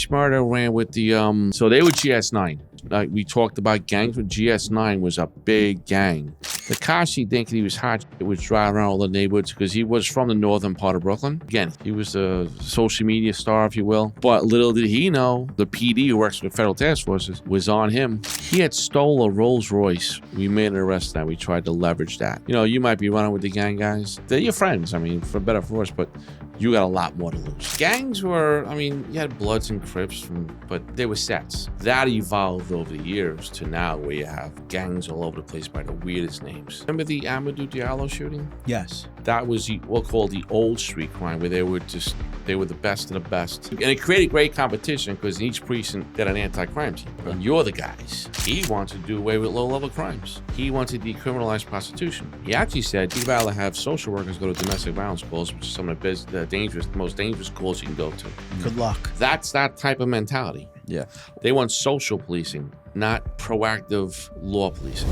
Shmurda ran with the so they were GS9. Like we talked about gangs, but GS9 was a big gang. Tekashi, thinking he was hot, was driving around all the neighborhoods because he was from the northern part of Brooklyn. Again, he was a social media star, if you will. But little did he know, the PD who works with federal task forces was on him. He had stole a Rolls Royce. We made an arrest that. We tried to leverage that. You know, you might be running with the gang guys. They're your friends, I mean, for better or for worse, but you got a lot more to lose. Gangs were, I mean, you had Bloods and Crips, but they were sets. That evolved over the years to now where you have gangs all over the place by the weirdest names. Remember the Amadou Diallo shooting? Yes. That was what's called the old street crime, where they were the best of the best. And it created great competition because each precinct got an anti-crime team. And you're the guys. He wants to do away with low-level crimes. He wants to decriminalize prostitution. He actually said he'd rather have social workers go to domestic violence calls, which is some of the most dangerous calls you can go to. Good luck. That's that type of mentality. Yeah. They want social policing, not proactive law policing.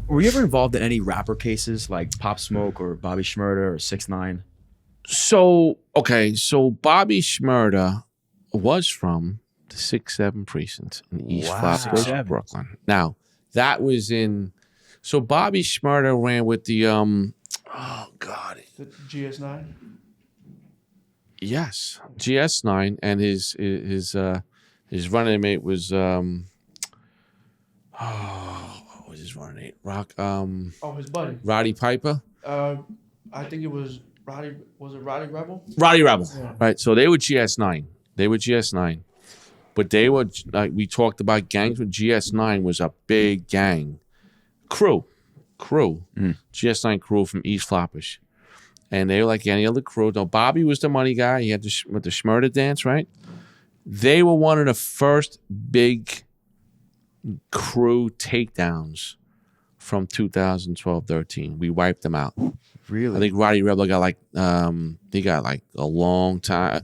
Were you ever involved in any rapper cases like Pop Smoke or Bobby Shmurda or 6ix9ine? So Bobby Shmurda was from the 6-7 precinct in East Flatbush, Brooklyn. Now, that was in... So Bobby Shmurda ran with the... oh, God. The GS9? Yes, GS9, and his running mate was... what was his running mate? His buddy. Roddy Piper? I think it was Roddy. Was it Roddy Rebel? Roddy Rebel. Yeah. Right. So they were GS9. But they were, like we talked about gangs, but GS9 was a big gang. Crew. GS9 crew from East Flatbush. And they were like any other crew. No, Bobby was the money guy. He had with the Shmurda dance, right? They were one of the first big crew takedowns from 2012-13. We wiped them out. Really? I think Roddy Rebel got he got a long time.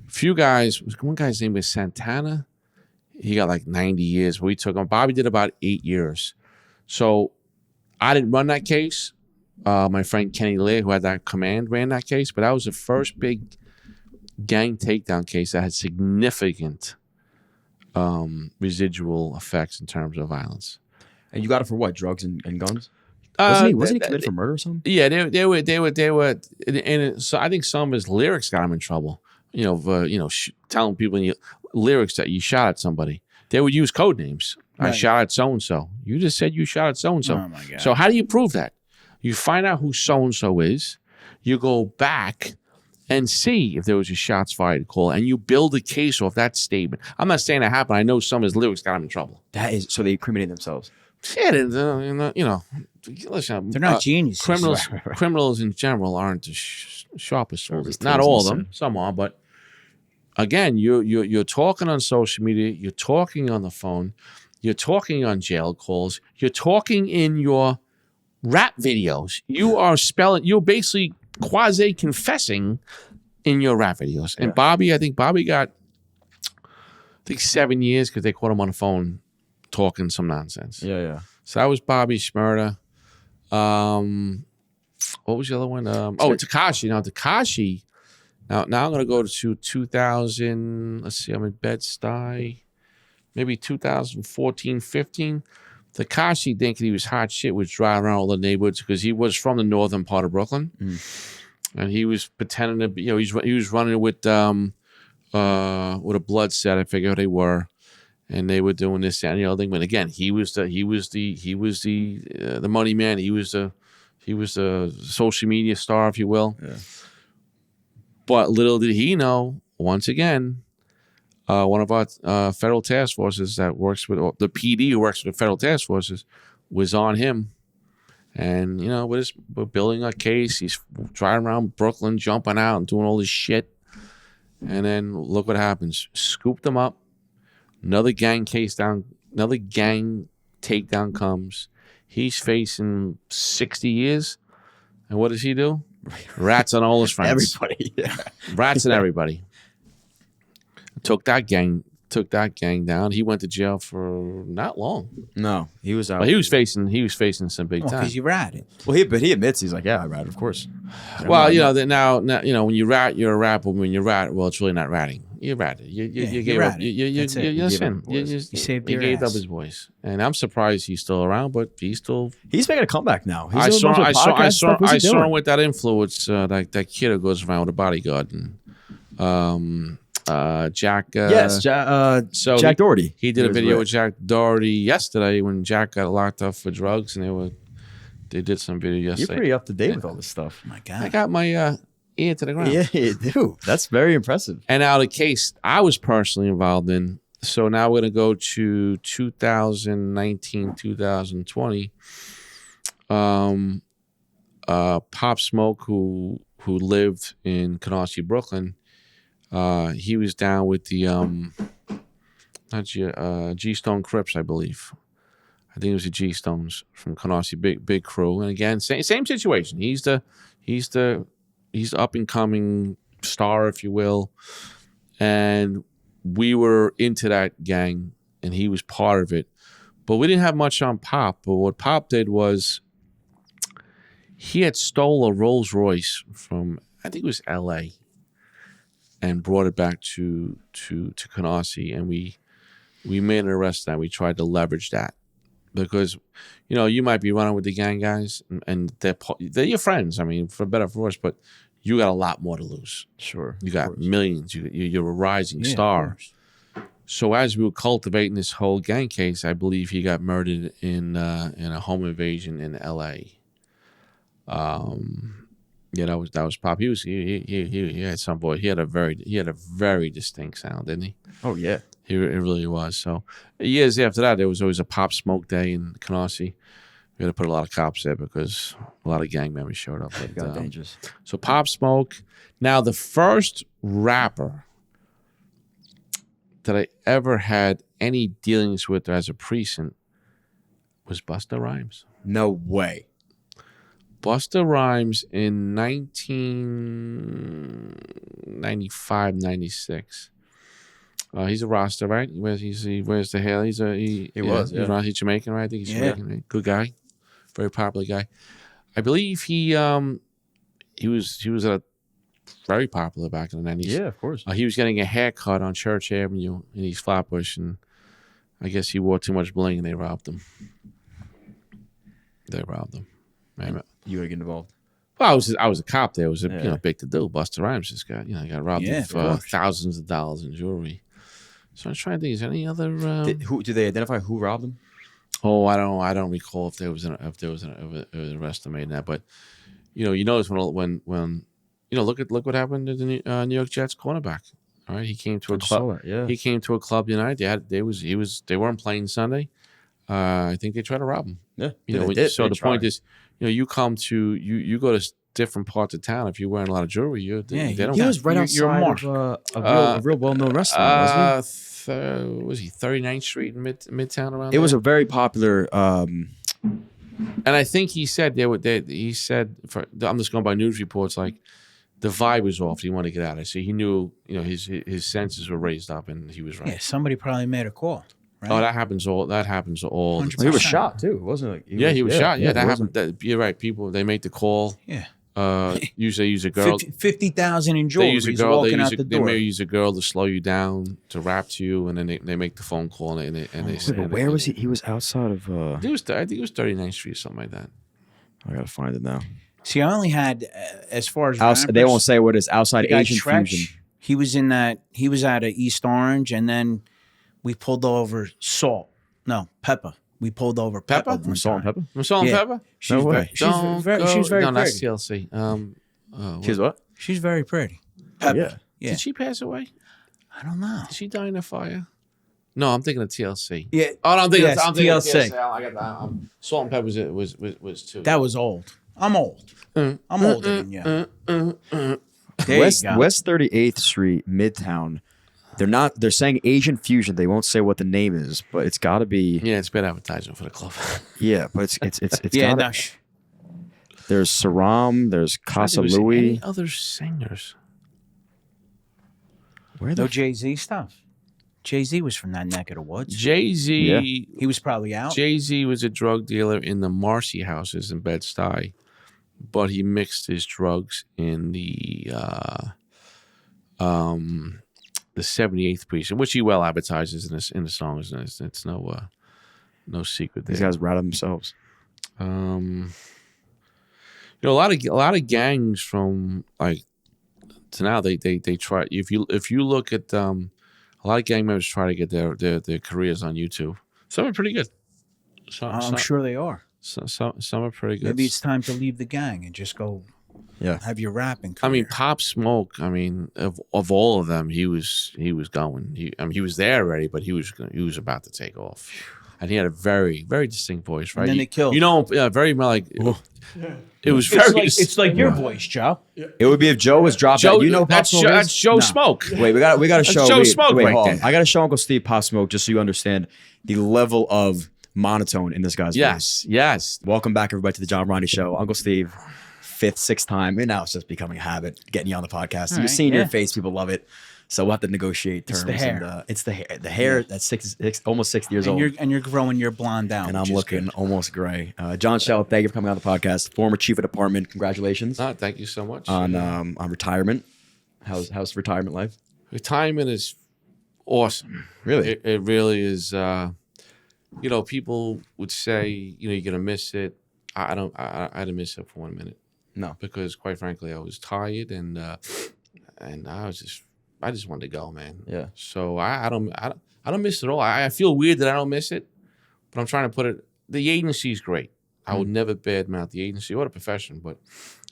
Few guys, one guy's name was Santana. He got 90 years. We took him. Bobby did about 8 years. So I didn't run that case. My friend Kenny Lear, who had that command, ran that case. But that was the first big gang takedown case that had significant residual effects in terms of violence. And you got it for what? Drugs and guns? Wasn't he committed for murder or something? Yeah, they were, and so I think some of his lyrics got him in trouble. Telling people lyrics that you shot at somebody. They would use code names. Right. I shot at so and so. You just said you shot at so and so. Oh my God. So how do you prove that? You find out who so and so is. You go back and see if there was a shots fired call, and you build a case off that statement. I'm not saying that happened. I know some of his lyrics got him in trouble. That is so they incriminate themselves. Yeah, listen. They're not geniuses. Criminals in general aren't the sharpest swords. Not all of them. Some are, but again, you're talking on social media. You're talking on the phone. You're talking on jail calls. You're talking in your rap videos. You're basically quasi confessing in your rap videos. And Bobby, I think Bobby got 7 years because they caught him on the phone talking some nonsense. Yeah. So that was Bobby Shmurda. What was the other one? Tekashi. Now Tekashi. Now I'm gonna go to 2000. Let's see. I'm in Bed-Stuy. Maybe 2014, 15. Tekashi, thinking he was hot shit, was driving around all the neighborhoods because he was from the northern part of Brooklyn, and he was pretending to be. He was running with a blood set. I forget who they were. And they were doing this and the other thing, but again, he was the money man. He was the social media star, if you will. Yeah. But little did he know, once again, one of our federal task forces that works with the PD who works with the federal task forces was on him, and we're building a case. He's driving around Brooklyn, jumping out and doing all this shit, and then look what happens: scooped him up. Another gang takedown comes. He's facing 60 years. And what does he do? Rats on all his friends. Everybody, yeah. Rats and everybody. Took that gang down. He went to jail for not long. No, he was out. But he was facing some big time. Because you ratted. Well, but he admits, he's like, yeah, I ratted, of course. Well, now when you rat, you're a rat, but when you rat, well, it's really not ratting. You're at it. You you're gave up. at it. You That's it. You listen. gave up his voice. You saved he your gave up ass. his voice, and I'm surprised he's still around. But he's still. He's making a comeback now. He's I doing a saw. bunch of I saw. I podcast saw. stuff. What's I he saw doing? him with that influence. That kid who goes around with a bodyguard and Jack. Yes, So Jack Doherty. He did a was video with. with Jack Doherty yesterday when Jack got locked up for drugs, and they did some video You're yesterday. pretty up to date with all this stuff. Oh my I God. got my ear to the ground. Yeah, you do. That's very impressive. And now the case I was personally involved in. So now we're going to go to 2019, 2020. Pop Smoke, who lived in Canarsie, Brooklyn, he was down with the G Stone Crips, I believe. I think it was the G Stones from Canarsie, big crew. And again, same situation. He's the up and coming star, if you will. And we were into that gang, and he was part of it. But we didn't have much on Pop. But what Pop did was he had stole a Rolls Royce from, I think it was L.A., and brought it back to Canarsie, and we made an arrest that. We tried to leverage that because, you might be running with the gang guys, and they're your friends. I mean, for better or for worse, but you got a lot more to lose. Sure. You got millions. You're a rising Yeah, of star. course. So as we were cultivating this whole gang case, I believe he got murdered in a home invasion in L.A. That was Pop. He had some boy. He had a very distinct sound, didn't he? Oh yeah. It really was. So years after that, there was always a Pop Smoke Day in Canarsie. We had to put a lot of cops there because a lot of gang members showed up. It got dangerous. So Pop Smoke. Now the first rapper that I ever had any dealings with as a precinct was Busta Rhymes. No way. Busta Rhymes in 1995, 96. He's a roster, right? He wears the hair. He's Jamaican, right? I think he's Jamaican. Right? Good guy, very popular guy. I believe he was very popular back in the 90s. Yeah, of course. He was getting a haircut on Church Avenue in East Flatbush, and I guess he wore too much bling, and they robbed him. Man, You would get involved. well, I was a cop there. It was big to do. Busta Rhymes just got robbed of thousands of dollars in jewelry. So I'm trying to think. Is there any other? Do they identify who robbed them? Oh, I don't recall if there was an arrest made in that. But you notice when look what happened to the New York Jets cornerback. All right, he came to a club. Yeah. He came to a club United. They weren't playing Sunday. I think they tried to rob him. Yeah. So the point is, you come to you go to different parts of town. If you're wearing a lot of jewelry, they don't. He was right you're outside marked. of a real well-known restaurant, wasn't Was he 39th Street in Midtown around it? there? It was a very popular. And I think he said he said I'm just going by news reports, like the vibe was off. He wanted to get out of it. So he knew, his senses were raised up, and he was right. Yeah, somebody probably made a call. Right? Oh, that happens all the time. He was shot too, wasn't it? He was shot. Yeah, that happened. You're right. People, they make the call. Yeah. Usually use a girl. 50,000 in jewelry. They use a girl. Walking out the They door. may use a girl to slow you down, to rap to you, and then they make the phone call and they say. But where was he? He was outside of. I think it was 39th Street or something like that. I gotta find it now. See, I only had as far as They won't say what is outside the guy Asian Tretch, fusion. He was in that. He was out of East Orange, and then we pulled over Pepper. We pulled over Pepper. Pepper? one Salt and time. pepper. From Salt and Yeah. Pepper. She's No way. very, she's very No, pretty. that's TLC. She's what? She's very pretty. Oh, Pepper. yeah. Yeah. Did she pass away? I don't know. Did she die in a fire? No, I'm thinking of TLC. Yeah. Oh, no, I'm thinking. Yes, I'm thinking of TLC. TLC. I got that. Salt and Pepper was too. That was old. I'm old. I'm older than you. There West you go. West 38th Street, Midtown. They're saying Asian fusion. They won't say what the name is, but it's got to be. Yeah, it's bad advertising for the club. Yeah, but it's Yeah, gotta, there's Saram, there's Casa Was there Louis. any other singers? Where the no Jay-Z stuff. Jay-Z was from that neck of the woods. Jay-Z. Yeah. He was probably out. Jay-Z was a drug dealer in the Marcy houses in Bed-Stuy, but he mixed his drugs in the the 78th precinct, which he well advertises in the songs. And it's no secret there. These guys rat on themselves. A lot of gangs from like to now they try. If you look at a lot of gang members try to get their careers on YouTube. Some are pretty good. I'm sure they are. Some are pretty good. Maybe it's time to leave the gang and just go. Yeah. Have your rapping career. I mean, Pop Smoke. I mean, of all of them, he was going. He was there already, but he was about to take off. And he had a very, very distinct voice, right? And then they killed. Very like. It was It's like your voice, Joe. It would be if Joe was dropped Joe, out. You know, Pop that's Smoke that's Joe Smoke. Wait, we got to show. Joe Smoke wait, right hold on. there. I got to show Uncle Steve Pop Smoke just so you understand the level of monotone in this guy's voice. Yes. Welcome back, everybody, to the John Rondi Show. Uncle Steve, 5th, 6th time, and now it's just becoming a habit getting you on the podcast. All You're right, seeing your face; people love it. So we'll have to negotiate terms. It's the hair. And, it's the hair. The hair that's almost 60 years old. You're growing your blonde out. And I'm looking almost gray. John Chell, thank you for coming on the podcast. Former chief of department. Congratulations Thank you so much. on retirement. How's retirement life? Retirement is awesome. Really? It really is. People would say, you're gonna miss it. I don't. I didn't miss it for 1 minute. No. Because quite frankly, I was tired and I just wanted to go, man. Yeah. So I don't miss it at all. I feel weird that I don't miss it, but I'm trying to put it. The agency is great. I would never badmouth the agency or the profession, but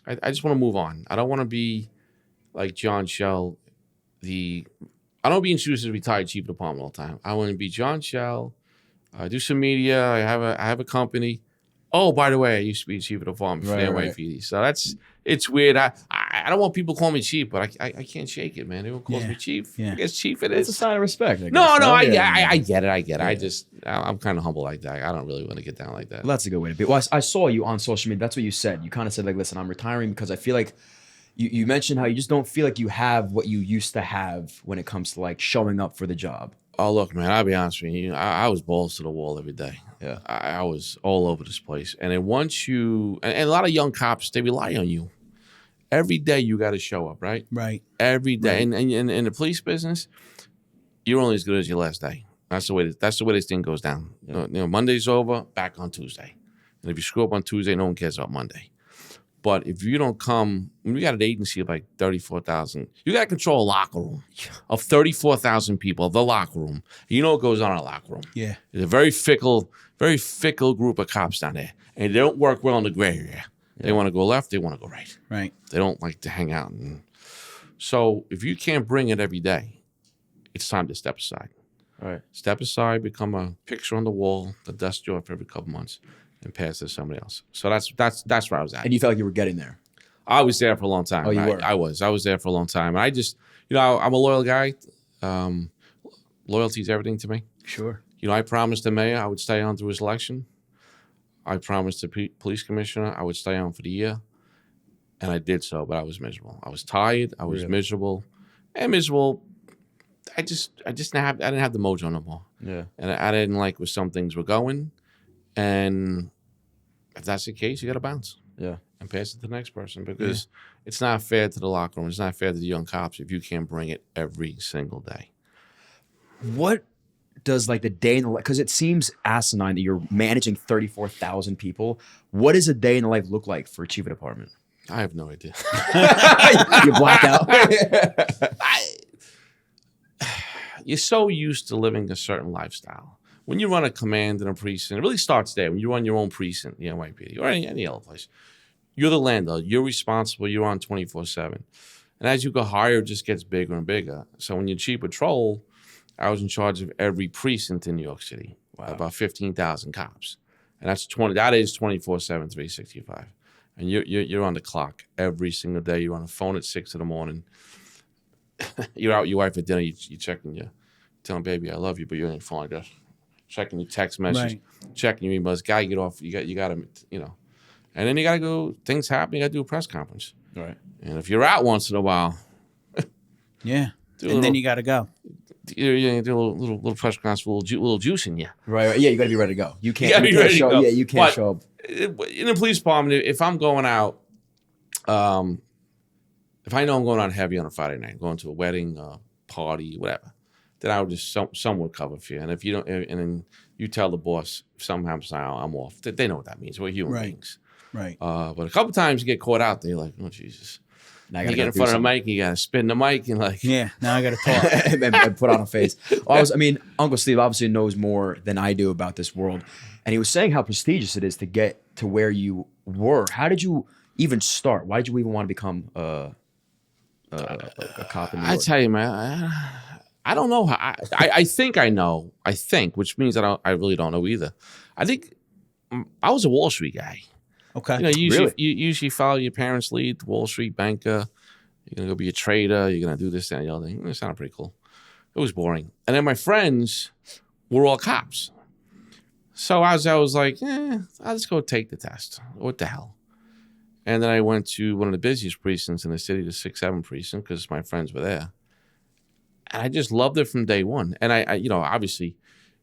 I just want to move on. I don't want to be like John Shell. I don't be introduced as a retired chief of department all the time. I want to be John Shell. I do some media. I have a company. Oh, by the way, I used to be chief of department for the NYPD. So it's weird. I don't want people calling me chief, but I can't shake it, man. Everyone calls me chief. Yeah. I guess chief it is. It's a sign of respect. I guess. No, I Yeah. get it. I'm kind of humble like that. I don't really want to get down like that. Well, that's a good way to be. Well, I saw you on social media. That's what you said. You kind of said, like, listen, I'm retiring because I feel like you mentioned how you just don't feel like you have what you used to have when it comes to like showing up for the job. Oh, look, man, I'll be honest with you. I was balls to the wall every day. Yeah. I was all over this place. And then once and a lot of young cops, they rely on you. Every day you got to show up, right? Right. Every day. Right. And in the police business, you're only as good as your last day. That's the way this thing goes down. Yeah. Monday's over, back on Tuesday. And if you screw up on Tuesday, no one cares about Monday. But if you don't come, we got an agency of like 34,000. You got to control a locker room of 34,000 people, the locker room. You know what goes on in a locker room. Yeah. It's a very fickle group of cops down there. And they don't work well in the gray area. Yeah. They want to go left, they want to go right. Right. They don't like to hang out. So if you can't bring it every day, it's time to step aside. All right. Step aside, become a picture on the wall, the dust you off every couple months. And pass to somebody else. So that's where I was at. And you felt like you were getting there. I was there for a long time. Oh, you were? I was there for a long time. And I just, I'm a loyal guy. Loyalty is everything to me. Sure. I promised the mayor I would stay on through his election. I promised the police commissioner I would stay on for the year. And I did so, but I was miserable. I was tired. I was miserable. And miserable. I didn't have the mojo no more. Yeah. And I didn't like where some things were going. And if that's the case, you got to bounce. Yeah. And pass it to the next person because it's not fair to the locker room. It's not fair to the young cops if you can't bring it every single day. What does like the day in the life, because it seems asinine that you're managing 34,000 people. What does a day in the life look like for a chief of department? I have no idea. You black out. You're so used to living a certain lifestyle. When you run a command in a precinct, it really starts there. When you run your own precinct, the NYPD, or any other place, you're the landlord. You're responsible. You're on 24/7. And as you go higher, it just gets bigger and bigger. So when you're chief patrol, I was in charge of every precinct in New York City. Wow. About 15,000 cops. And that is 24/7, 365. And you're on the clock every single day. You're on the phone at 6 in the morning. You're out with your wife at dinner. You're checking telling baby I love you, but you're on your phone like this. Checking your text message, checking your emails. Gotta get off. You got to, and then you got to go. Things happen. You got to do a press conference. Right. And if you're out once in a while, then you got to go. You do a little press conference, a little juice in you. Right. Yeah, you got to be ready to go. You can't. You can't show. go. Yeah, you can't show up. In the police department, if I'm going out, if I know I'm going out heavy on a Friday night, going to a wedding, party, whatever, then I would just some would cover for you. And if you don't, and then you tell the boss if something happens, I'm off. They know what that means. We're human beings. Right. But a couple times you get caught out there, like, oh Jesus. Now You get in front of the mic, you gotta spin the mic and like, Yeah. Now I got to talk. and put on a face. I mean, Uncle Steve obviously knows more than I do about this world, and he was saying how prestigious it is to get to where you were. How did you even start? Why did you even want to become a cop in New I York? tell you, man, I don't know how. I think I know. I think, which means I really don't know either. I think I was a Wall Street guy. Okay. You know, you usually follow your parents' lead. Wall Street banker. You're gonna go be a trader. You're gonna do this, that, and the other thing. It sounded pretty cool. It was boring. And then my friends were all cops. So I was like, I'll just go take the test. What the hell? And then I went to one of the busiest precincts in the city, the 6-7 precinct, because my friends were there. And I just loved it from day one. And I you know, obviously,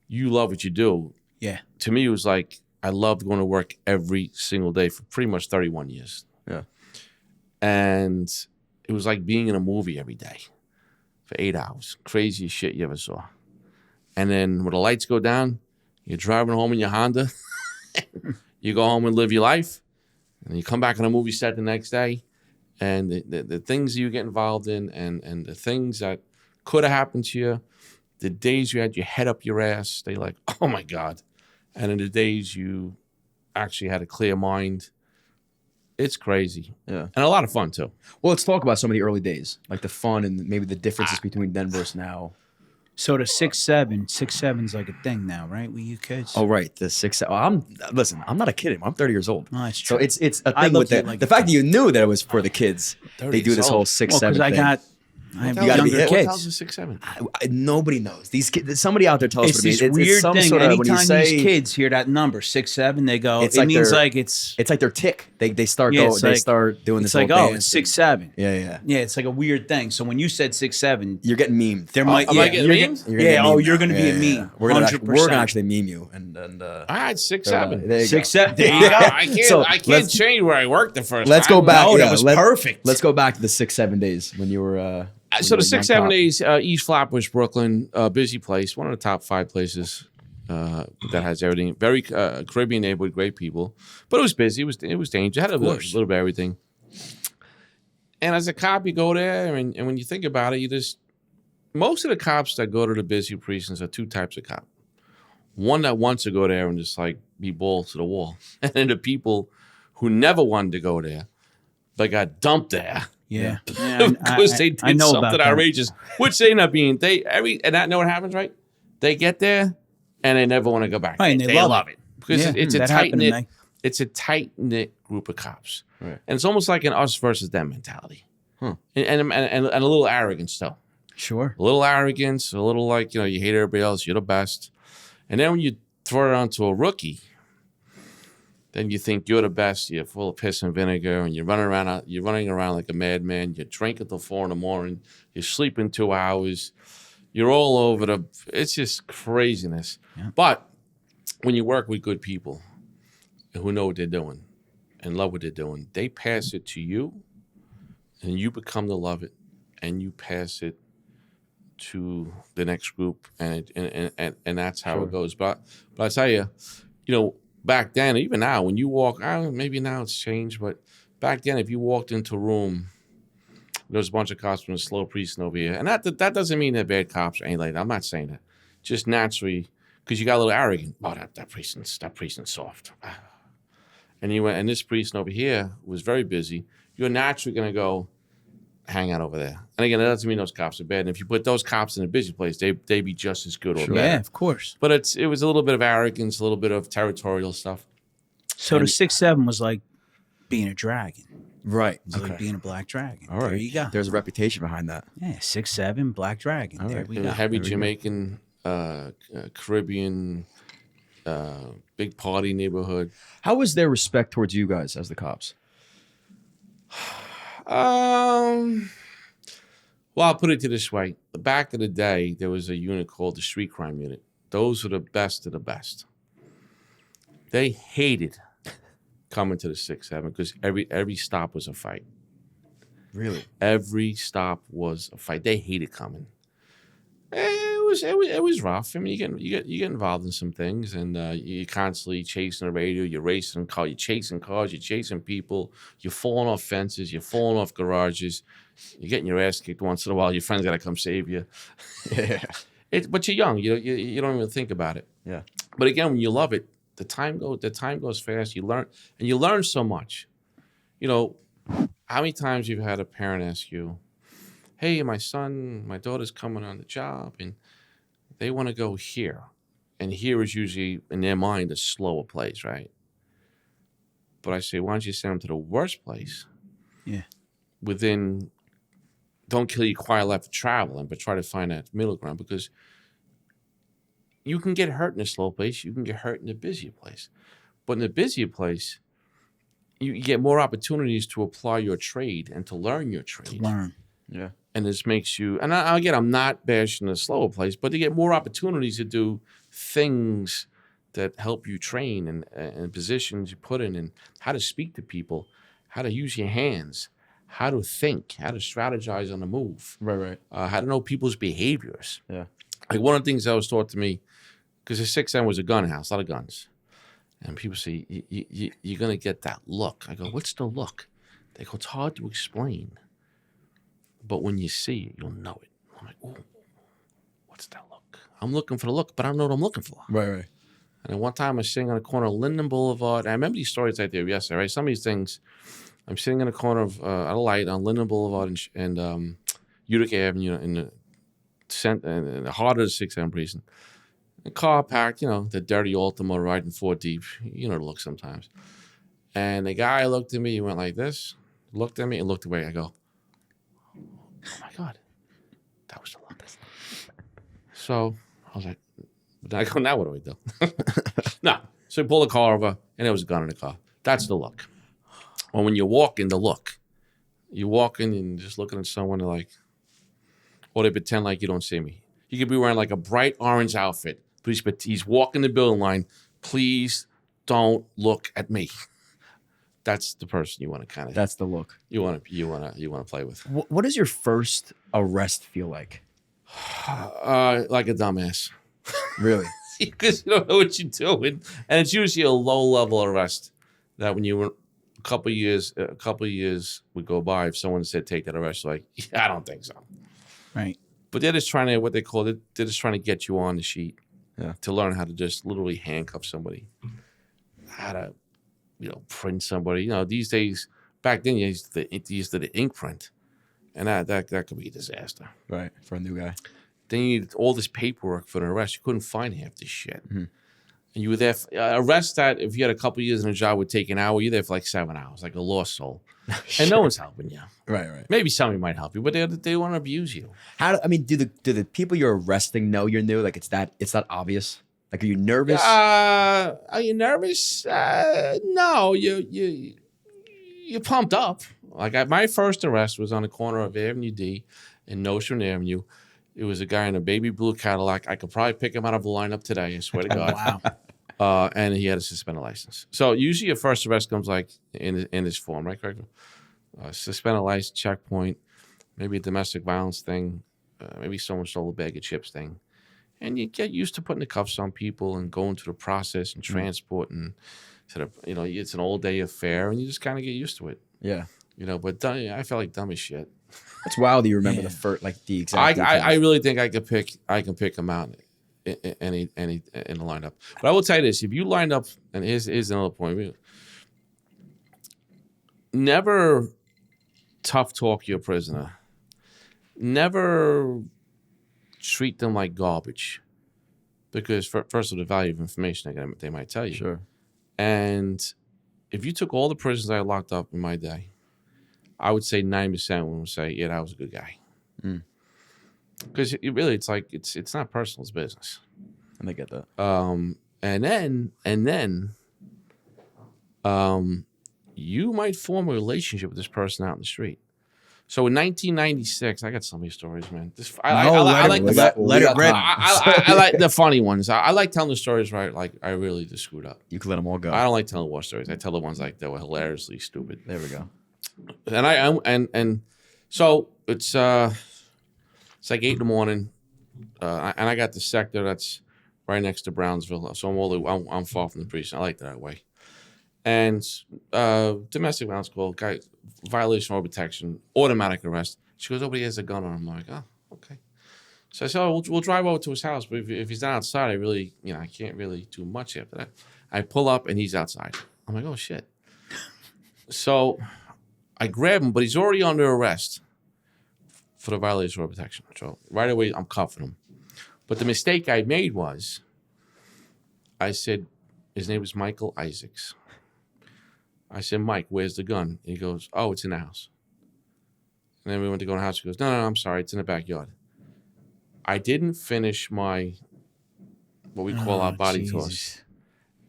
you love what you do. Yeah. To me, it was like I loved going to work every single day for pretty much 31 years. Yeah. And it was like being in a movie every day for 8 hours. Craziest shit you ever saw. And then when the lights go down, you're driving home in your Honda. You go home and live your life. And you come back on a movie set the next day. And the things you get involved in and the things that could have happened to you, the days you had your head up your ass, they like, oh my God. And in the days you actually had a clear mind, it's crazy. Yeah. And a lot of fun too. Well, let's talk about some of the early days, like the fun and maybe the differences between then versus now. So the 6'7", like a thing now, right? With you kids. Oh, right. The 6'7". Listen, I'm not a kid anymore. I'm 30 years old. Oh, that's So true. it's a I thing looked with at the like the a fact that kid. you knew that it was for the kids. 30 They do years this whole old. 6'7" Because I thing. got I have You gotta be younger hip. What kids. the hell's a 6'7"? Nobody knows. These kids. Somebody out there tell us It's what it means. this weird it's some thing. sort of, when you Anytime say, these kids hear that number 6'7", they go. It's It like means they're- like it's. it's like their tick. They start Yeah, go. it's They like- start doing It's this. like whole oh, it's dance 6'7". Yeah. Yeah, it's like a weird thing. So when you said 6'7", You're getting memed. there might. am yeah, I getting you're memed? You're gonna yeah. get Oh, memed you're now. going to be a Yeah. meme. We're gonna 100%. actually meme you. And All right, 6'7". there you go. 6'7". There you go. I can't let's- change where I worked the first Let's time. go back. No, that yeah, was let- perfect. Let's go back to the 6'7" days when you were. So the when you were 6-7 young cop. days, East Flatbush, Brooklyn, busy place, one of the top 5 places that has everything. Very Caribbean neighborhood, great people, but it was busy. It was dangerous. It had a little bit of everything. And as a cop, you go there, and when you think about it, most of the cops that go to the busy precincts are 2 types of cop. One that wants to go there and just like be balls to the wall, and then the people who never wanted to go there but got dumped there. Yeah. Because they did I know about something that. outrageous, which they end up being. And that know what happens, right? They get there and they never want to go back. Right, and they love it because Yeah, it's a that tight happened to knit. me. It's a tight knit group of cops, Right. and it's almost like an us versus them mentality, Huh. and a little arrogance though. Sure. A little arrogance, a little like you hate everybody else, you're the best, and then when you throw it onto a rookie. Then you think you're the best. You're full of piss and vinegar, and you're running around like a madman. You drink until 4 a.m. You're sleeping 2 hours. You're all over the. It's just craziness. Yeah. But when you work with good people who know what they're doing and love what they're doing, they pass it to you, and you become to love it, and you pass it to the next group, and that's how it goes. But I tell you, back then, even now, when you walk, maybe now it's changed, but back then, if you walked into a room, there was a bunch of cops from the slow precinct over here. And that doesn't mean they're bad cops or anything like that. I'm not saying that. Just naturally, because you got a little arrogant. Oh, that precinct's soft. And this precinct over here was very busy. You're naturally going to go hang out over there. And again, that doesn't mean those cops are bad. And if you put those cops in a busy place, they'd be just as good or better. Yeah, of course. But it was a little bit of arrogance, a little bit of territorial stuff. So the 6'7" was like being a dragon. Right. It was like being a black dragon. All right. There you go. There's a reputation behind that. Yeah, 6'7", black dragon. All There right. we And go. heavy Jamaican, Caribbean, big party neighborhood. How was their respect towards you guys as the cops? Well, I'll put it to this way. Back in the day, there was a unit called the Street Crime Unit. Those were the best of the best. They hated coming to the 6-7 because every stop was a fight. Really? Every stop was a fight. They hated coming. It was rough. I mean, you get involved in some things, and you're constantly chasing the radio. You're racing cars. You're chasing cars. You're chasing people. You're falling off fences. You're falling off garages. You're getting your ass kicked once in a while. Your friends got to come save you. Yeah. But you're young. You don't even think about it. Yeah. But again, when you love it, the time goes fast. You learn so much. You know, how many times you've had a parent ask you, hey, my daughter's coming on the job, and they want to go here. And here is usually, in their mind, a slower place, right? But I say, why don't you send them to the worst place? Yeah. Don't kill your quiet life for traveling, but try to find that middle ground, because you can get hurt in a slow place. You can get hurt in a busier place. But in a busier place, you get more opportunities to apply your trade and to learn your trade. Yeah. And this makes you, and again, I'm not bashing the slower place, but you get more opportunities to do things that help you train and positions you put in, and how to speak to people, how to use your hands, how to think, how to strategize on the move. Right. How to know people's behaviors. Yeah. Like one of the things that was taught to me, because the 6M was a gun house, a lot of guns. And people say, you're going to get that look. I go, what's the look? They go, it's hard to explain. But when you see it, you'll know it. I'm like, ooh, what's that look? I'm looking for the look, but I don't know what I'm looking for. Right. And then one time I was sitting on the corner of Linden Boulevard. I remember these stories right there yesterday, right? Some of these things, I'm sitting in the corner of at a light on Linden Boulevard and Utica Avenue in the heart of the 6M precinct. A car parked, the dirty Altima riding 4 deep. You know the look sometimes. And the guy looked at me, he went like this, looked at me and looked away. I go, oh my God, that was the look. So I was like, then I go, now what do we do? No. So we pull the car over and there was a gun in the car. That's the look. Or when you walk in, the look. You walk in and just looking at someone like, or they pretend like you don't see me. You could be wearing like a bright orange outfit. But he's walking the building line. Please don't look at me. That's the person you want to kind of. That's the look you want to play with. What does your first arrest feel like? Like a dumbass. Really? Because you don't know what you're doing, and it's usually a low-level arrest. That when you were a couple of years would go by, if someone said take that arrest, you're like, yeah, I don't think so. Right. But they're just trying to, what they call it, they're just trying to get you on the sheet. Yeah. To learn how to just literally handcuff somebody, how to, print somebody. These days, back then, you used to the ink print, and that could be a disaster. Right, for a new guy. Then you need all this paperwork for an arrest. You couldn't find half this shit. Mm-hmm. And you were there, arrest that, if you had a couple years in a job, would take an hour. You're there for like 7 hours, like a lost soul. And no one's helping you. Right. Maybe somebody might help you, but they want to abuse you. Do the people you're arresting know you're new? Like it's that obvious? Like, are you nervous? Are you nervous? No, you're pumped up. Like my first arrest was on the corner of Avenue D and Nostrand Avenue. It was a guy in a baby blue Cadillac. I could probably pick him out of a lineup today. I swear to God. Wow. And he had a suspended license. So usually your first arrest comes like in this form, right, Craig? Suspended license, checkpoint, maybe a domestic violence thing, maybe someone stole a bag of chips thing. And you get used to putting the cuffs on people and going through the process and transport and it's an all day affair and you just kind of get used to it. Yeah. But I felt like dumb as shit. It's wild that you remember the first, like the exact. I really think I can pick them out in the lineup. But I will tell you this: if you lined up, and here's another point: never tough talk your prisoner. Never treat them like garbage, because first of all, the value of information they might tell you. Sure. And if you took all the prisoners I locked up in my day, I would say 90% would say, yeah, that was a good guy. Because it's not personal, it's business. And I get that. And then you might form a relationship with this person out in the street. So in 1996, I got so many stories, man. I like the funny ones. I like telling the stories right. Like I really just screwed up. You can let them all go. I don't like telling war stories. I tell the ones like that were hilariously stupid. There we go. And so it's like 8 in the morning. and I got the sector that's right next to Brownsville, so I'm far from the precinct. I like that way. And domestic violence call, guy, violation of protection, automatic arrest. She goes, "Nobody has a gun on him." I'm like, "Oh, okay." So I said, "Oh, we'll drive over to his house, but if he's not outside, I can't really do much after that." I pull up and he's outside. I'm like, "Oh shit!" So I grab him, but he's already under arrest for the violation of protection. So right away, I'm cuffing him. But the mistake I made was, I said, his name was Michael Isaacs. I said, "Mike, where's the gun?" He goes, "Oh, it's in the house." And then we went to go in the house. He goes, No, I'm sorry. It's in the backyard." I didn't finish my, what we call our body toss.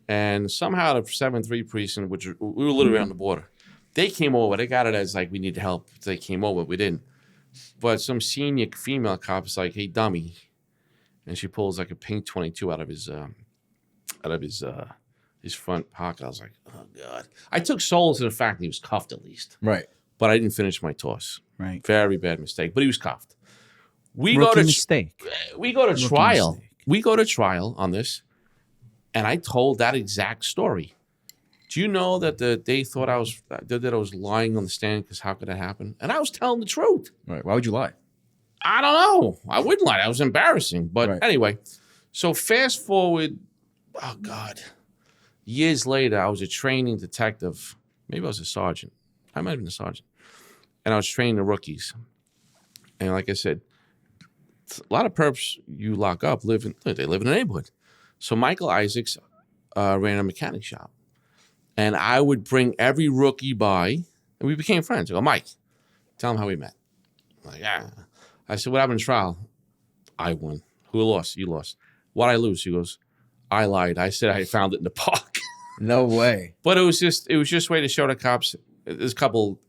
And somehow the 7-3 precinct, which we were literally on the border, they came over. They got it as like, we need help. They came over. We didn't. But some senior female cop is like, "Hey, dummy." And she pulls like a pink 22 out of his front pocket. I was like, "Oh, God." I took solace in the fact that he was cuffed at least. Right. But I didn't finish my toss. Right. Very bad mistake. But he was cuffed. We Rookie go to mistake. We go to Rookie trial. mistake. We go to trial on this, and I told that exact story. Do you know that they thought I was lying on the stand? Because how could that happen? And I was telling the truth. Right. Why would you lie? I don't know. I wouldn't lie. That was embarrassing. But Right. anyway, so fast forward, oh God, years later, I was a training detective. Maybe I was a sergeant. I might have been a sergeant. And I was training the rookies. And like I said, a lot of perps you lock up live in the neighborhood. So Michael Isaacs ran a mechanic shop. And I would bring every rookie by, and we became friends. I go, "Mike, tell him how we met." I'm like, "Yeah." I said, "What happened in trial?" "I won." "Who lost?" "You lost." "Why'd I lose?" He goes, "I lied. I said I found it in the park." No way. But it was just a way to show the cops. There's a couple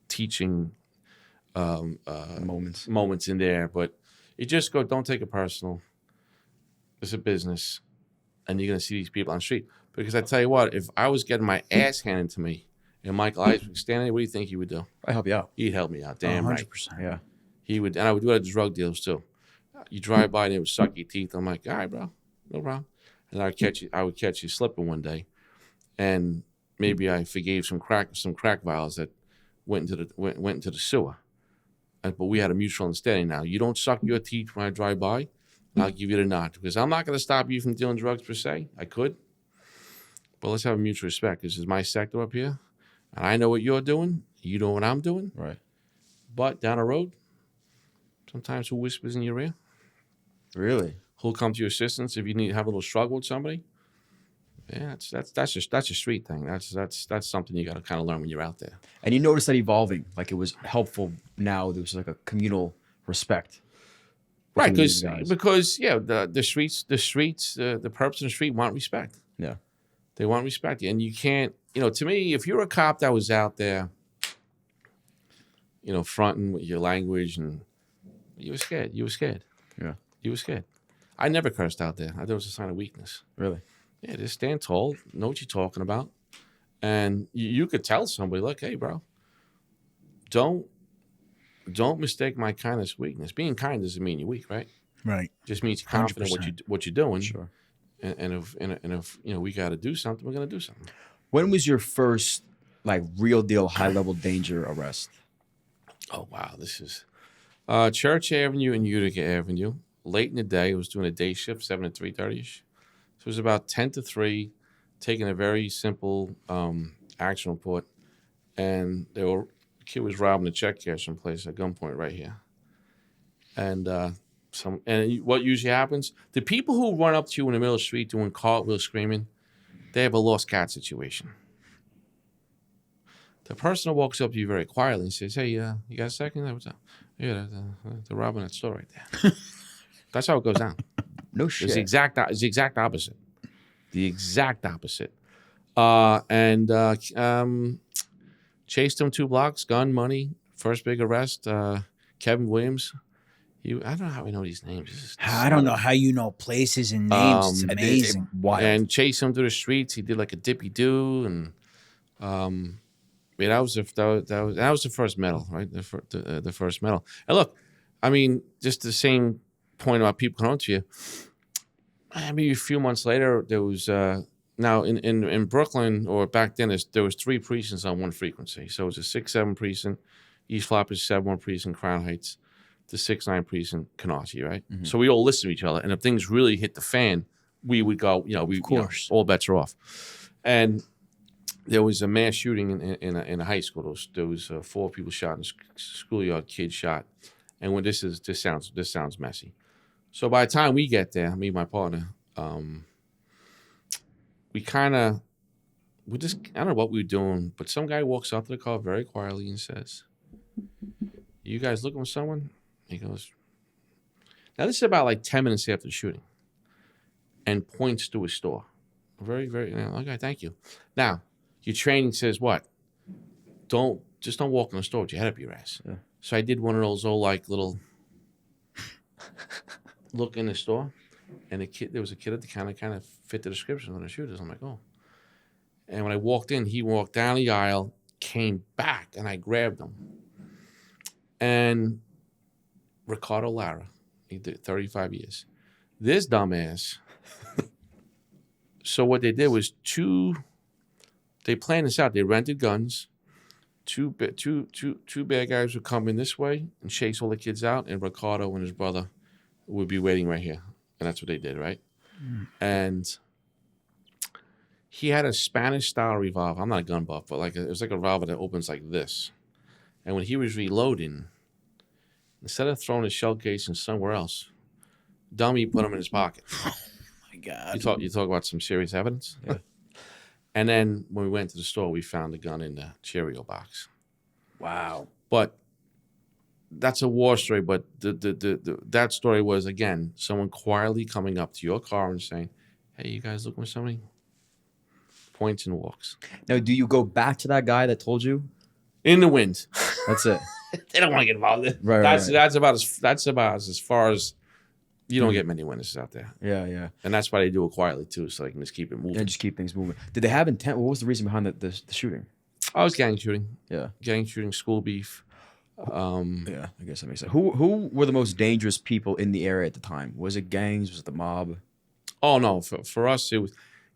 teaching moments in there, but you just go, don't take it personal. It's a business, and you're gonna see these people on the street. Because I tell you what, if I was getting my ass handed to me and Michael Isaac was standing there, what do you think he would do? I help you out. He'd help me out. Damn right. 100%. Yeah. He would, and I would do it at the drug dealers too. You drive by and it would suck your teeth. I'm like, "All right, bro, no problem." And I would catch you slipping one day, and maybe I forgave some crack vials that went into the sewer. But we had a mutual understanding now. You don't suck your teeth when I drive by, and I'll give you the nod. Because I'm not going to stop you from dealing drugs per se. I could. But let's have a mutual respect. This is my sector up here, and I know what you're doing. You know what I'm doing. Right. But down the road, sometimes who whispers in your ear? Really? Who'll come to your assistance if you have a little struggle with somebody? Yeah, that's just a street thing. That's something you got to kind of learn when you're out there. And you noticed that evolving, like it was helpful. Now there was like a communal respect. Right, between these guys. because the streets, the perps in the street want respect. Yeah. They want respect, and you can't. To me, if you're a cop that was out there, fronting with your language, and you were scared. Yeah. You were scared. I never cursed out there. I thought it was a sign of weakness. Really? Yeah, just stand tall, know what you're talking about, and you could tell somebody, like, "Hey, bro, don't mistake my kindness for weakness. Being kind doesn't mean you're weak, right? Right. Just means you're confident 100%. what you're doing. Sure. And if we got to do something, we're gonna do something. When was your first like real deal high level danger arrest? Oh wow, this is Church Avenue and Utica Avenue. Late in the day, I was doing a day shift, 7 to 3:30ish. So it was about 10 to 3, taking a very simple action report, and the kid was robbing a check cash in place at gunpoint right here. And what usually happens? The people who run up to you in the middle of the street doing cartwheels, screaming, they have a lost cat situation. The person who walks up to you very quietly and says, "Hey, you got a second? What's up?" "Yeah, they're robbing that store right there." That's how it goes down. No shit. It's the exact opposite. The exact opposite. And chased him 2 blocks, gun, money, first big arrest. Kevin Williams. I don't know how I know these names. I don't know how you know places and names. It's amazing. Wild. And chased him through the streets. He did like a dippy do, and that was the first medal, right? The first medal. And look, I mean, just the same point about people coming up to you. Maybe a few months later, there was now in Brooklyn, or back then, there was 3 precincts on one frequency. So it was a 6-7 precinct, East Flatbush 7-1 precinct, Crown Heights, the 6-9 precinct, Canarsie, right? Mm-hmm. So we all listened to each other, and if things really hit the fan, we would go, of course. all bets are off. And there was a mass shooting in a high school. There was 4 people shot in a schoolyard, kids shot. And when this sounds messy. So by the time we get there, me and my partner, we just, I don't know what we were doing, but some guy walks up to the car very quietly and says, "You guys looking for someone?" He goes, now this is about like 10 minutes after the shooting, and points to a store. Very, very, okay, thank you. Now, your training says what? Don't walk in the store with your head up your ass. Yeah. So I did one of those old like little look in the store, and there was a kid at the counter kind of fit the description of the shooters. I'm like, oh. And when I walked in, he walked down the aisle, came back, and I grabbed him. And Ricardo Lara, he did 35 years. This dumbass. So what they did was they planned this out. They rented guns. Two bad guys would come in this way and chase all the kids out, and Ricardo and his brother would be waiting right here. And that's what they did, right? And he had a Spanish-style revolver. I'm not a gun buff, but it was like a revolver that opens like this. And when he was reloading, instead of throwing his shell casing somewhere else, dummy put him in his pocket. Oh, my God. You talk about some serious evidence? Yeah. And then when we went to the store, we found the gun in the Cheerio box. Wow. But that's a war story. But that story was, again, someone quietly coming up to your car and saying, "Hey, you guys looking for something?" Points and walks. Now, do you go back to that guy that told you? In the wind. That's it. They don't want to get involved. Right. That's about as far as you don't get many witnesses out there. Yeah. And that's why they do it quietly too, so they can just keep it moving. Yeah, just keep things moving. Did they have intent? What was the reason behind the shooting? I was gang shooting. Yeah. Gang shooting, school beef. Yeah, I guess that makes sense. Who were the most dangerous people in the area at the time? Was it gangs? Was it the mob? Oh no, for us it was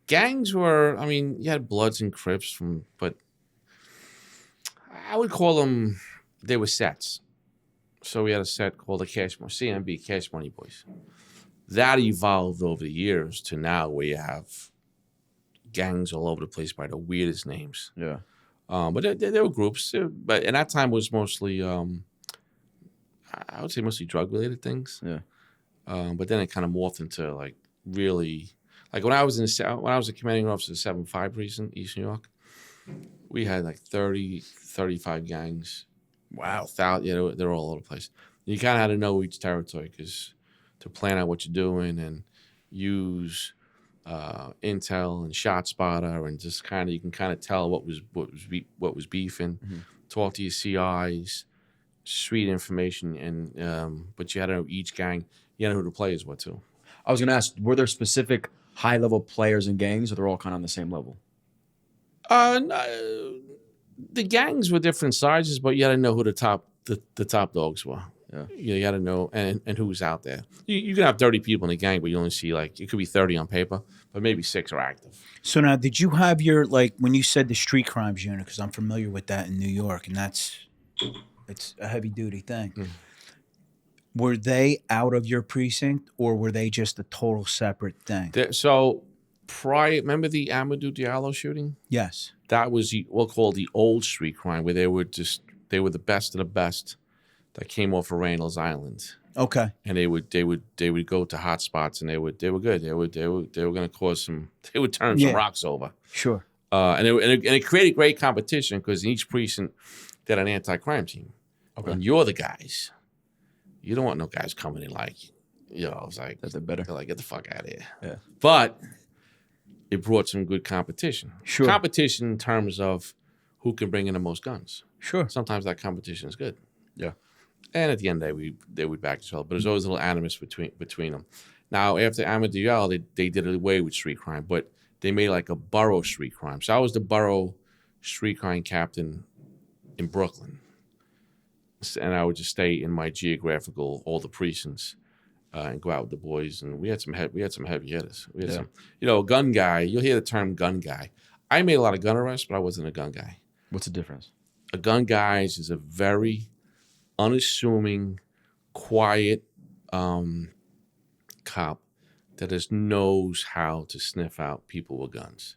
gangs were. I mean, you had Bloods and Crips but I would call them. They were sets. So we had a set called the CMB Cash Money Boys. That evolved over the years to now where you have gangs all over the place by the weirdest names. Yeah. But there were groups. But at that time it was mostly, I would say mostly drug-related things. Yeah. But then it kind of morphed into like really, like when I was a commanding officer of 7-5 precinct, East New York, we had like 30, 35 gangs. Wow. They're all over the place. You kind of had to know each territory to plan out what you're doing and use intel and shot spotter and just you can kind of tell what was beefing. Mm-hmm. Talk to your CIs, street information, and but you had to know each gang. You had to know who the players were too. I was going to ask, were there specific high-level players in gangs, or they're all kind of on the same level? No, the gangs were different sizes, but you had to know who the top dogs were. Yeah. You got to know and who was out there. You can have 30 people in a gang, but you only see it could be 30 on paper, but maybe 6 are active. So now, did you have your when you said the street crimes unit? Because I'm familiar with that in New York, and it's a heavy duty thing. Mm. Were they out of your precinct, or were they just a total separate thing? Remember the Amadou Diallo shooting? Yes. That was we'll call the old street crime, where they were the best of the best that came off of Randall's Island. Okay. And they would go to hot spots, and they were good. They were going to cause they would turn some rocks over. Sure. And it created great competition because in each precinct they had an anti-crime team. Okay. And you're the guys. You don't want no guys coming in I was like, that's better. They're like, get the fuck out of here. Yeah. But it brought some good competition. Sure. Competition in terms of who can bring in the most guns. Sure. Sometimes that competition is good. Yeah. And at the end of the day, they would back each other. But there's always a little animus between them. Now, after Amadou Diallo, they did away with street crime, but they made like a borough street crime. So I was the borough street crime captain in Brooklyn. And I would just stay in my geographical, all the precincts. and go out with the boys. And we had some heavy hitters. We had some, a gun guy. You'll hear the term gun guy. I made a lot of gun arrests, but I wasn't a gun guy. What's the difference? A gun guy is a very unassuming, quiet cop that just knows how to sniff out people with guns.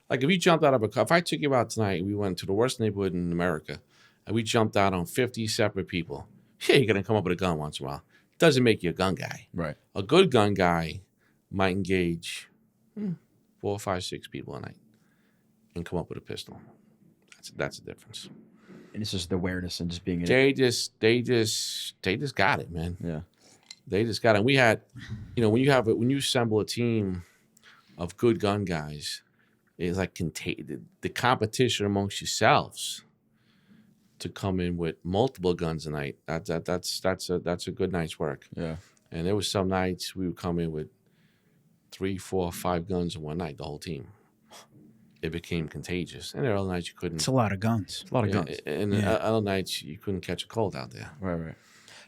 Like if you jumped out of a car, if I took you out tonight, we went to the worst neighborhood in America, and we jumped out on 50 separate people. Yeah, you're gonna come up with a gun once in a while. Doesn't make you a gun guy. Right. A good gun guy might engage 4, 5, 6 people a night and come up with a pistol. That's the difference. And it's just the awareness and just being in They just got it, man. Yeah. They just got it. We had, when you assemble a team of good gun guys, it's like the competition amongst yourselves to come in with multiple guns a night. That's a good night's work. Yeah. And there was some nights we would come in with 3, 4, 5 guns in one night, the whole team. It became contagious. And there are other nights you couldn't. It's a lot of guns. A lot of guns. And other nights you couldn't catch a cold out there. Right.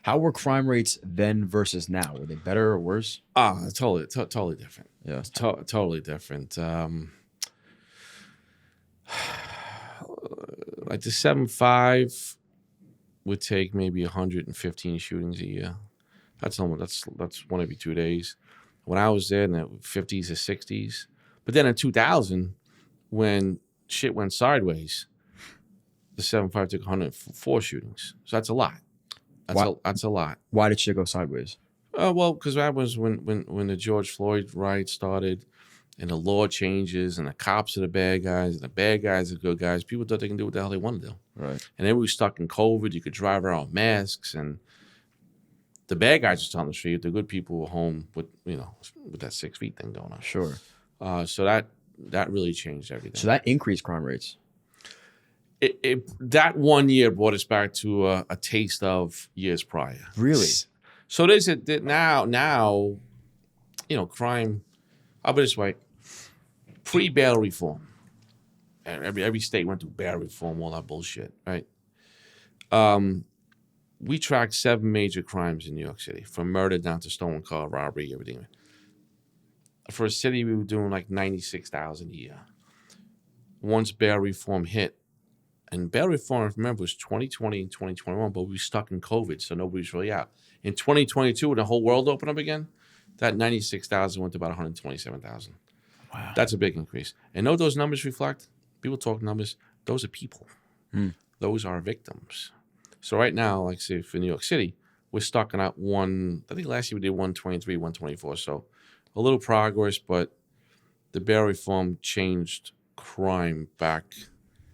How were crime rates then versus now? Were they better or worse? Totally different. Yeah. Totally different. Like the 7.5 would take maybe 115 shootings a year. That's one every 2 days. When I was there in the 50s or 60s, but then in 2000, when shit went sideways, the 7.5 took 104 shootings. So that's a lot. That's a lot. Why did shit go sideways? Well, because that was when the George Floyd riot started, and the law changes, and the cops are the bad guys, and the bad guys are the good guys. People thought they can do what the hell they want to do. Right. And then we were stuck in COVID. You could drive around with masks, and the bad guys were still on the street. The good people were home with that 6 feet thing going on. Sure. So that really changed everything. So that increased crime rates. That 1 year brought us back to a taste of years prior. Really? So there's now, crime. I'll put it this way: pre-bail reform. Every state went through bail reform, all that bullshit, right? We tracked 7 major crimes in New York City, from murder down to stolen car, robbery, everything. For a city, we were doing like 96,000 a year. Once bail reform hit, and bail reform, remember, was 2020 and 2021, but we were stuck in COVID, so nobody's really out. In 2022, when the whole world opened up again, that 96,000 went to about 127,000. Wow. That's a big increase. And know those numbers reflect? People talk numbers. Those are people. Those are victims. So right now, like say for New York City, we're stuck in that I think last year we did 123, 124. So a little progress, but the bail reform changed crime back.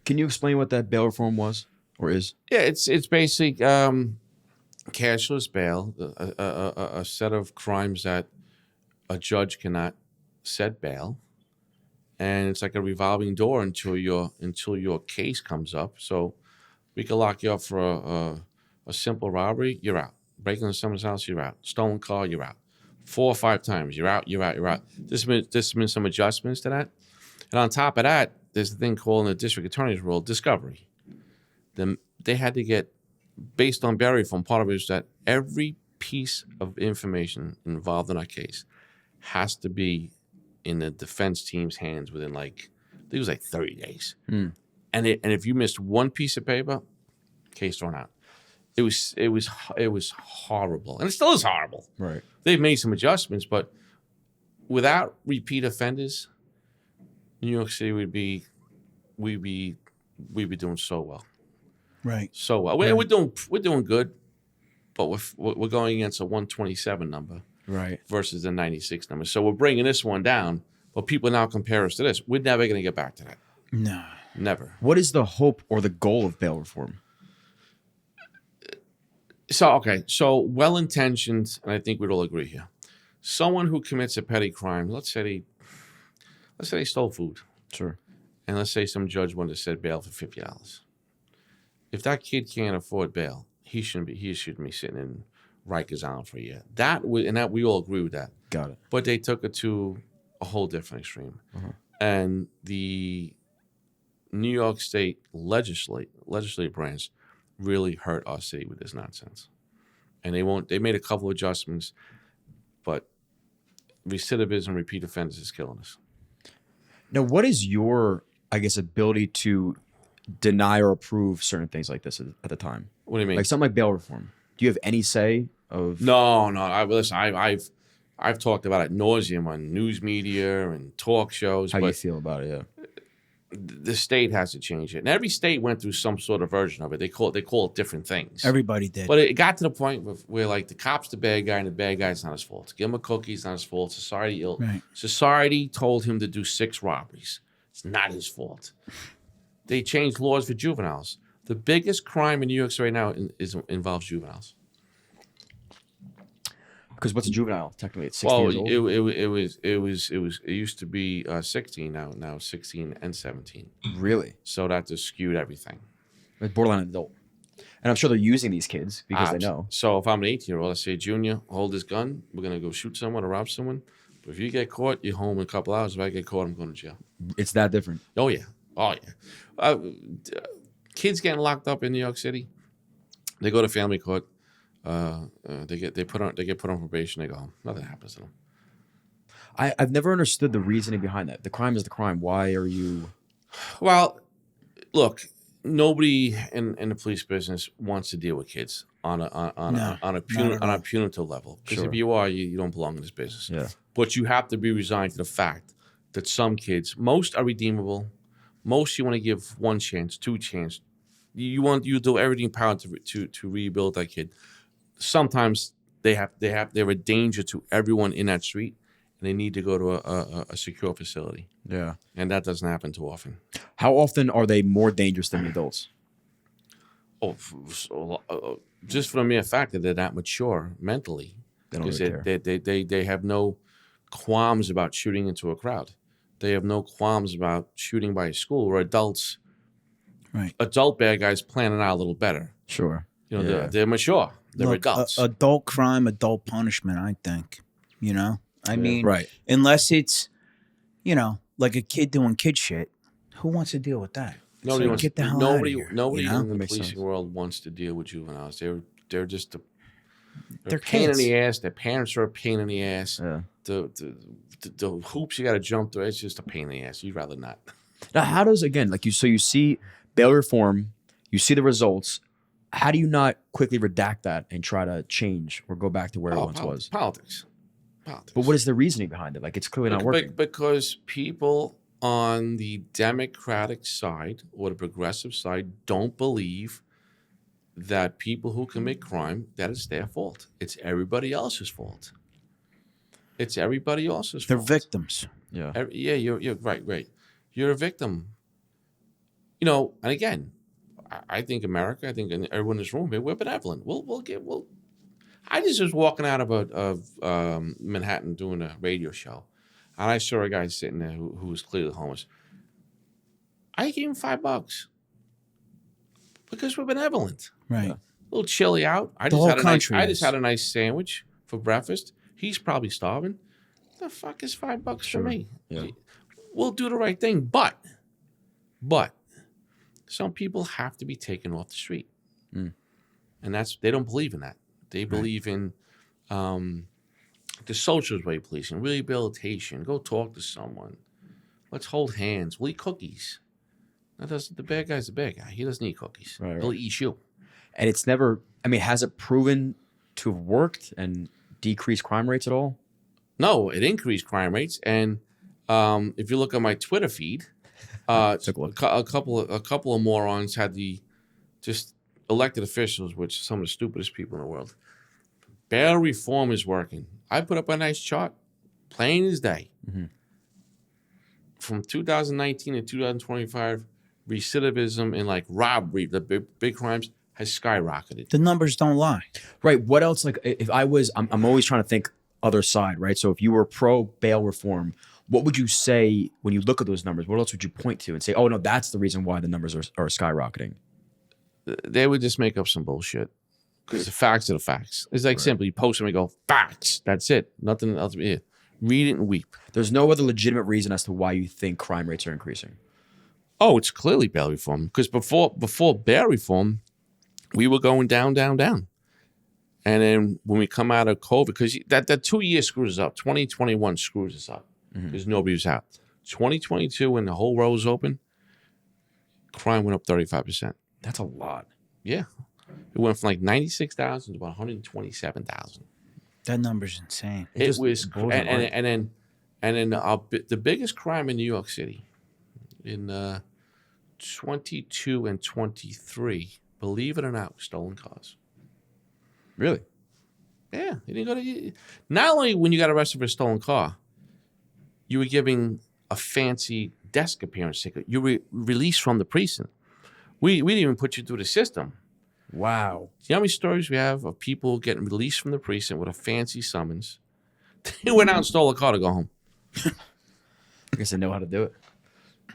Can you explain what that bail reform was or is? Yeah, it's basic cashless bail, a set of crimes that a judge cannot set bail, and it's like a revolving door until your case comes up. So we could lock you up for a simple robbery, you're out. Breaking into someone's house, you're out. Stolen car, you're out. 4 or 5 times, you're out. There's been some adjustments to that. And on top of that, there's a thing called in the district attorney's rule, discovery. They had to get, based on bail reform, part of it is that every piece of information involved in our case has to be in the defense team's hands within I think it was 30 days. And if you missed one piece of paper, case thrown out. It was horrible, and it still is horrible. Right. They've made some adjustments, but without repeat offenders, New York City we'd be doing so well. Right. So well. We're doing good, but we're going against a 127 number, right, versus the 96 number. So we're bringing this one down, but people now compare us to this. We're never going to get back to that. No. Never. What is the hope or the goal of bail reform? So well-intentioned, and I think we'd all agree here. Someone who commits a petty crime, let's say they stole food. Sure. And let's say some judge wanted to set bail for $50. If that kid can't afford bail, he shouldn't be sitting in Rikers Island for a year. That we all agree with that. Got it. But they took it to a whole different extreme. And the New York State legislative branch really hurt our city with this nonsense. And they made a couple of adjustments. but recidivism, repeat offenders is killing us. Now, what is your, I guess, ability to deny or approve certain things like this at the time? What do you mean? Like something like bail reform. Do you have any say of? No. Listen, I've talked about it ad nauseum on news media and talk shows. How but you feel about it? Yeah. the state has to change it, and every state went through some sort of version of it. They call it different things. Everybody did. But it got to the point where like the cop's the bad guy and the bad guy's not his fault. Give him a cookie, it's not his fault. Society told him to do 6 robberies. It's not his fault. They changed laws for juveniles. The biggest crime in New York City right now involves juveniles. Because what's a juvenile? Technically, it's 16 years old. It used to be 16 now 16 and 17. Really? So that just skewed everything. It's borderline adult. And I'm sure they're using these kids because they know. So if I'm an 18-year-old, I say, Junior, hold this gun. We're gonna go shoot someone or rob someone. But if you get caught, you're home in a couple hours. If I get caught, I'm going to jail. It's that different. Oh yeah. Kids getting locked up in New York City, they go to family court. They get put on probation. They go home. Nothing happens to them. I've never understood the reasoning behind that. The crime is the crime. Why are you? Well, look, nobody in the police business wants to deal with kids on a punitive level. Because if you are, you don't belong in this business. Yeah. But you have to be resigned to the fact that some kids, most are redeemable. Most you want to give 1 chance, 2 chance. You do everything in power to rebuild that kid. Sometimes they're a danger to everyone in that street, and they need to go to a secure facility. Yeah. And that doesn't happen too often. How often are they more dangerous than adults? Just for the mere fact that they're that mature mentally. They don't really care. They have no qualms about shooting into a crowd. They have no qualms about shooting by a school. Where adults, adult bad guys plan it out a little better. Sure. They're mature. They're adults. Adult crime, adult punishment, I think. I mean, right. Unless it's, like a kid doing kid shit, who wants to deal with that? Nobody wants. Get the hell out of here. Nobody in the policing world wants to deal with juveniles. They're just they're a pain kids. in the ass. Their parents are a pain in the ass. Yeah. The hoops you got to jump through, it's just a pain in the ass. You'd rather not. Now, how does, again, you see bail reform, you see the results. How do you not quickly redact that and try to change or go back to where it once was? Politics. But what is the reasoning behind it? It's clearly not working. Because people on the Democratic side or the progressive side don't believe that people who commit crime, that it's their fault. It's everybody else's fault. It's everybody else's They're fault. victims. Yeah. You're right. You're a victim. And again, I think America, I think everyone in this room here, we're benevolent. I just was walking out of Manhattan doing a radio show, and I saw a guy sitting there who was clearly homeless. I gave him $5 because we're benevolent. Right. A little chilly out. I just had a nice sandwich for breakfast. He's probably starving. The fuck is $5 for me? Yeah. We'll do the right thing, but some people have to be taken off the street, and they don't believe in that. They believe in the social way of policing, rehabilitation. Go talk to someone. Let's hold hands. We'll eat cookies. The bad guy's the bad guy. He doesn't eat cookies. Right. He'll eat you. And it's never, has it proven to have worked and decreased crime rates at all? No, it increased crime rates. And if you look at my Twitter feed, a couple of morons had just elected officials, which are some of the stupidest people in the world. Bail reform is working. I put up a nice chart, plain as day. Mm-hmm. From 2019 to 2025, recidivism in robbery, the big crimes, has skyrocketed. The numbers don't lie. Right. What else? If I'm always trying to think other side, right? So if you were pro bail reform, what would you say when you look at those numbers? What else would you point to and say, oh, no, that's the reason why the numbers are skyrocketing? They would just make up some bullshit because the facts are the facts. It's simple. You post them and go, facts. That's it. Nothing else. Yeah. Read it and weep. There's no other legitimate reason as to why you think crime rates are increasing. Oh, it's clearly bail reform. Because before bail reform, we were going down, down, down. And then when we come out of COVID, because that 2 years screws us up. 2021 screws us up because nobody was out. 2022, when the whole world was open, crime went up 35%. That's a lot. Yeah. It went from like 96,000 to about 127,000. That number's insane. It was, and then the biggest crime in New York City in 22 and 23, believe it or not, was stolen cars. Really? Yeah, you didn't go to. Not only when you got arrested for a stolen car, you were giving a fancy desk appearance ticket. You were released from the precinct. We didn't even put you through the system. Wow. You know how many stories we have of people getting released from the precinct with a fancy summons? They went out and stole a car to go home. I guess I know how to do it.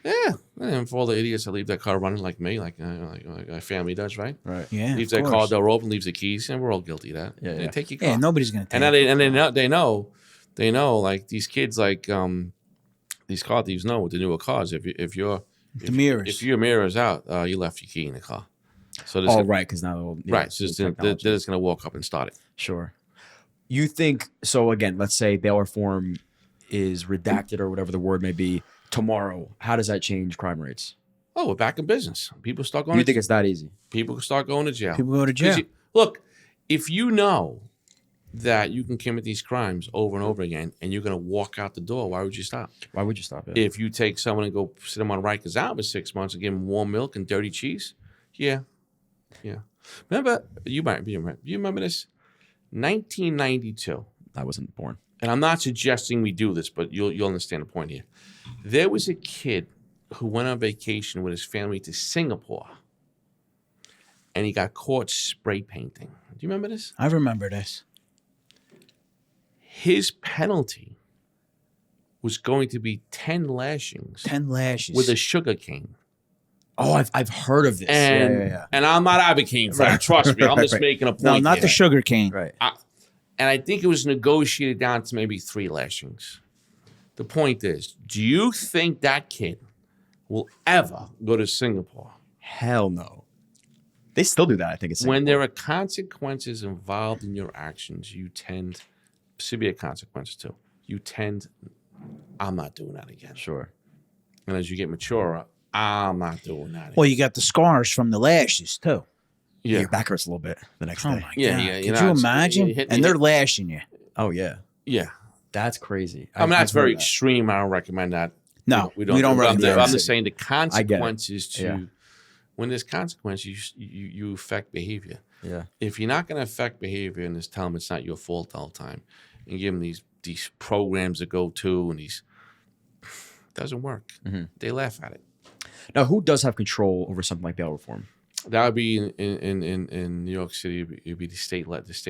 Yeah, and for all the idiots that leave their car running like me, like a family does, right? Right. Yeah. Leaves of their car course. door open, leaves the keys, and we're all guilty of that. Yeah, They yeah. take your car. Yeah, nobody's gonna take And it. they know, like these kids, like these car thieves know with the newer cars. If your mirror's out, you left your key in the car. So Oh, right, because now right, so they're just gonna walk up and start it. Sure. You think so? Again, let's say bail reform is redacted or whatever the word may be tomorrow. How does that change crime rates? Oh, we're back in business. People start going. You think it's that easy? People start going to jail. People go to jail. Look, if you know that you can commit these crimes over and over again, and you're going to walk out the door, why would you stop? Why would you stop it? If you take someone and go sit them on Rikers Island for 6 months and give them warm milk and dirty cheese, yeah. Remember, you remember this? 1992. I wasn't born. And I'm not suggesting we do this, but you'll understand the point here. There was a kid who went on vacation with his family to Singapore, and he got caught spray painting. Do you remember this? I remember this. His penalty was going to be 10 lashings 10 lashes. with a sugar cane. Oh, I've heard of this. And, yeah. and I'm not advocating for that. Trust me. I'm just making a point. No, not here. the sugar cane. Right. And I think it was negotiated down to maybe 3 lashings. The point is, do you think that kid will ever go to Singapore? Hell no. They still do that, I think. It's When there are consequences involved in your actions, you tend, severe consequences too, I'm not doing that again. Sure. And as you get maturer, I'm not doing that again. Well, you got the scars from the lashes too. Yeah. Your back hurts a little bit the next Oh day. my Yeah, god! yeah, you Could know, you it's- imagine? you hit- And they're lashing you. Oh, yeah. Yeah. That's crazy. I mean, that's I've heard very that. extreme. I don't recommend that. No, we don't recommend I'm that. just saying the consequences to, Yeah. when there's consequences, you affect behavior. Yeah. If you're not going to affect behavior and just tell them it's not your fault all the time and give them these programs to go to and these, doesn't work. Mm-hmm. They laugh at it. Now, who does have control over something like bail reform? That would be in New York City. It'd be the state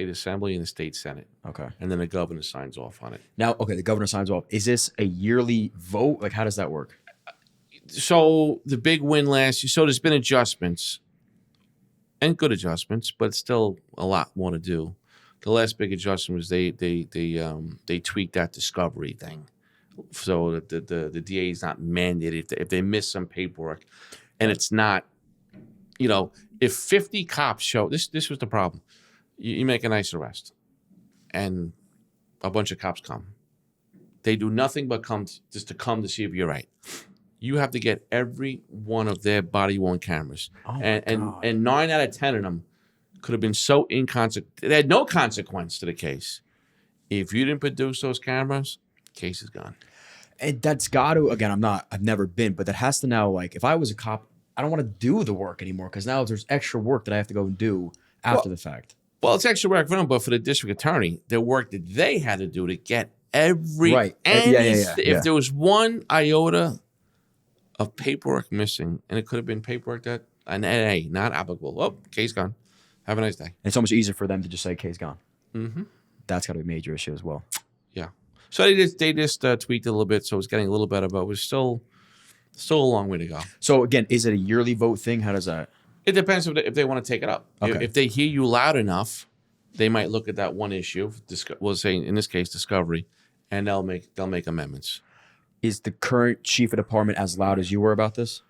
assembly and the state senate, Okay. and then the governor signs off on it. Now, okay, the governor signs off. Is this a yearly vote? Like, how does that work? So the big win last year. So there's been adjustments, and good adjustments, but still a lot more to do. The last big adjustment was they tweaked that discovery thing, so that the DA is not mandated if they miss some paperwork, and it's not. If 50 cops show this was the problem. You make a nice arrest, and a bunch of cops come. They do nothing but come to see if you're right. You have to get every one of their body-worn cameras, and 9 out of 10 of them could have been so inconsequential. They had no consequence to the case. If you didn't produce those cameras, case is gone. And that's got to, again, I've never been, but that has to now, like, if I was a cop, I don't want to do the work anymore because now there's extra work that I have to go and do after the fact. Well, it's extra work for them, but for the district attorney, the work that they had to do to get every Right. If there was one iota of paperwork missing, and it could have been paperwork that an NA not applicable. Oh, case gone. Have a nice day. And it's so much easier for them to just say, case gone. Mm-hmm. That's got to be a major issue as well. Yeah. So they just tweaked it a little bit, so it's getting a little better, but we're still a long way to go. So again, is it a yearly vote thing? How does that? It depends if they want to take it up. Okay. If they hear you loud enough, they might look at that one issue. We'll say in this case discovery, and they'll make amendments. Is the current chief of department as loud as you were about this?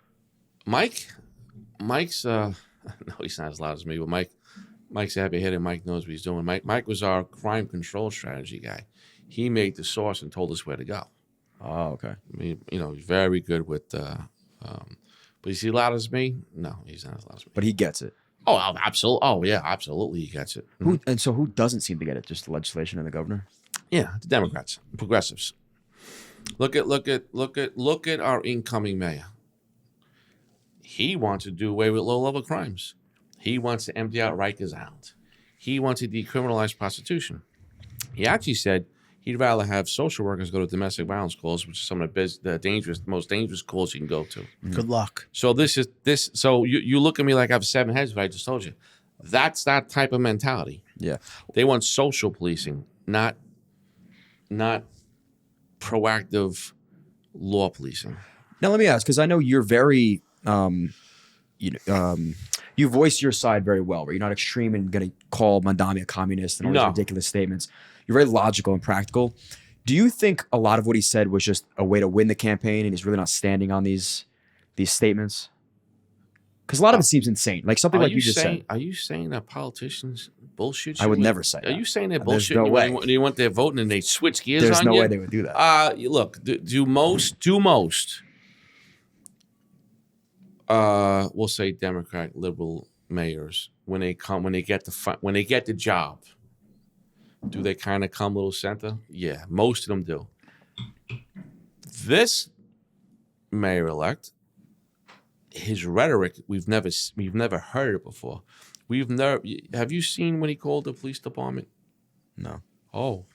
Mike's no, he's not as loud as me, but Mike's a heavy hitter. Mike knows what he's doing. Mike was our crime control strategy guy. He made the source and told us where to go. Oh, okay. I mean, he's very good with. But is he loud as me? No, he's not as loud as me. But he gets it. Oh, absolutely. Oh, yeah, absolutely. He gets it. Who doesn't seem to get it? Just the legislation and the governor. Yeah, the Democrats, progressives. Look at our incoming mayor. He wants to do away with low-level crimes. He wants to empty out Rikers Island. He wants to decriminalize prostitution. He actually said he'd rather have social workers go to domestic violence calls, which is some of the most dangerous calls you can go to. Good luck. So So you look at me like I have 7 heads, but I just told you, that's that type of mentality. Yeah. They want social policing, not proactive law policing. Now let me ask, because I know you're very, you voice your side very well, where you're not extreme and going to call Mandami a communist and all these ridiculous statements. You're very logical and practical. Do you think a lot of what he said was just a way to win the campaign and he's really not standing on these statements? Because a lot of it seems insane. Like something like you just said. Are you saying that politicians bullshit you? I would never say that. Are you saying they're There's bullshit no you way. when you want their voting and they switch gears There's on no you? way they would do that. Look, do most, we'll say Democrat, liberal mayors, when they get the job, do they kind of come little center? Yeah, most of them do. This mayor-elect, his rhetoric, we've never heard it before. Have you seen when he called the police department? No. Oh,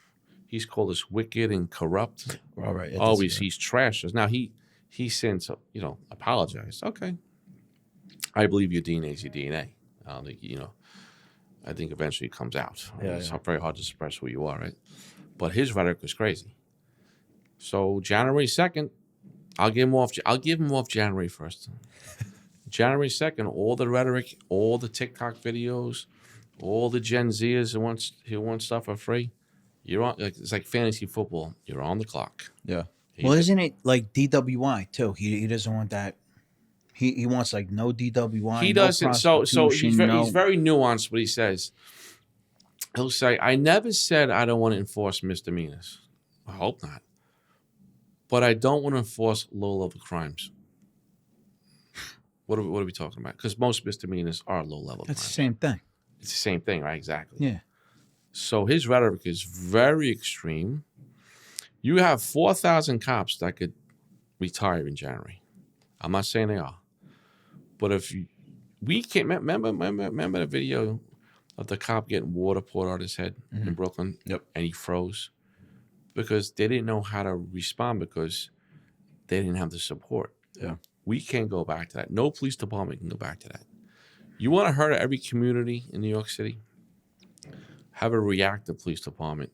he's called us wicked and corrupt. All right. He's trashed. Now he since apologized. Okay, I believe your DNA is your DNA. I don't think I think eventually it comes out. It's very hard to suppress who you are, right? But his rhetoric was crazy. So January 2nd, I'll give him off January 1st. January 2nd, all the rhetoric, all the TikTok videos, all the Gen Zers who want stuff for free. You're on. It's like fantasy football. You're on the clock. Yeah. Well, isn't it like DWI too? He doesn't want that. He wants like no DWI. He no doesn't. So he's prostitution, he's very nuanced what he says. He'll say, "I never said I don't want to enforce misdemeanors. I hope not. But I don't want to enforce low-level crimes." What are we talking about? Because most misdemeanors are low-level That's crimes. the same thing. It's the same thing, right? Exactly. Yeah. So his rhetoric is very extreme. You have 4,000 cops that could retire in January. I'm not saying they are. But we can't remember the video of the cop getting water poured on his head in Brooklyn? Yep. And he froze because they didn't know how to respond because they didn't have the support. Yeah. We can't go back to that. No police department can go back to that. You want to hurt every community in New York City? Have a reactive police department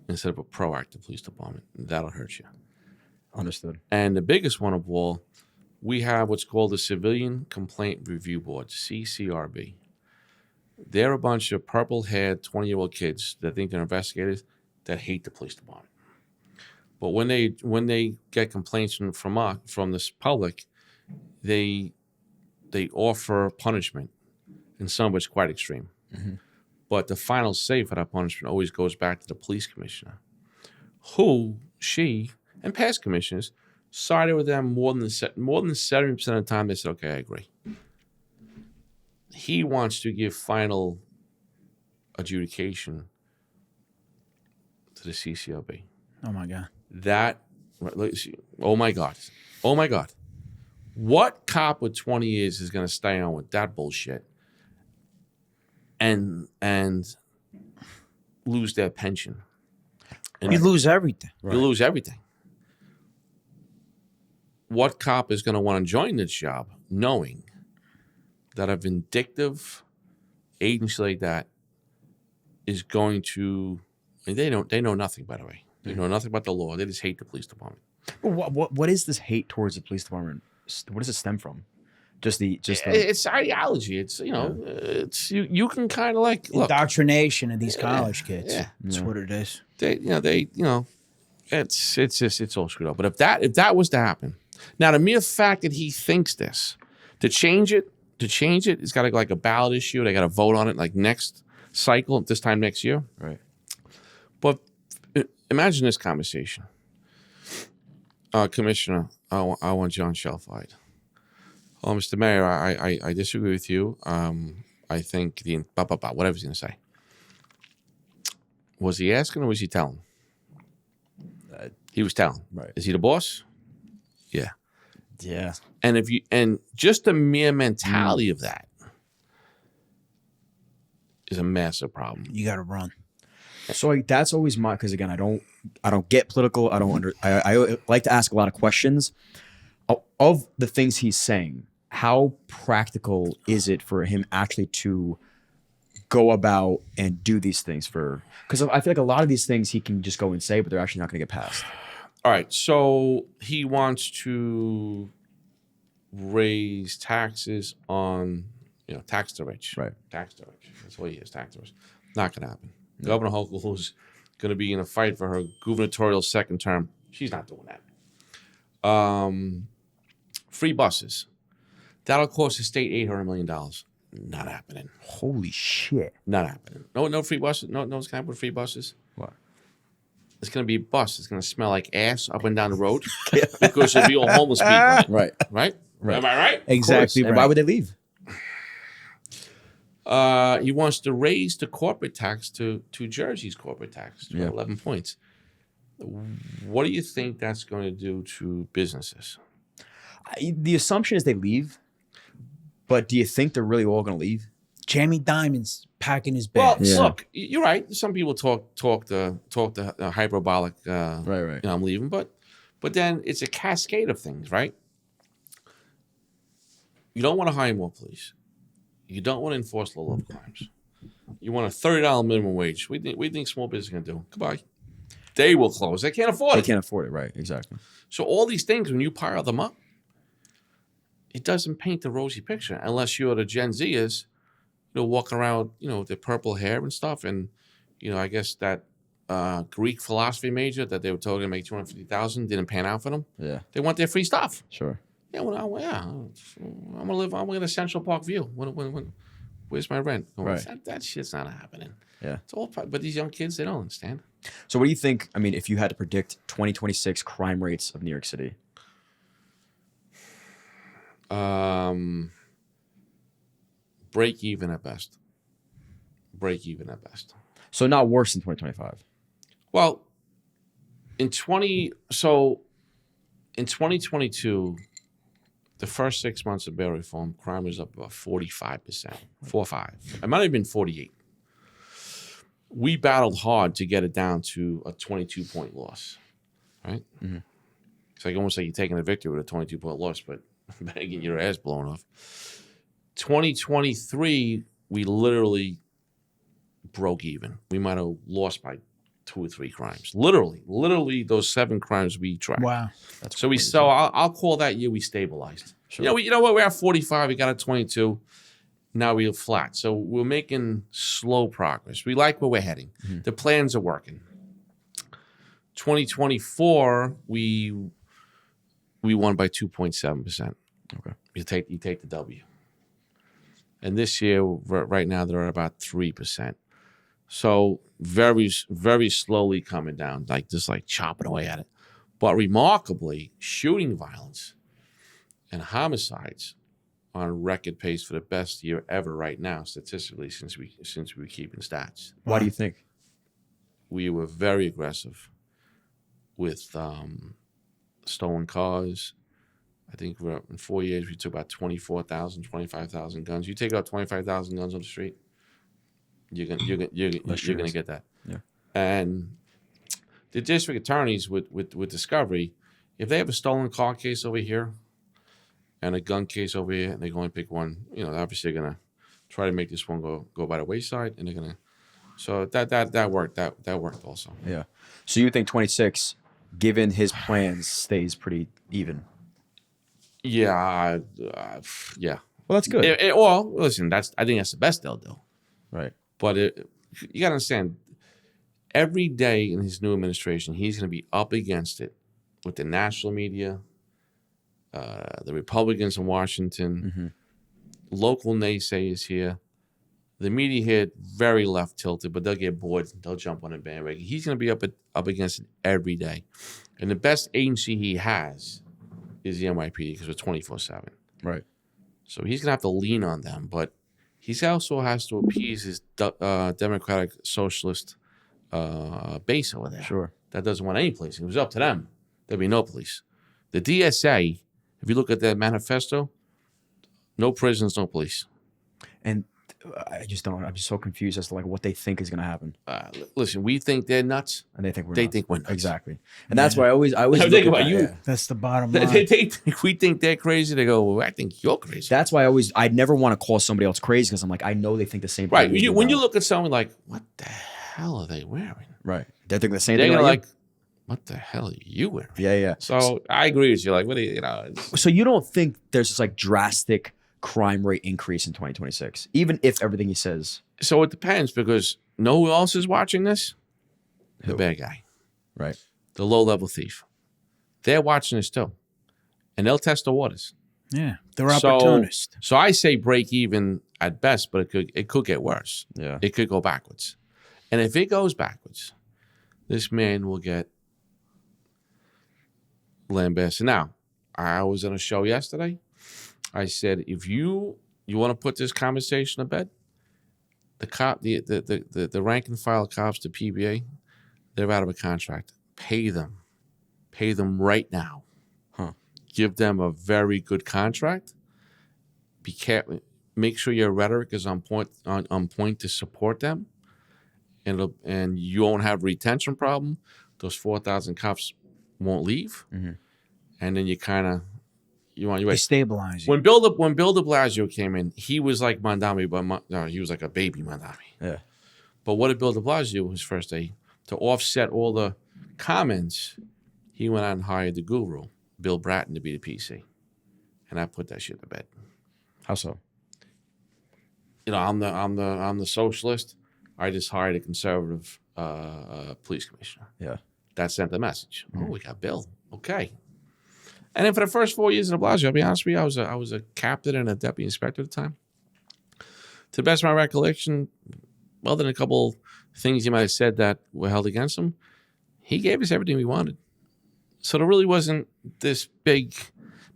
instead of a proactive police department. That'll hurt you. Understood. And the biggest one of all, we have what's called the Civilian Complaint Review Board, CCRB. They're a bunch of purple-haired 20-year-old kids that think they're investigators that hate the police department. But when they get complaints from this public, they offer punishment, and some of it's quite extreme. Mm-hmm. But the final say for that punishment always goes back to the police commissioner, who she and past commissioners sided with them more than 70% of the time. They said, "Okay, I agree." He wants to give final adjudication to the CCRB. Oh my God. Oh my God. What cop with 20 years is going to stay on with that bullshit and lose their pension? You lose everything. You lose everything. What cop is going to want to join this job knowing that a vindictive agency like that is going to... They know nothing, by the way. They know nothing about the law. They just hate the police department. What is this hate towards the police department? What does it stem from? It's ideology. It's it's you can kind of like look, Indoctrination of these college kids. Yeah. That's what it is. It's all screwed up. But if that was to happen, now the mere fact that he thinks this, to change it, to change it, it's got to like a ballot issue. They got to vote on it like next cycle, this time next year. Right. But imagine this conversation. Commissioner, I want John Chell fired. Oh, Mr. Mayor, I disagree with you. I think whatever he's going to say. Was he asking or was he telling? He was telling. Right. Is he the boss? Yeah. Yeah. And just the mere mentality of that is a massive problem. You got to run. So like, that's always my, because again, I don't get political. I like to ask a lot of questions of the things he's saying. How practical is it for him actually to go about and do these things because I feel like a lot of these things he can just go and say, but they're actually not going to get passed. All right. So he wants to raise taxes on, tax to rich. Right. Tax to rich. That's what he is, tax to rich. Not going to happen. No. Governor Hochul, who's going to be in a fight for her gubernatorial second term, she's not doing that. Free buses. That'll cost the state $800 million. Not happening. Holy shit. Not happening. No free buses. No one's going to happen with free buses. What? It's going to be a bus. It's going to smell like ass up and down the road because it'll be all homeless people. Right. Right? Am I right? Exactly right. And why would they leave? He wants to raise the corporate tax to Jersey's corporate tax to 11 points. What do you think that's going to do to businesses? The assumption is they leave, but do you think they're really all going to leave? Jamie Dimon's packing his Well, bags. look, you're right. Some people talk the hyperbolic. Right. I'm leaving, but then it's a cascade of things, right? You don't want to hire more police. You don't want to enforce low-level crimes. You want a $30 minimum wage. We think small business is going to do. Goodbye. They will close. They can't afford it. They can't afford it, right? Exactly. So all these things, when you pile them up, it doesn't paint the rosy picture unless you're the Gen Zers, walking around, with their purple hair and stuff. And, I guess that Greek philosophy major that they were told to make $250,000 didn't pan out for them. Yeah. They want their free stuff. Sure. Yeah, I'm gonna live in Central Park View. Where's my rent? Right. That shit's not happening. Yeah. It's all, but these young kids, they don't understand. So what do you think, if you had to predict 2026 crime rates of New York City? Break even at best. So not worse than 2025. Well, in 2022, the first 6 months of bail reform, crime was up about 45%, 45. It might have been 48. We battled hard to get it down to a 22-point loss, right? Mm-hmm. It's almost like you're taking a victory with a 22-point loss, but getting your ass blown off. 2023, we literally broke even. We might have lost by 2 or 3 crimes. Literally those 7 crimes we tracked. Wow. That's so crazy. I'll call that year we stabilized. Sure. You know what? We're at 45. We got a 22. Now we're flat. So we're making slow progress. We like where we're heading. Mm-hmm. The plans are working. 2024, we won by 2.7%. Okay. You take the W. And this year, right now, they're at about 3%. So very, very slowly coming down, just chopping away at it. But remarkably, shooting violence and homicides on a record pace for the best year ever right now, statistically, since we were keeping stats. Why do you think? We were very aggressive with stolen cars. I think in 4 years we took about 24,000, 25,000 guns. You take out 25,000 guns on the street, you're gonna get that. Yeah. And the district attorneys with Discovery, if they have a stolen car case over here and a gun case over here, and they're going to pick one, obviously they're gonna try to make this one go by the wayside, and they're gonna. So that worked. That worked also. Yeah. So you think 26, given his plans, stays pretty even? Yeah. Yeah. Well, that's good. Well, listen, I think that's the best they'll do. Right. But you got to understand, every day in his new administration, he's going to be up against it with the national media, the Republicans in Washington, local naysayers here. The media here very left tilted, but they'll get bored. They'll jump on a bandwagon. He's going to be up against it every day, and the best agency he has is the NYPD because we're 24/7. Right. So he's going to have to lean on them, but he also has to appease his democratic socialist base over there. Sure. That doesn't want any police. If it was up to them, there'd be no police. The DSA, if you look at their manifesto, no prisons, no police. And I just don't. I'm just so confused as to like what they think is going to happen, Listen, we think they're nuts. and they think we're They nuts. think we're nuts. Exactly, and that's why I always Now, look think at about that, you. yeah. That's the bottom They line. think we think they're crazy. They go, well, I think you're crazy. That's why I'd never want to call somebody else crazy because I'm like, I know they think the same thing. Right. as me When you about it. look at someone like, what the hell are they wearing? Right, they think the same They're thing. gonna Like, like, what the hell are you wearing? yeah. So I agree with you. Like, what do you know? It's, So you don't think there's this like drastic crime rate increase in 2026, even if everything he says. so it depends because know who else is watching this? The Who? bad guy, Right. the low level thief. They're watching this too, and they'll test the waters. Yeah, they're So- opportunists. So I say break even at best, but it could get worse. Yeah. It could go backwards, and if it goes backwards, this man will get lambasted. Now, I was on a show yesterday. I said, if you want to put this conversation to bed, the cop, the rank and file cops, the PBA, they're out of a contract. Pay them right now. Huh. Give them a very good contract. Be careful. Make sure your rhetoric is on point to support them, and you won't have a retention problem. Those 4,000 cops won't leave, Mhm. and then you kind of you on your way. They stabilize you. When Bill de Blasio came in, he was like Mandami, but no, he was like a baby Mandami. Yeah. But what did Bill de Blasio do his first day? To offset all the comments, he went out and hired the guru, Bill Bratton, to be the PC, and I put that shit to bed. How so? You know, I'm the socialist. I just hired a conservative police commissioner. Yeah. That sent the message. Oh, we got Bill. Okay. And then for the first 4 years in the Blasio, I'll be honest with you, I was a captain and a deputy inspector at the time. To the best of my recollection, other than a couple things he might have said that were held against him, he gave us everything we wanted. So there really wasn't this big.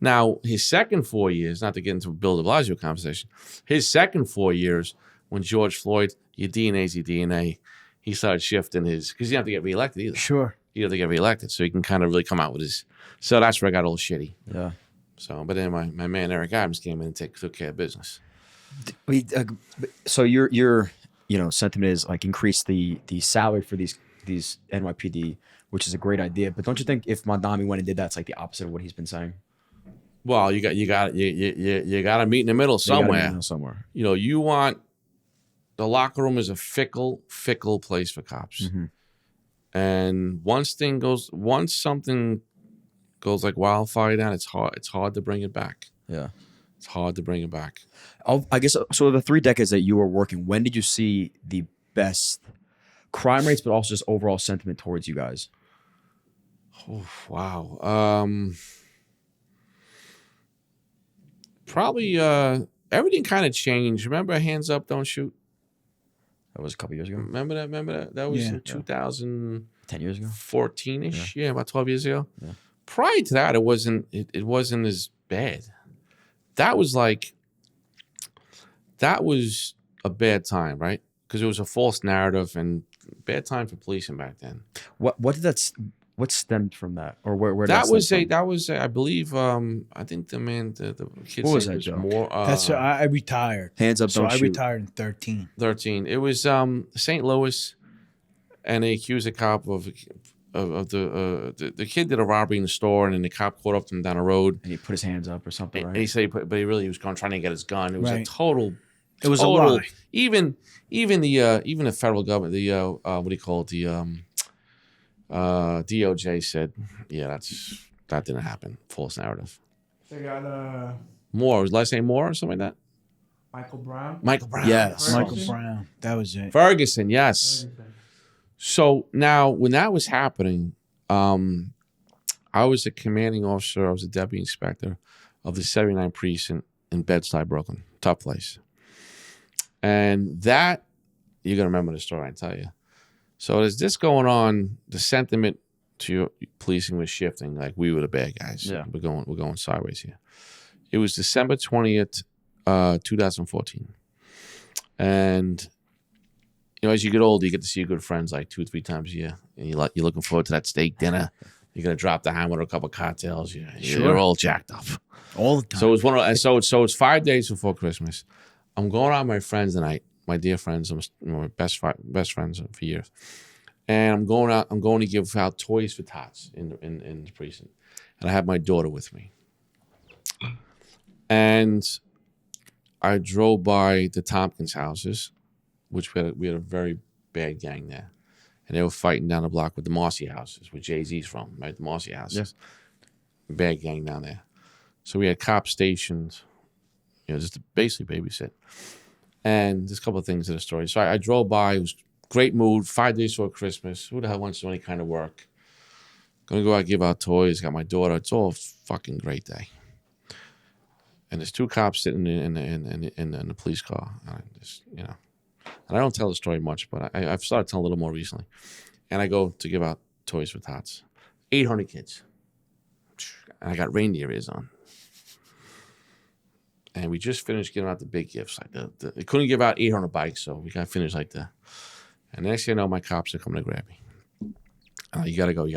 Now, his second 4 years, not to get into a Bill de Blasio conversation, his second 4 years, when George Floyd, your DNA's your DNA, he started shifting his, because you don't have to get reelected either. Sure. You have to get reelected, so he can kind of really come out with his. So that's where I got a little shitty. Yeah. So, but then my man Eric Adams came in and took care of business. So your sentiment is like increase the salary for these NYPD, which is a great idea. But don't you think if Mandami went and did that, it's like the opposite of what he's been saying? Well, you got to meet in the middle You gotta be somewhere. Somewhere. You know, you want the locker room is a fickle place for cops. Mhm. And once something goes like wildfire down, it's hard to bring it back. Yeah. It's hard to bring it back. I guess so. The 3 decades that you were working, when did you see the best crime rates, but also just overall sentiment towards you guys? Oh, wow. Probably everything kind of changed. Remember Hands Up, Don't Shoot? That was a couple years ago. Remember that? That was Yeah. in 2014-ish. 10 years ago. Yeah, about 12 years ago. Yeah. Prior to that, it wasn't as bad. That was a bad time, right? Because it was a false narrative and bad time for policing back then. What stemmed from that, or where did That was stem from? I believe I think the kid What was said that, it was Joe? more That's I retired. Hands up, So don't I shoot. retired in 13. 13. It was St. Louis, and they accused a cop of the kid did a robbery in the store, and then the cop caught up to him down the road. And he put his hands up or something, And right? he said, but he really was trying to get his gun. It was a Right. total. It was a total- lie. Even the federal government, the what do you call it? The DOJ said, yeah, that didn't happen. False narrative. They got Moore, was last name Moore or something like that? Michael Brown. Michael Brown. Yes. Michael Ferguson? Brown. That was it. Ferguson, yes. So now, when that was happening, I was a commanding officer. I was a deputy inspector of the 79 precinct in Bed-Stuy, Brooklyn. Tough place. And that, you're going to remember the story I tell you. So there's this going on. The sentiment to policing was shifting. Like, we were the bad guys. Yeah. We're going sideways here. It was December 20th, 2014. And, you know, as you get older, you get to see your good friends like 2 or 3 times a year. And you're looking forward to that steak dinner. You're going to drop the hammer with a couple of cocktails. You're all jacked up. All the time. So it was one of, and so it's 5 days before Christmas. I'm going out with my friends tonight, my dear friends, my best friends for years, and I'm going out. I'm going to give out toys for tots in the precinct, and I have my daughter with me. And I drove by the Tompkins houses, which we had a very bad gang there, and they were fighting down the block with the Marcy houses, where Jay-Z's from, right? The Marcy houses, bad gang down there. So we had cops stationed. You know, just to basically babysit. And there's a couple of things to the story. So I drove by. It was great mood. 5 days before Christmas. Who the hell wants to do any kind of work? Gonna go out, give out toys. Got my daughter. It's all a fucking great day. And there's 2 cops sitting in the police car. And I don't tell the story much, but I've started telling a little more recently. And I go to give out toys for tots. 800 kids. And I got reindeer ears on. And we just finished giving out the big gifts. Like they couldn't give out 800 bikes, so we got to finish like that. And the next thing I know, my cops are coming to grab me. You got to go. And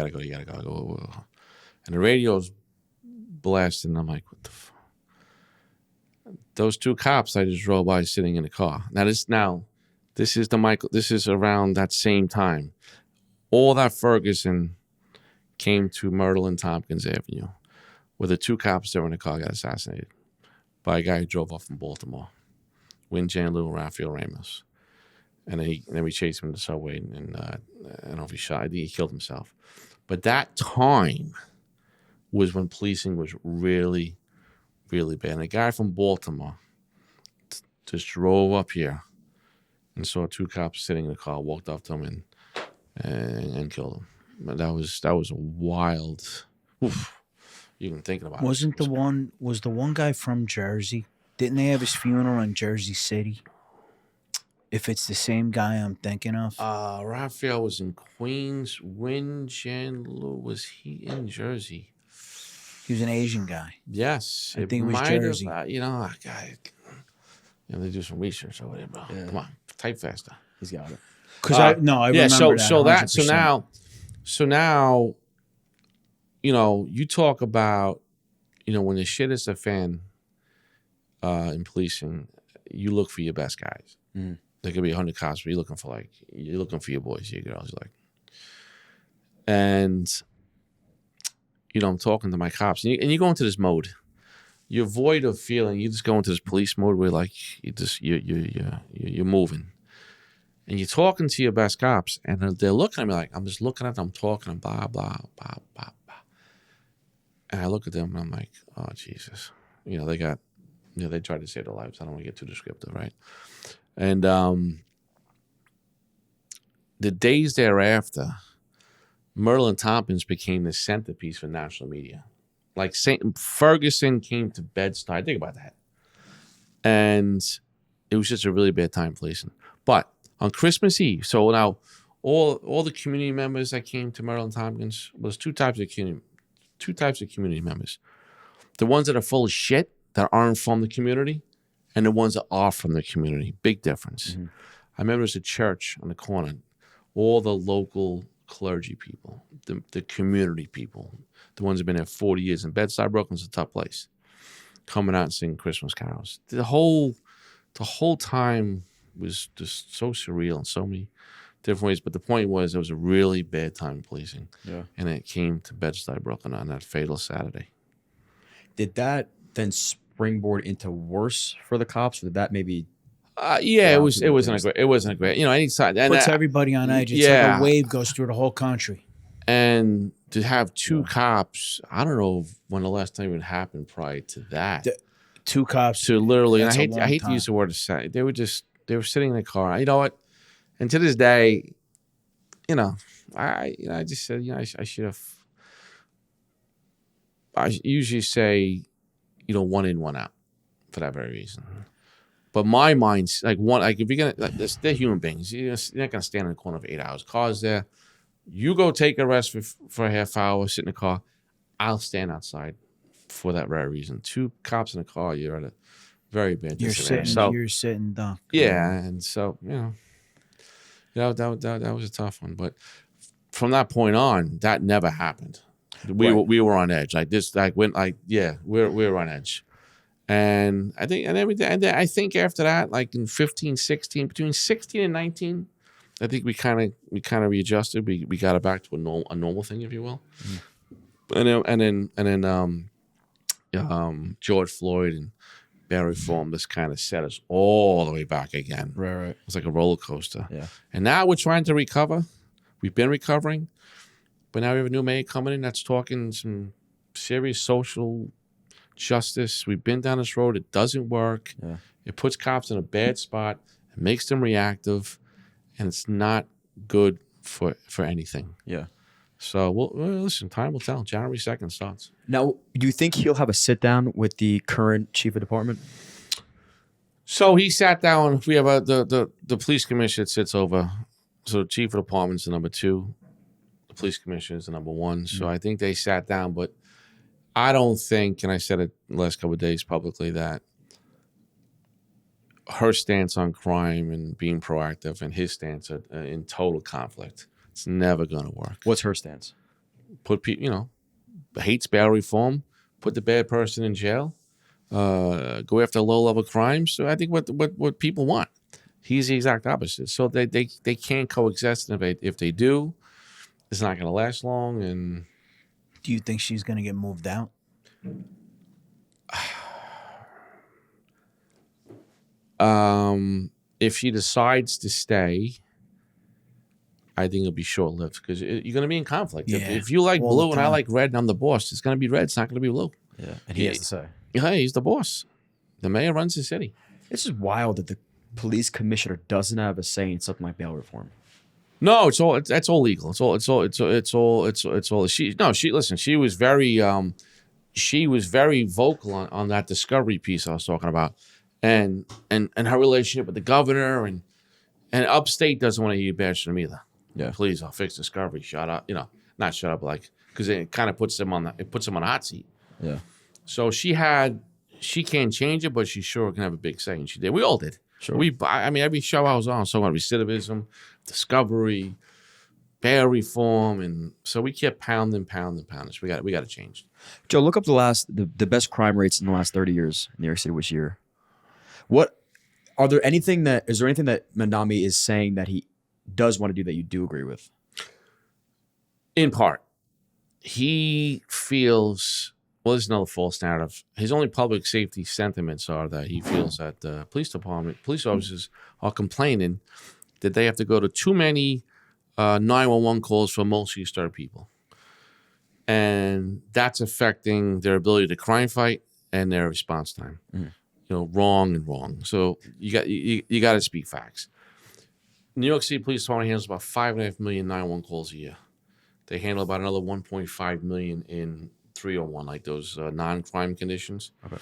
the radio's blasting. I'm like, what the fuck? Those 2 cops I just drove by sitting in the car. This is around that same time. All that Ferguson came to Myrtle and Tompkins Avenue, where the 2 cops that were in the car got assassinated by a guy who drove off from Baltimore, Win Jan Lou and Rafael Ramos. And then we chased him in the subway, and I don't know if he shot. I think he killed himself. But that time was when policing was really, really bad. And a guy from Baltimore just drove up here and saw 2 cops sitting in the car, walked up to him and killed him. But that was a wild. Oof. Even thinking about was the one guy from Jersey? Didn't they have his funeral in Jersey City? If it's the same guy I'm thinking of. Raphael was in Queens. Win Jan Lou, was he in Jersey? He was an Asian guy. Yes. I think it was Jersey. They do some research over there, bro. Yeah. Come on, type faster. He's got it. Because I remember that. So now, you know, you talk about, you know, when the shit is a fan in policing, you look for your best guys. Mm. There could be 100 cops, but you're looking for your boys, your girls, like. And, you know, I'm talking to my cops, and you go into this mode. You're void of feeling. You just go into this police mode where, like, you're moving, and you're talking to your best cops, and they're looking at me like I'm just looking at them, I'm talking, blah blah blah blah blah, and I look at them and I'm like, oh Jesus, you know, they got, you know, they tried to save their lives. I don't want to get too descriptive, right? And the days thereafter, Myrtle and Tompkins became the centerpiece for national media. Like Ferguson came to Bed-Stuy. Think about that. And it was just a really bad time policing. But on Christmas Eve, so now all the community members that came to Myrtle and Tompkins, was two types of community members. The ones that are full of shit, that aren't from the community, and the ones that are from the community. Big difference. Mm-hmm. I remember it was a church on the corner. All the local clergy people, the community people, the ones that have been there 40 years. In Bed-Stuy, Brooklyn's a tough place. Coming out and singing Christmas carols. The whole time was just so surreal in so many different ways. But the point was, it was a really bad time in policing. Yeah. And it came to Bed-Stuy, Brooklyn on that fatal Saturday. Did that then springboard into worse for the cops? Or did that maybe... it wasn't a great, you know, any side. Puts everybody on edge. It's like a wave goes through the whole country. And to have 2 cops, I don't know when the last time it happened prior to that. 2 cops. So literally, and I hate to use the word assassinated. They were sitting in a car. You know what? And to this day, you know, I just said, you know, I should have. I usually say, you know, 1 in, 1 out, for that very reason. But my mind's like if you're gonna they're human beings. You're not gonna stand in the corner for 8 hours. Cars there. You go take a rest for a half hour, sit in the car. I'll stand outside for that very reason. 2 cops in a car, you're at a very bad disadvantage. You're sitting duck. Yeah, and so that was a tough one. But from that point on, that never happened. We were on edge. Like this, like when we're on edge. And I think I think after that, like in 15, 16, between 16 and 19, I think we kind of readjusted. We got it back to a normal thing, if you will. And then George Floyd and bail reform just kind of set us all the way back again. Right. It was like a roller coaster. Yeah. And now we're trying to recover. We've been recovering, but now we have a new mayor coming in that's talking some serious social justice. We've been down this road. It doesn't work. Yeah. It puts cops in a bad spot. It makes them reactive, and it's not good for anything. Yeah. So, well, listen, time will tell. January 2nd starts. Now, do you think he'll have a sit down with the current chief of department? So he sat down. We have the police commissioner that sits over. So chief of department's the number 2. The police commissioner is the number 1. So I think they sat down, but I don't think, and I said it the last couple of days publicly, that her stance on crime and being proactive and his stance are in total conflict. It's never going to work. What's her stance? Put people, hates bail reform, put the bad person in jail, go after low-level crimes. So I think what people want. He's the exact opposite. So they can't coexist. And if they do, it's not going to last long. And do you think she's going to get moved out? If she decides to stay, I think it'll be short-lived because you're going to be in conflict. Yeah. If you like blue and I like red and I'm the boss, it's going to be red. It's not going to be blue. Yeah, and he has to say. Yeah, he's the boss. The mayor runs the city. It's just wild that the police commissioner doesn't have a say in something like bail reform. No, it's all legal. It's all. She was very vocal on that discovery piece I was talking about, and her relationship with the governor and upstate doesn't want to hear bash from either. Yeah, please, I'll fix discovery. Shut up, not shut up, like because it kind of puts them on a hot seat. Yeah. So she can't change it, but she sure can have a big say, and she did. We all did. Sure. Every show I was on, so on recidivism, discovery, bail reform, and so we kept pounding. So we got to change. Joe, look up the best crime rates in the last 30 years in New York City. Which year? Is there anything that Mandami is saying that he does want to do that you do agree with? In part, he feels. Well, there's another false narrative. His only public safety sentiments are that he feels that the police officers are complaining that they have to go to too many 911 calls for mostly disturbed people. And that's affecting their ability to crime fight and their response time. Wrong. So you got to speak facts. New York City Police Department handles about 5.5 million 911 calls a year. They handle about another 1.5 million in 301, like those non-crime conditions. Okay.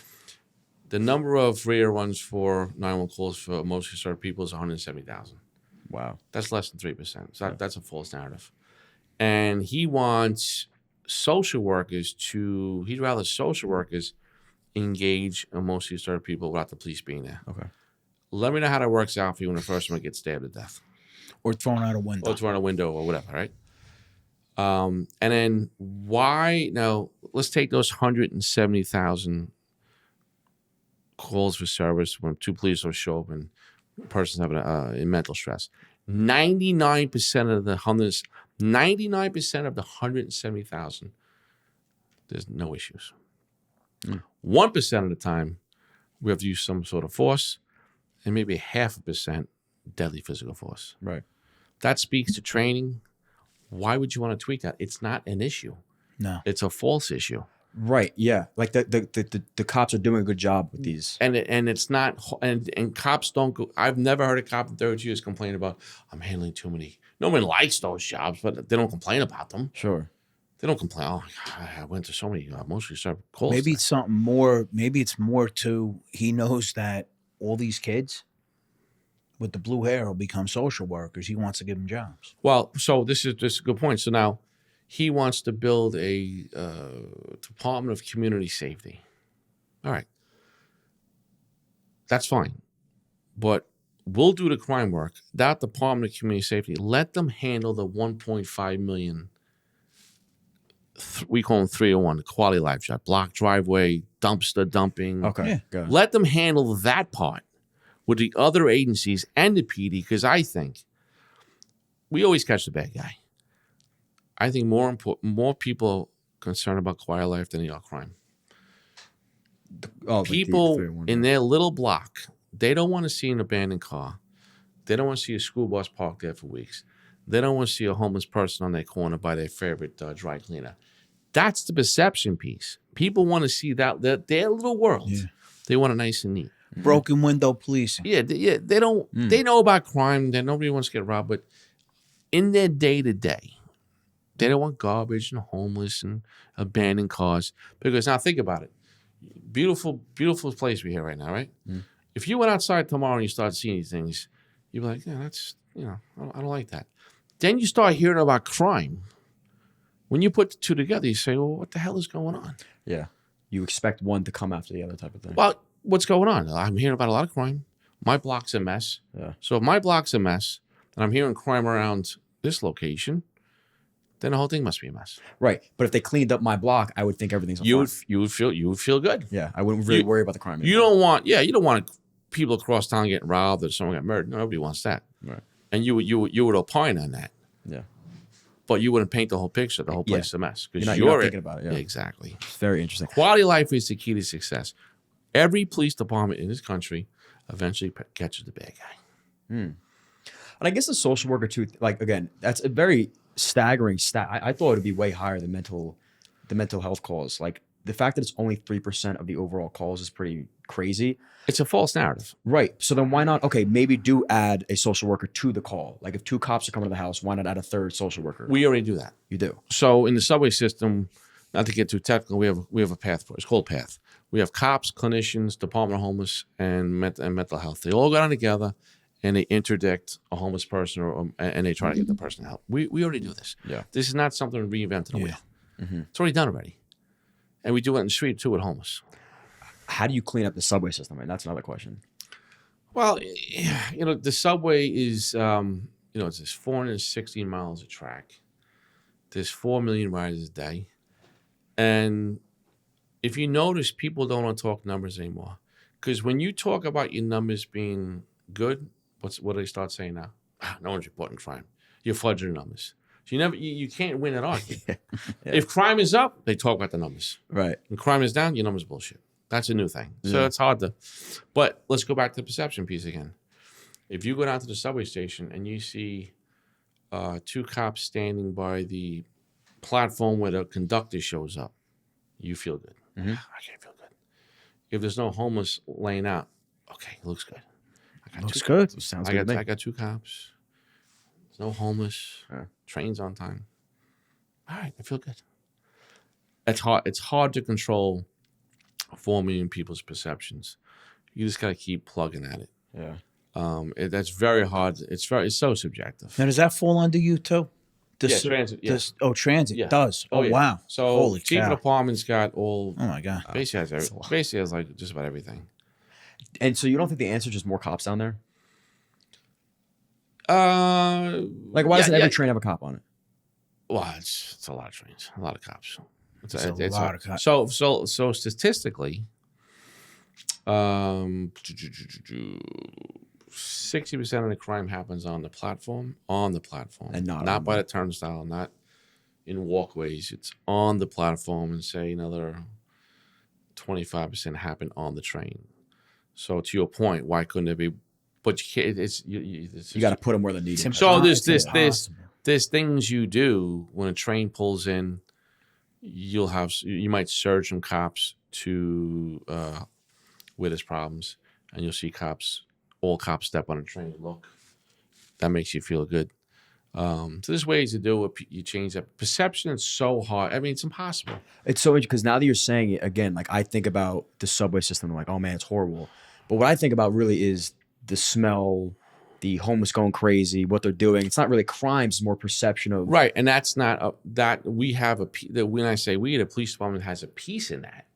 The number of radar runs for 911 calls for mostly disturbed people is 170,000. Wow. That's less than 3%. So that's a false narrative. And he wants he'd rather social workers engage in mostly disturbed people without the police being there. Okay. Let me know how that works out for you when a person gets stabbed to death. Or thrown out a window. Or thrown out a window or whatever, right? And then why? Now, let's take those 170,000 calls for service when 2 police officers show up and a person's having in mental stress. 99% of the 170,000, there's no issues. 1% of the time, we have to use some sort of force, and maybe 0.5% deadly physical force. Right. That speaks to training. Why would you want to tweak that? It's not an issue. No. It's a false issue. Right. Yeah. Like the cops are doing a good job with these. And it's not, and cops don't go, I've never heard a cop in 30 years complain about, I'm handling too many. No one likes those jobs, but they don't complain about them. Sure. They don't complain. Oh, my God, I went to so many mostly disturbed calls. Maybe it's something more. Maybe it's more to he knows that all these kids with the blue hair will become social workers. He wants to give them jobs. Well, so this is a good point. So now he wants to build a Department of Community Safety. All right. That's fine. But we'll do the crime work. That Department of Community Safety, let them handle the 1.5 million, we call them 301, quality life job, block driveway, dumpster dumping. Okay. Yeah. Good. Let them handle that part with the other agencies and the PD, because I think we always catch the bad guy. I think more people are concerned about quiet life than they are crime. Oh, People in their little block, they don't want to see an abandoned car. They don't want to see a school bus parked there for weeks. They don't want to see a homeless person on their corner by their favorite dry cleaner. That's the perception piece. People want to see that their little world. Yeah. They want it nice and neat. Broken window policing. Yeah, they don't. They know about crime. That nobody wants to get robbed, but in their day to day, they don't want garbage and homeless and abandoned cars. Because now think about it, beautiful, beautiful place we're here right now, right? If you went outside tomorrow and you start seeing these things, you'd be like, yeah, that's I don't like that. Then you start hearing about crime. When you put the two together, you say, well, what the hell is going on? Yeah. You expect one to come after the other type of thing. Well, what's going on? I'm hearing about a lot of crime. My block's a mess. Yeah. So if my block's a mess and I'm hearing crime around this location, then the whole thing must be a mess. Right. But if they cleaned up my block, I would think everything's You fine. would feel good. Yeah. I wouldn't really worry about the crime. You don't want people across town getting robbed or someone got murdered. Nobody wants that. Right. And you would opine on that. Yeah. But you wouldn't paint the whole picture. The whole place is a mess. You're Because not thinking about it. Yeah. Exactly. It's very interesting. Quality of life is the key to success. Every police department in this country eventually catches the bad guy. And I guess the social worker too, like, again, that's a very staggering stat. I thought it'd be way higher than the mental health calls. Like, the fact that it's only 3% of the overall calls is pretty crazy. It's a false narrative. Right. So then why not, okay, maybe do add a social worker to the call. Like, if 2 cops are coming to the house, why not add a 3rd social worker? We already do that. You do. So in the subway system, not to get too technical, we have a path for it. It's called PATH. We have cops, clinicians, Department of Homeless, and mental health. They all got on together, and they interdict a homeless person, and they try to get the person help. We already do this. Yeah. This is not something we reinvented the wheel. Mm-hmm. It's already done already. And we do it in the street, too, with homeless. How do you clean up the subway system? I mean, that's another question. Well, the subway is, it's just 460 miles of track. There's 4 million riders a day. And if you notice, people don't want to talk numbers anymore. Because when you talk about your numbers being good, what do they start saying now? No one's reporting crime. You're fudging the numbers. So you can't win that argument. Yeah. If crime is up, they talk about the numbers. Right. When crime is down, your numbers bullshit. That's a new thing. So it's hard to. But let's go back to the perception piece again. If you go down to the subway station and you see 2 cops standing by the platform where the conductor shows up, you feel good. Mm-hmm. I can't feel good. If there's no homeless laying out, okay, it looks good. Looks good. Sounds I good to me. got 2 cops. There's no homeless. Yeah. Trains on time. All right, I feel good. It's hard to control 4 million people's perceptions. You just got to keep plugging at it. Yeah. That's very hard. It's so subjective. Now, does that fall under you too? Transit. Yeah. Transit Yeah. does. Oh, yeah. wow. So Holy chief cow. department's got all. Oh my god. Basically has like just about everything. And so you don't think the answer is just more cops down there? Like, why doesn't every train have a cop on it? Well, it's a lot of trains, a lot of cops. It's a lot of cops. So statistically, 60% of the crime happens on the platform, And not not on by the turnstile, not in walkways. It's on the platform, and say another 25% happen on the train. So to your point, why couldn't it be? But you can't. You got to put them where they need them. So It's there's impossible. there's things you do when a train pulls in. You might surge some cops to where there's problems, and you'll see all cops step on a train. Look, that makes you feel good. So there's ways to do it. You change that perception. It's so hard. I mean, it's impossible. It's so interesting because now that you're saying it again, like, I think about the subway system, I'm like, oh man, it's horrible. But what I think about really is the smell, the homeless going crazy, what they're doing. It's not really crimes, it's more perception of Right, and that's not that we have when I say we, the police department has a piece in that,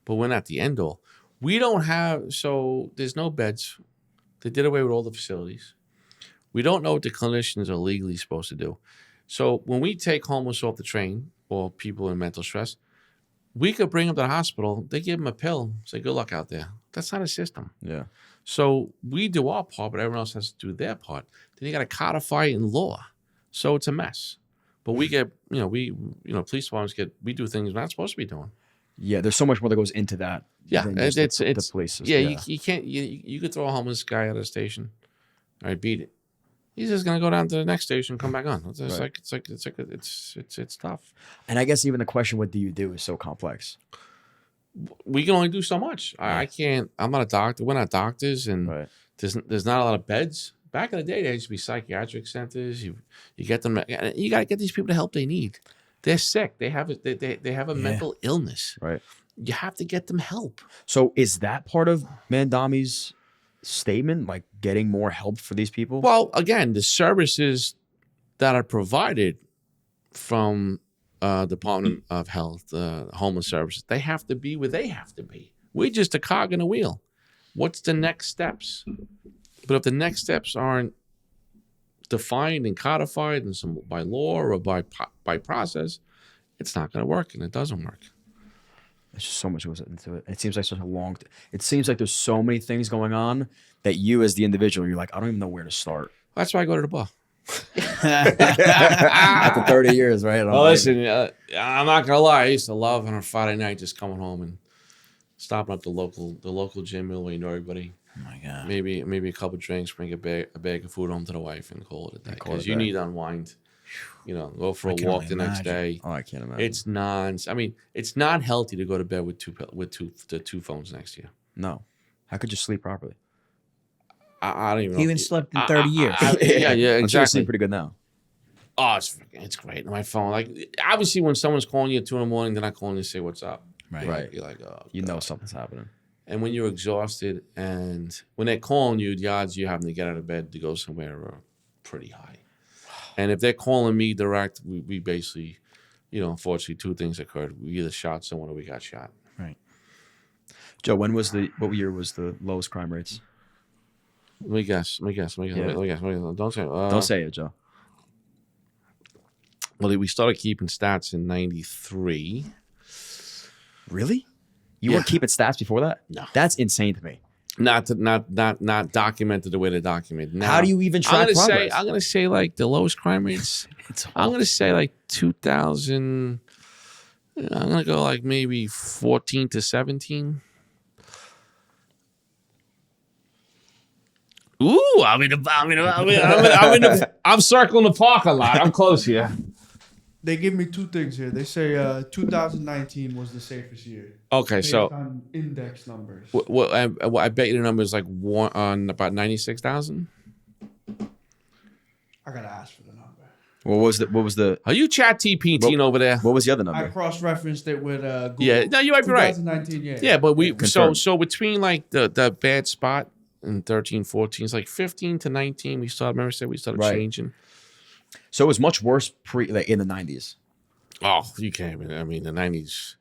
but we're not the end all. We don't have there's no beds. They did away with all the facilities. We don't know what the clinicians are legally supposed to do. So when we take homeless off the train or people in mental stress, we could bring them to the hospital. They give them a pill. Say good luck out there. That's not a system. Yeah. So we do our part, but everyone else has to do their part. Then you got to codify it in law. So it's a mess. But we get, police departments we do things we're not supposed to be doing. Yeah, there's so much more that goes into that. Yeah, than just it's the police. yeah. You can't you could throw a homeless guy out of the station. All right, beat it. He's just gonna go down to the next station, and come back on. It's tough. And I guess even the question, what do you do, is so complex. We can only do so much. I can't. I'm not a doctor. We're not doctors, and there's not a lot of beds. Back in the day, there used to be psychiatric centers. You get them. You got to get these people the help they need. They're sick. They have a mental illness. Right. You have to get them help. So is that part of Mandami's statement, like getting more help for these people? Well, again, the services that are provided from Department of Health, homeless services, they have to be where they have to be. We're just a cog in a wheel. What's the next steps? But if the next steps aren't defined and codified and by law or by process, it's not going to work, and it doesn't work. There's just so much goes into it. It seems like such a long. It seems like there's so many things going on that you, as the individual, you're like, I don't even know where to start. That's why I go to the bar. After 30 years, right? Well, listen, I'm not gonna lie. I used to love on a Friday night just coming home and stopping up the local gym where you know everybody. Oh my God. Maybe a couple of drinks, bring a bag of food home to the wife, and call it a day. Because you need to unwind. Go for a walk the next day. Oh, I can't imagine. It's not healthy to go to bed with two phones next to you. No. How could you sleep properly? I don't even know. He even slept in 30 years. Yeah, I'm sure exactly. you sleep pretty good now. Oh, it's great. My phone, like, obviously when someone's calling you at 2 a.m, they're not calling you to say what's up. Right. You're like, oh, You God. know something's happening. And when you're exhausted and when they're calling you, the odds you having to get out of bed to go somewhere are pretty high. And if they're calling me direct, we basically, unfortunately, two things occurred. We either shot someone or we got shot. Right. Joe, what year was the lowest crime rates? Let me guess. Don't say. Don't say it, Joe. Well, we started keeping stats in '93. Really? You Yeah. weren't keeping stats before that? No. That's insane to me. Not documented the way they're documented. Now, How do you even track progress? I'm gonna say like the lowest crime rates. I'm gonna say like 2000. I'm gonna go like maybe 14 to 17. Ooh, I'm circling the park a lot. I'm close here. They give me two things here. They say 2019 was the safest year. Okay, Based so on index numbers. I bet you the number is like about 96,000. I gotta ask for the number. What was the Are you chat TPTing over there? what was the other I number? cross-referenced it with Google. Yeah, no, you might be right. 2019, yeah. Yeah, but Confirmed. so between like the bad spot in 13, 14, it's like 15 to 19. We started. Remember, we started Right. changing. So it was much worse in the 90s. Oh, you can't even. I mean, the 90s,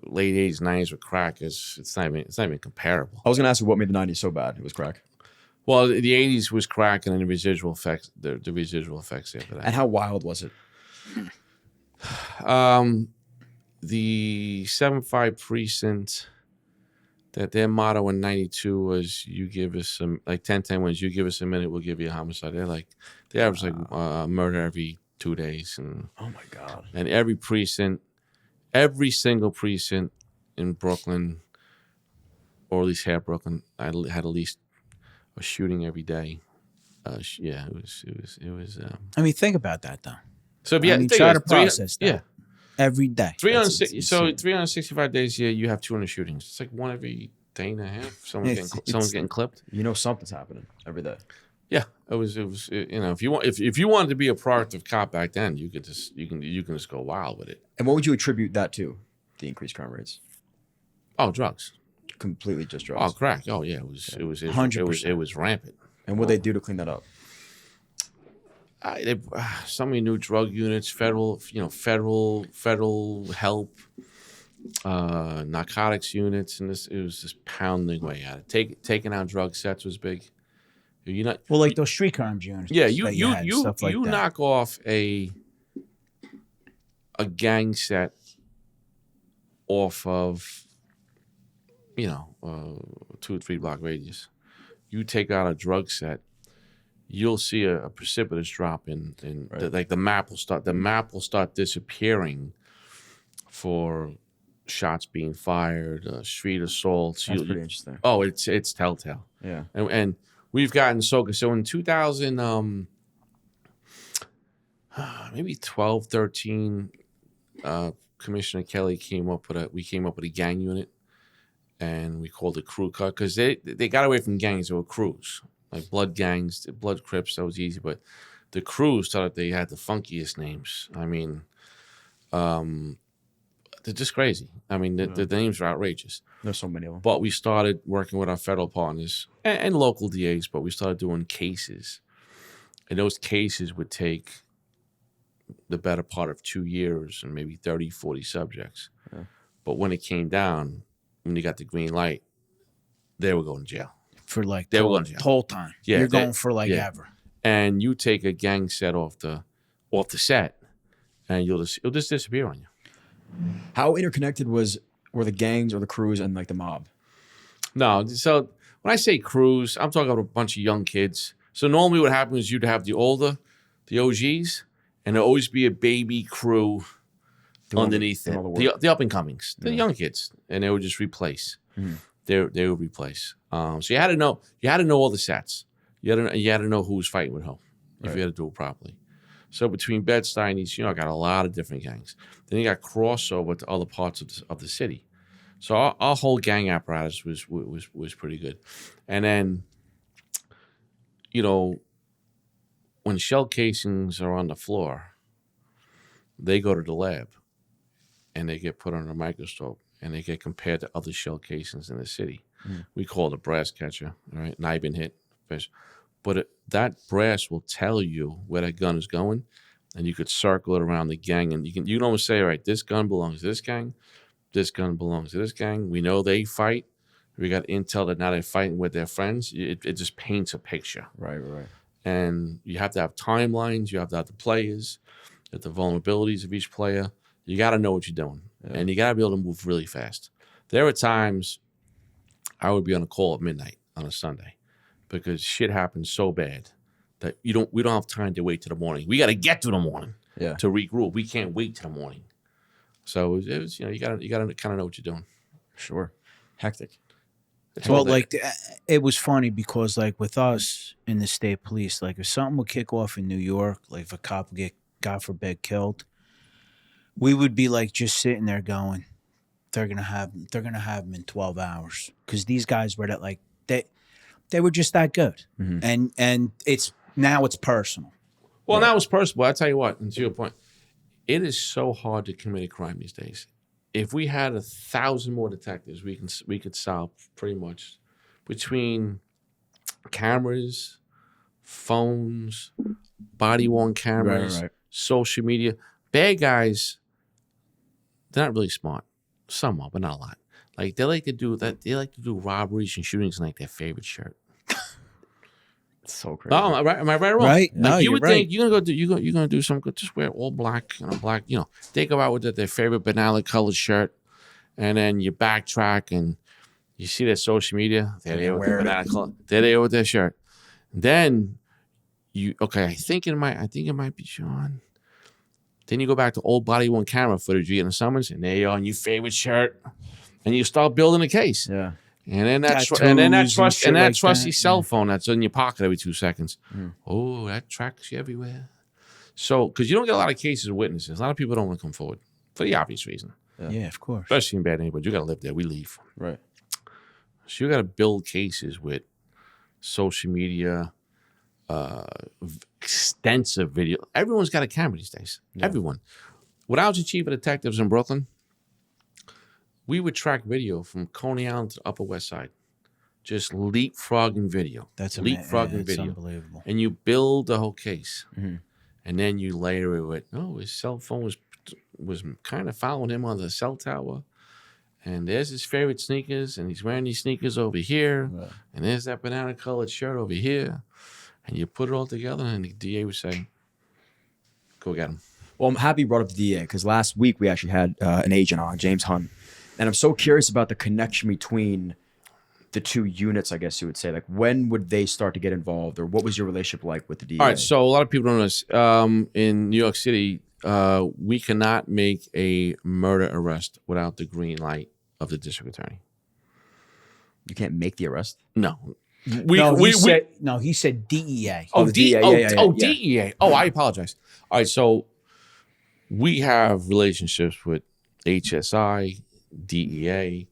late 80s, 90s with crack it's not even comparable. I was going to ask you what made the 90s so bad. It was crack. Well, the 80s was crack, and then the residual effects after that. And how wild was it? The 7-5 precinct, that their motto in 92 was, you give us some, like 10-10 wins, you give us a minute, we'll give you a homicide. They average like murder every 2 days. And Oh, my God. and every single precinct in Brooklyn, or at least half Brooklyn, I had at least a shooting every day. Yeah, it was. I mean, think about that, though. So if you Try to process that. yeah. Every day. 365 days a year, you have 200 shootings. It's like one every day and a half. Someone's getting clipped. You know something's happening every day. Yeah, it was. If you wanted to be a proactive cop back then, you can just go wild with it. And what would you attribute that to, the increased crime rates? Oh, drugs. completely just Oh, drugs. crack. Oh yeah, it was 100%. rampant. And what they do to clean that up? So many new drug units, federal help, narcotics units, and it was just pounding away at it. Taking out drug sets was big. You not Well, like those street crimes units. yeah, stuff like you that. knock off a gang set off of 2 or 3 block radius. You take out a drug set, you'll see a precipitous drop in Right. the map will start disappearing for shots being fired, street assaults. That's pretty interesting. Oh, it's telltale. Yeah. And we've gotten so in 2000 maybe 12, 13, Commissioner Kelly came up with a gang unit, and we called it crew cut because they got away from gangs. They were crews, like blood gangs, blood crips. That was easy, but the crews thought they had the funkiest names. I mean, they're just crazy. I mean, the names are outrageous. There's so many of them. But we started working with our federal partners and local DAs, but we started doing cases. And those cases would take the better part of 2 years and maybe 30, 40 subjects. Yeah. But when it came down, when you got the green light, they were going to jail. For like They the were whole, going to jail. whole time. Yeah, You're they- going for like yeah. ever. And you take a gang set off the set, and it'll just disappear on you. How interconnected were the gangs or the crews and like the mob? No, so when I say crews, I'm talking about a bunch of young kids. So normally what happens is you'd have the OGs, and there'd always be a baby crew underneath doing it. all the work. The up and comings, the young kids, and they would just replace. Mhm. They would replace. So you had to know all the sets. You had to know who was fighting with who if Right. you had to do it properly. So between Bed-Stuy and East, got a lot of different gangs. Then you got crossover to other parts of the city. So our whole gang apparatus was pretty good. And then, when shell casings are on the floor, they go to the lab and they get put under a microscope and they get compared to other shell casings in the city. Mm. We call it a brass catcher, all right? Nibin hit, fish. But that brass will tell you where that gun is going, and you could circle it around the gang, and you can almost say, all right, this gun belongs to this gang, this gun belongs to this gang. We know they fight. We got intel that now they're fighting with their friends. It just paints a picture. Right. And you have to have timelines. You have to have the players, the vulnerabilities of each player. You got to know what you're doing, and you got to be able to move really fast. There are times I would be on a call at midnight on a Sunday because shit happens so bad that we don't have time to wait till the morning. We got to get to the morning to regroup. We can't wait till the morning. So it was you got to kind of know what you're doing. Sure. Hectic. It's all Well, there. like it was funny because like with us in the state police, like if something would kick off in New York, like if a cop would get, God forbid, killed, we would be like just sitting there going, they're gonna have him in 12 hours because these guys were that like they were just that good, and it's personal. Well, that was personal. I tell you what, and to your point, it is so hard to commit a crime these days. If we had 1,000 more detectives, we could solve pretty much between cameras, phones, body-worn cameras, Right. social media. Bad guys, they're not really smart. Some are, but not a lot. Like they like to do robberies and shootings in like their favorite shirt. It's so crazy. No, am I right or wrong? Right? Like, No, you you're would right. think you're gonna do something good. Just wear all black, black. They go out with their favorite banana colored shirt, and then you backtrack and you see their social media. There they are with their banana color. There they are with their shirt. Then I think it might be John. Then you go back to old body worn camera footage you get in the summons, and there you are in your favorite shirt, and you start building a case. Yeah. And then that Tattoos and shit like trusty that, cell phone that's in your pocket every 2 seconds. Oh, that tracks you everywhere. So, because you don't get a lot of cases of witnesses, a lot of people don't want to come forward for the obvious reason. Yeah, of course. Especially in bad neighborhoods, you got to live there. We leave. Right. So you got to build cases with social media, extensive video. Everyone's got a camera these days. Yeah. Everyone. When I was the chief of detectives in Brooklyn, we would track video from Coney Island to Upper West Side, just leapfrogging video. That's leapfrogging it's video, unbelievable. and you build the whole case, Mm-hmm. and then you layer it with, his cell phone was kind of following him on the cell tower, and there's his favorite sneakers, and he's wearing these sneakers over here, Right. and there's that banana colored shirt over here, and you put it all together, and the DA would say, "Go get him." Well, I'm happy you brought up the DA because last week we actually had an agent on, James Hunt. And I'm so curious about the connection between the two units, I guess you would say. Like, when would they start to get involved, or what was your relationship like with the DA? All right, so a lot of people don't know this. In New York City, we cannot make a murder arrest without the green light of the district attorney. You can't make the arrest? No. He said DEA. Oh, the DEA. DEA. Oh, I apologize. All right, so we have relationships with HSI, DEA,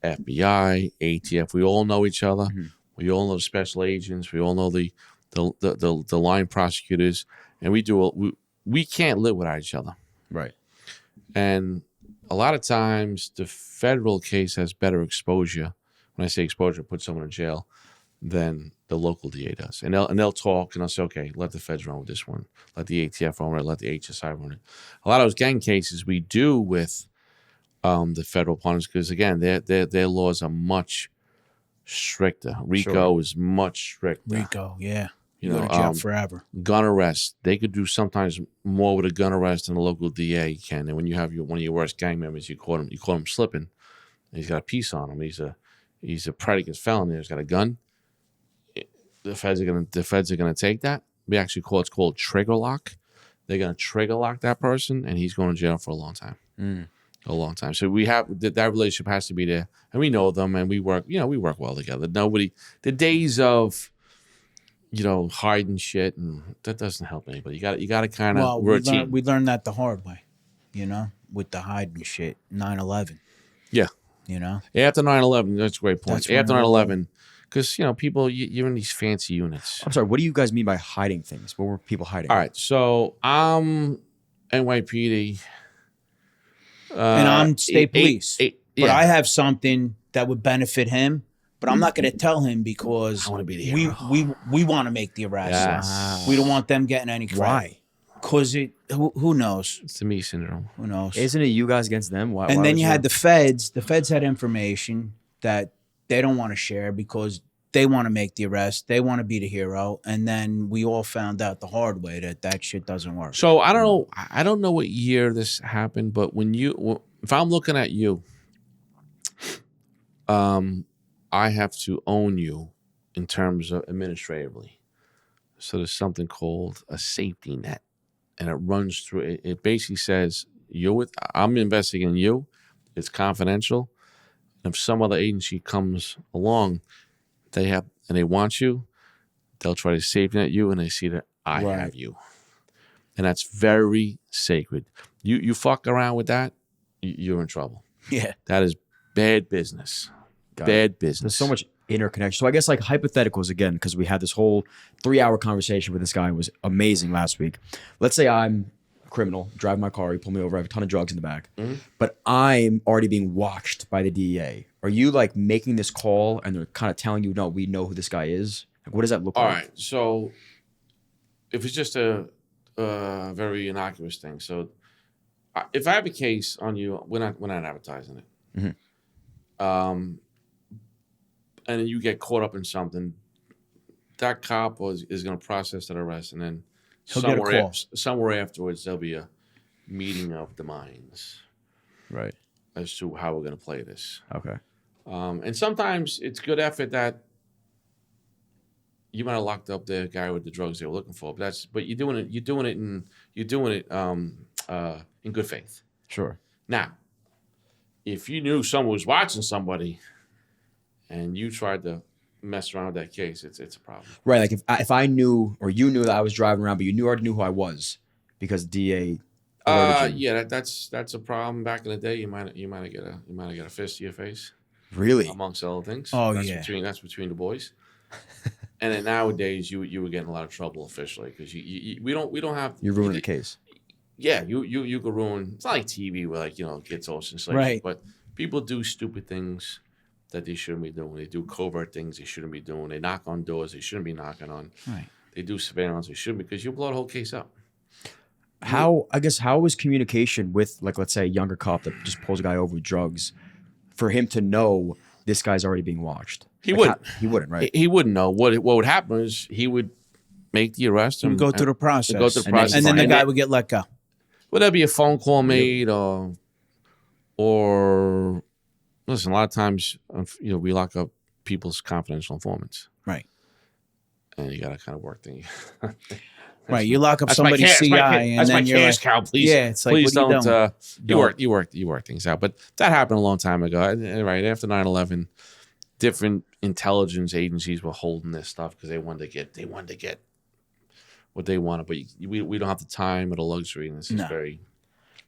FBI, ATF. We all know each other. Mm-hmm. We all know the special agents. We all know the line prosecutors, and we can't live without each other. Right. And a lot of times, the federal case has better exposure. When I say exposure, put someone in jail, than the local DA does. And they'll talk, and they'll say, okay, let the feds run with this one. Let the ATF run with it. Let the HSI run it. A lot of those gang cases we do with the federal partners because, again, their laws are much stricter. RICO is much stricter. RICO, yeah. You Go know, to jail forever. Gun arrest. They could do sometimes more with a gun arrest than a local DA can. And when you have one of your worst gang members, you caught him slipping. And he's got a piece on him. He's a predicate felon. He's got a gun. The feds are gonna take that. We actually it's called trigger lock. They're gonna trigger lock that person, and he's going to jail for a long time. A long time. So we have that relationship has to be there, and we know them, and we work. We work well together. The days of hiding shit, and that doesn't help anybody. You got to kind of routine. We learned that the hard way, with the hiding shit. 9/11. Yeah. After 9/11, that's a great point. After 9/11. Because, people, you're in these fancy units. I'm sorry, what do you guys mean by hiding things? What were people hiding? All right, so I'm NYPD. And I'm state police. But yeah. I have something that would benefit him, but I'm not going to tell him because I want to be the hero. we want to make the arrest. Yes. We don't want them getting any credit. Why? Because who knows? It's the me syndrome. Who knows? Isn't it you guys against them? Why then would you had the feds. The feds had information that they don't want to share because they want to make the arrest. They want to be the hero. And then we all found out the hard way that shit doesn't work. So I don't know what year this happened, but if I'm looking at you, I have to own you in terms of administratively. So there's something called a safety net, and it runs through. It basically says I'm investigating you. It's confidential. And if some other agency comes along, they want you, they'll try to safety net you, and they see that I have you, and that's very sacred. You fuck around with that, you're in trouble. Yeah, that is bad business. Bad business. There's so much interconnection. So I guess like hypotheticals again, because we had this whole 3-hour conversation with this guy. It was amazing last week. Let's say I'm a criminal, driving my car, you pull me over, I have a ton of drugs in the back, but I'm already being watched by the DEA. Are you like making this call and they're kind of telling you, no, we know who this guy is? Like, what does that look like? All right. So if it's just a very innocuous thing. So if I have a case on you, we're not advertising it. And then you get caught up in something, that cop is going to process that arrest, and then somewhere afterwards there'll be a meeting of the minds, right, as to how we're going to play this. Okay. And sometimes it's good effort that you might have locked up the guy with the drugs they were looking for, but you're doing it in good faith. Sure. Now, if you knew someone was watching somebody and you tried to mess around with that case, it's a problem. Right. Like if I knew or you knew that I was driving around, but you already knew who I was because DA. Yeah, that's a problem. Back in the day, you might have got a fist to your face. Really? Amongst other things. Oh, that's between the boys. And then nowadays, you were getting a lot of trouble officially because we don't have. You're ruining the case. Yeah, you could ruin. It's not like TV where it gets all sensational. Right. But people do stupid things that they shouldn't be doing. They do covert things they shouldn't be doing. They knock on doors they shouldn't be knocking on. Right. They do surveillance they shouldn't, because you'll blow the whole case up. How is communication with, like, let's say a younger cop that just pulls a guy over with drugs, for him to know this guy's already being watched? He Like, wouldn't. He wouldn't, right? He wouldn't know. What would happen is he would make the arrest And and go through the process. Go through the And then- process. And then the And guy would get let go. would there be a phone call made, or listen? A lot of times, we lock up people's confidential informants, Right. and you got to kind of work things. Right. You lock up That's my somebody's cash- CI, and that's my then you're cash like, cow. Please, yeah, it's like, please what are you don't. doing? You work things out. But that happened a long time ago. Right after 9/11, different intelligence agencies were holding this stuff because they wanted to get what they wanted. But we don't have the time or the luxury, and this is very.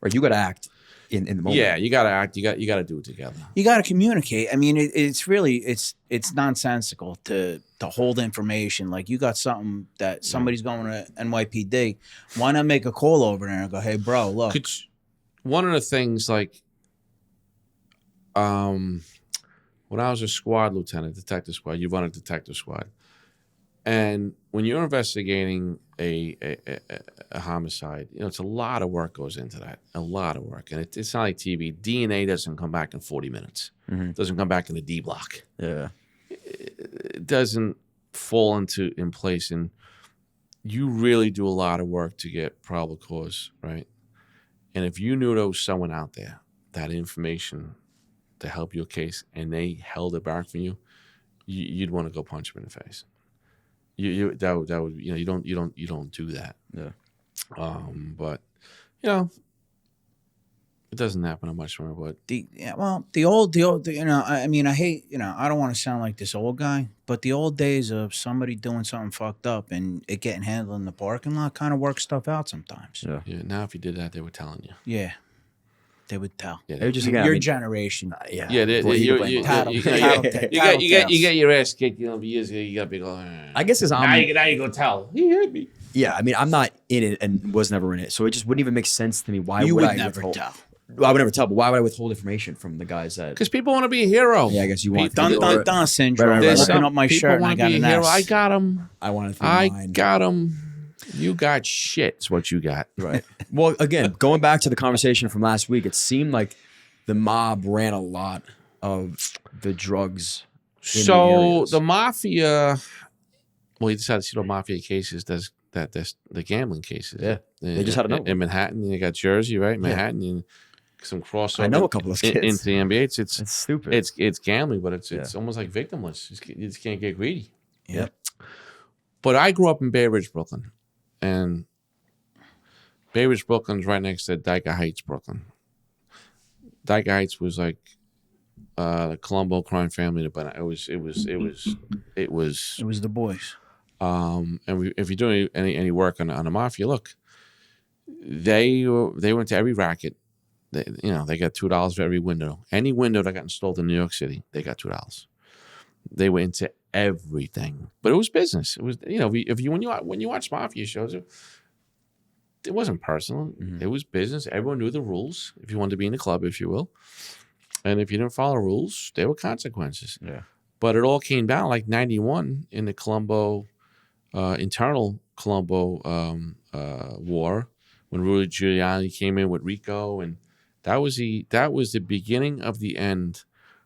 Right, you got to act in the moment. Yeah, you got to act. You got to do it together. You got to communicate. I mean, it's really it's nonsensical to hold information. Like, you got something that somebody's going to NYPD. Why not make a call over there and go, hey, bro, look. One of the things, like, when I was a squad lieutenant, detective squad, you run a detective squad, and when you're investigating a homicide, it's a lot of work goes into that. A lot of work, and it's not like TV. DNA doesn't come back in 40 minutes. Mhm. It doesn't come back in the D block. Yeah. It doesn't fall in place, and you really do a lot of work to get probable cause, right? And if you knew there was someone out there that information to help your case, and they held it back from you'd want to go punch them in the face. That would you don't do that. Yeah. But it doesn't happen much more. But The old, I mean, I hate, I don't want to sound like this old guy, but the old days of somebody doing something fucked up and it getting handled in the parking lot kind of works stuff out sometimes. Yeah. Now if you did that, they were telling you. Yeah. They would tell. Yeah, They just Your generation. yeah. Yeah, Well, you can blame you them. get your ass kicked. Years ago, you got to be going. I guess because now you go tell. He hit me. Yeah, I mean, I'm not in it and was never in it, so it just wouldn't even make sense to me. Why You would would I never withhold? tell. Well, I would never tell, but why would I withhold information from the guys that? Because people want to be a hero. Yeah, I guess you want. Dun to dun dun syndrome. Right, right, There's right. Looking up my People shirt and I wanna got be an a hero. S. I got him. I want to. I got him. You got shit. Is what you got. Right. Well, again, going back to the conversation from last week, it seemed like the mob ran a lot of the drugs. in So areas. the mafia. Well, you decided to see the mafia cases. There's the gambling cases. Yeah. They just had another one. in Manhattan. You got Jersey, right? Manhattan, and some crossover. I know a couple of kids. into the NBA. It's It's stupid. it's gambling, but it's almost like victimless. You just can't get greedy. Yep. But I grew up in Bay Ridge, Brooklyn, and Bay Ridge, Brooklyn's right next to Dyker Heights, Brooklyn. Dyker Heights was like the Colombo crime family, but it was It was the boys. if you're doing any work on the mafia, look, they went to every racket. They got $2 for every window. Any window that got installed in New York City, they got $2. They went into everything, but it was business. It was when you watch mafia shows, it wasn't personal. Mhm. It was business. Everyone knew the rules. If you wanted to be in the club, if you will, and if you didn't follow rules, there were consequences. Yeah. But it all came down like 91 in the Colombo internal Colombo war when Rudy Giuliani came in with RICO, and that was the beginning of the end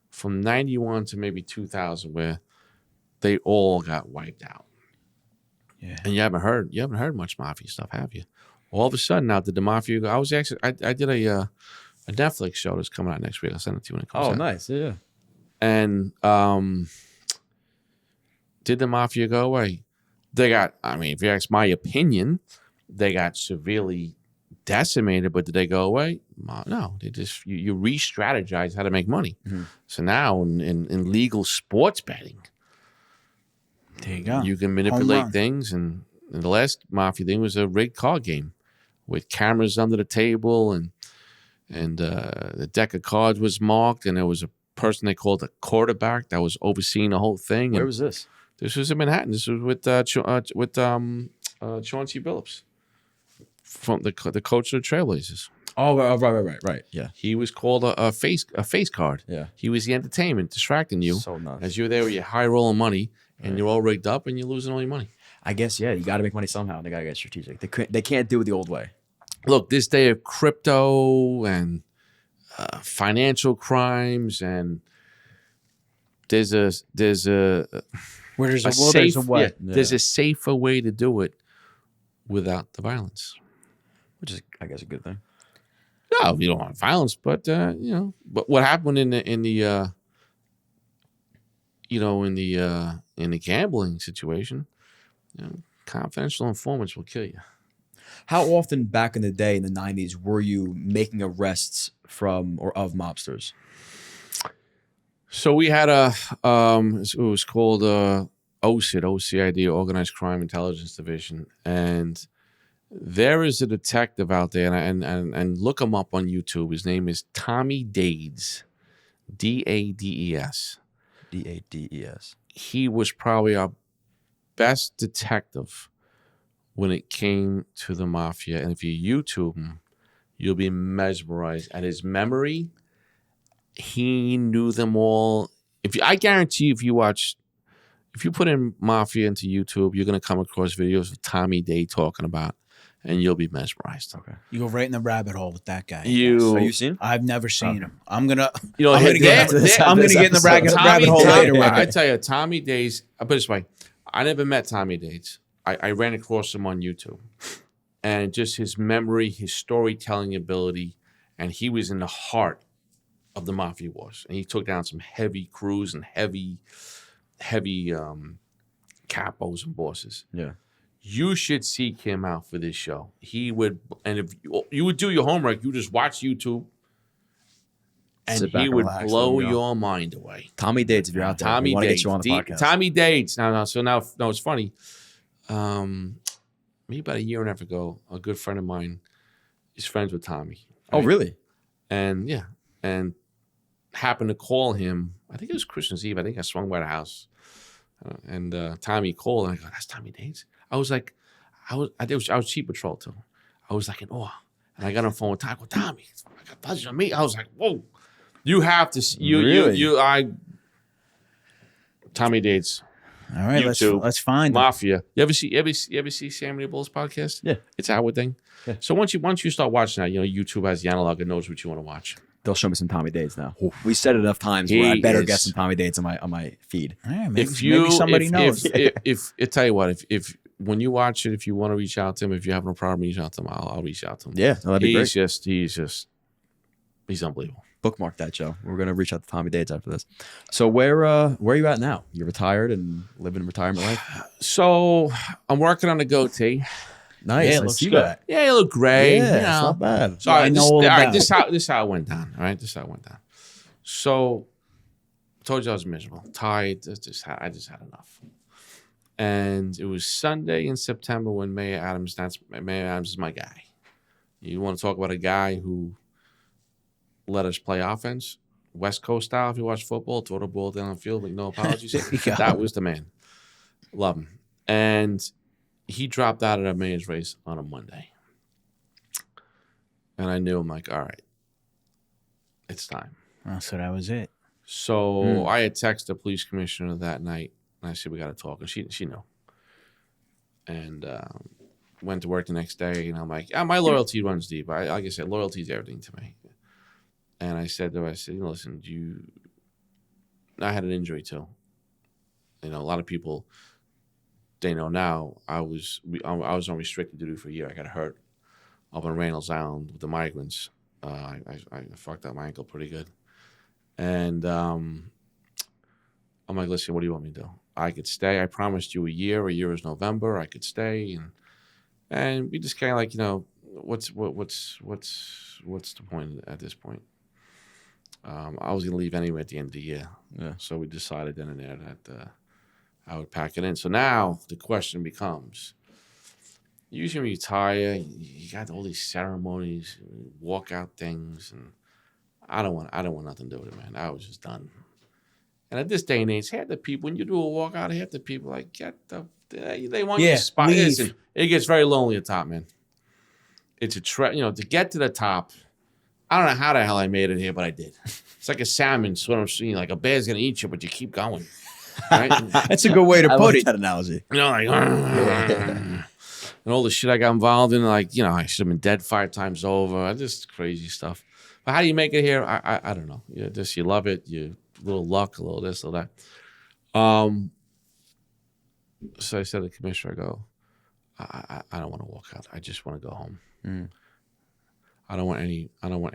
from 91 to maybe 2000, where they all got wiped out. Yeah. And you haven't heard much mafia stuff, have you? All of a sudden, now did the mafia go? I did a Netflix show that's coming out next week. I'll send it to you when it comes out. Oh, nice. Yeah. And did the mafia go away? They got, if you ask my opinion, they got severely decimated, but did they go away? No, they just, you re-strategize how to make money. Mhm. So now in legal sports betting, There you go. you can Home manipulate run. things. And the last mafia thing was a rigged card game with cameras under the table, and the deck of cards was marked, and there was a person they called a quarterback that was overseeing the whole thing. Where And was this? this was in Manhattan. This was with Chauncey Billups, from the coach of the Trailblazers. Oh, right. Yeah. He was called a face card. Yeah. He was the entertainment, distracting you So nuts. as you're there with your high rolling money, and you're all rigged up, and you're losing all your money. I guess, yeah, you got to make money somehow. They got to get strategic. They can't do it the old way. Look, this day of crypto and financial crimes, and there's a Where there's a will, safe, there's a way. yeah, there's a safer way to do it without the violence. Which is, I guess, a good thing. No, you don't want violence, but but what happened in the gambling situation, confidential informants will kill you. How often back in the day in the 90s were you making arrests from or of mobsters? So we had it was called OCID, Organized Crime Intelligence Division, and there is a detective out there, and look him up on YouTube. His name is Tommy Dades, Dades. Dades. He was probably our best detective when it came to the mafia, and if you YouTube him, you'll be mesmerized at his memory. He knew them all. I guarantee you, if you put in mafia into YouTube, you're going to come across videos of Tommy Day talking about, and you'll be mesmerized. Okay. You go right in the rabbit hole with that guy. Have you seen him? I've never seen him. I'm gonna get in the rabbit hole later. I tell you, Tommy Days. I put it this way: I never met Tommy Days. I ran across him on YouTube, and just his memory, his storytelling ability, and he was in the heart of the mafia wars, and he took down some heavy crews and heavy capos and bosses. Yeah. You should seek him out for this show. He would, and if you would do your homework, you just watch YouTube, and he would blow your mind away. Tommy Dates, if you're out there, Tommy want to Dates, get you on the podcast. Tommy Dates. No, it's funny. Maybe about a year and a half ago, a good friend of mine is friends with Tommy. Right? Oh, really? And happened to call him. I think it was Christmas Eve. I think I swung by the house, and Tommy called, and I go, "That's Tommy Dates." I was like, I was Chief Patrol too. I was like in awe, and I got on the phone with Tommy. I go, "Tommy, I got pleasure to meet." I was like, "Whoa, you have to see Tommy Dates." All right, let's find Mafia. You ever see Sammy Bull's podcast? Yeah, it's our thing. Yeah. So once you start watching that, YouTube has the analog and knows what you want to watch. They'll show me some Tommy Dates now. We said it enough times where I better get some Tommy Dates on my feed. Right, maybe somebody knows. If I tell you what, if when you watch it, if you want to reach out to him, if you have no problem, reach out to him. I'll reach out to him. Yeah, that'd be great. He's unbelievable. Bookmark that show. We're gonna reach out to Tommy Dates after this. So where are you at now? You're retired and living a retirement life? So I'm working on a goatee. Nice. Yeah, I see that. Yeah, you look great. Yeah, it's not bad. So this is how it went down. All right, this is how it went down. So I told you I was miserable, tired. I just had enough. And it was Sunday in September when Mayor Adams is my guy. You want to talk about a guy who let us play offense, West Coast style. If you watch football, throw the ball down the field, make no apologies. That was the man. Love him. And he dropped out of the mayor's race on a Monday. And I knew, I'm like, all right, it's time. Oh, so that was it. So I had texted the police commissioner that night, and I said, we got to talk. And she knew. And went to work the next day, and I'm like, yeah, my loyalty runs deep. Like I said, loyalty is everything to me. And I said to her, listen, I had an injury too. A lot of people, they know now, I was on restricted duty for a year. I got hurt up on Reynolds Island with the migrants. I fucked up my ankle pretty good. And I'm like, listen, what do you want me to do? I could stay. I promised you a year. A year is November. I could stay, and we just kind of like, what's the point at this point? I was gonna leave anyway at the end of the year. Yeah. So we decided then and there that I would pack it in. So now the question becomes: usually when you retire, you got all these ceremonies, walkout things, and I don't want nothing to do with it, man. I was just done. And at this day and age, half the people, when you do a walkout, half the people they want you to spot. Listen, it gets very lonely at the top, man. it's a to get to the top. I don't know how the hell I made it here, but I did. It's like a salmon swimming, like a bear's gonna eat you, but you keep going. Right? That's a good way to I put like it. that analogy. Like, and all the shit I got involved in, like, I should have been dead 5 times over. Just crazy stuff. But how do you make it here? I don't know. You love it. You a little luck, a little this, a little that. So I said to the commissioner, I go, I don't want to walk out. I just want to go home. Mm. I don't want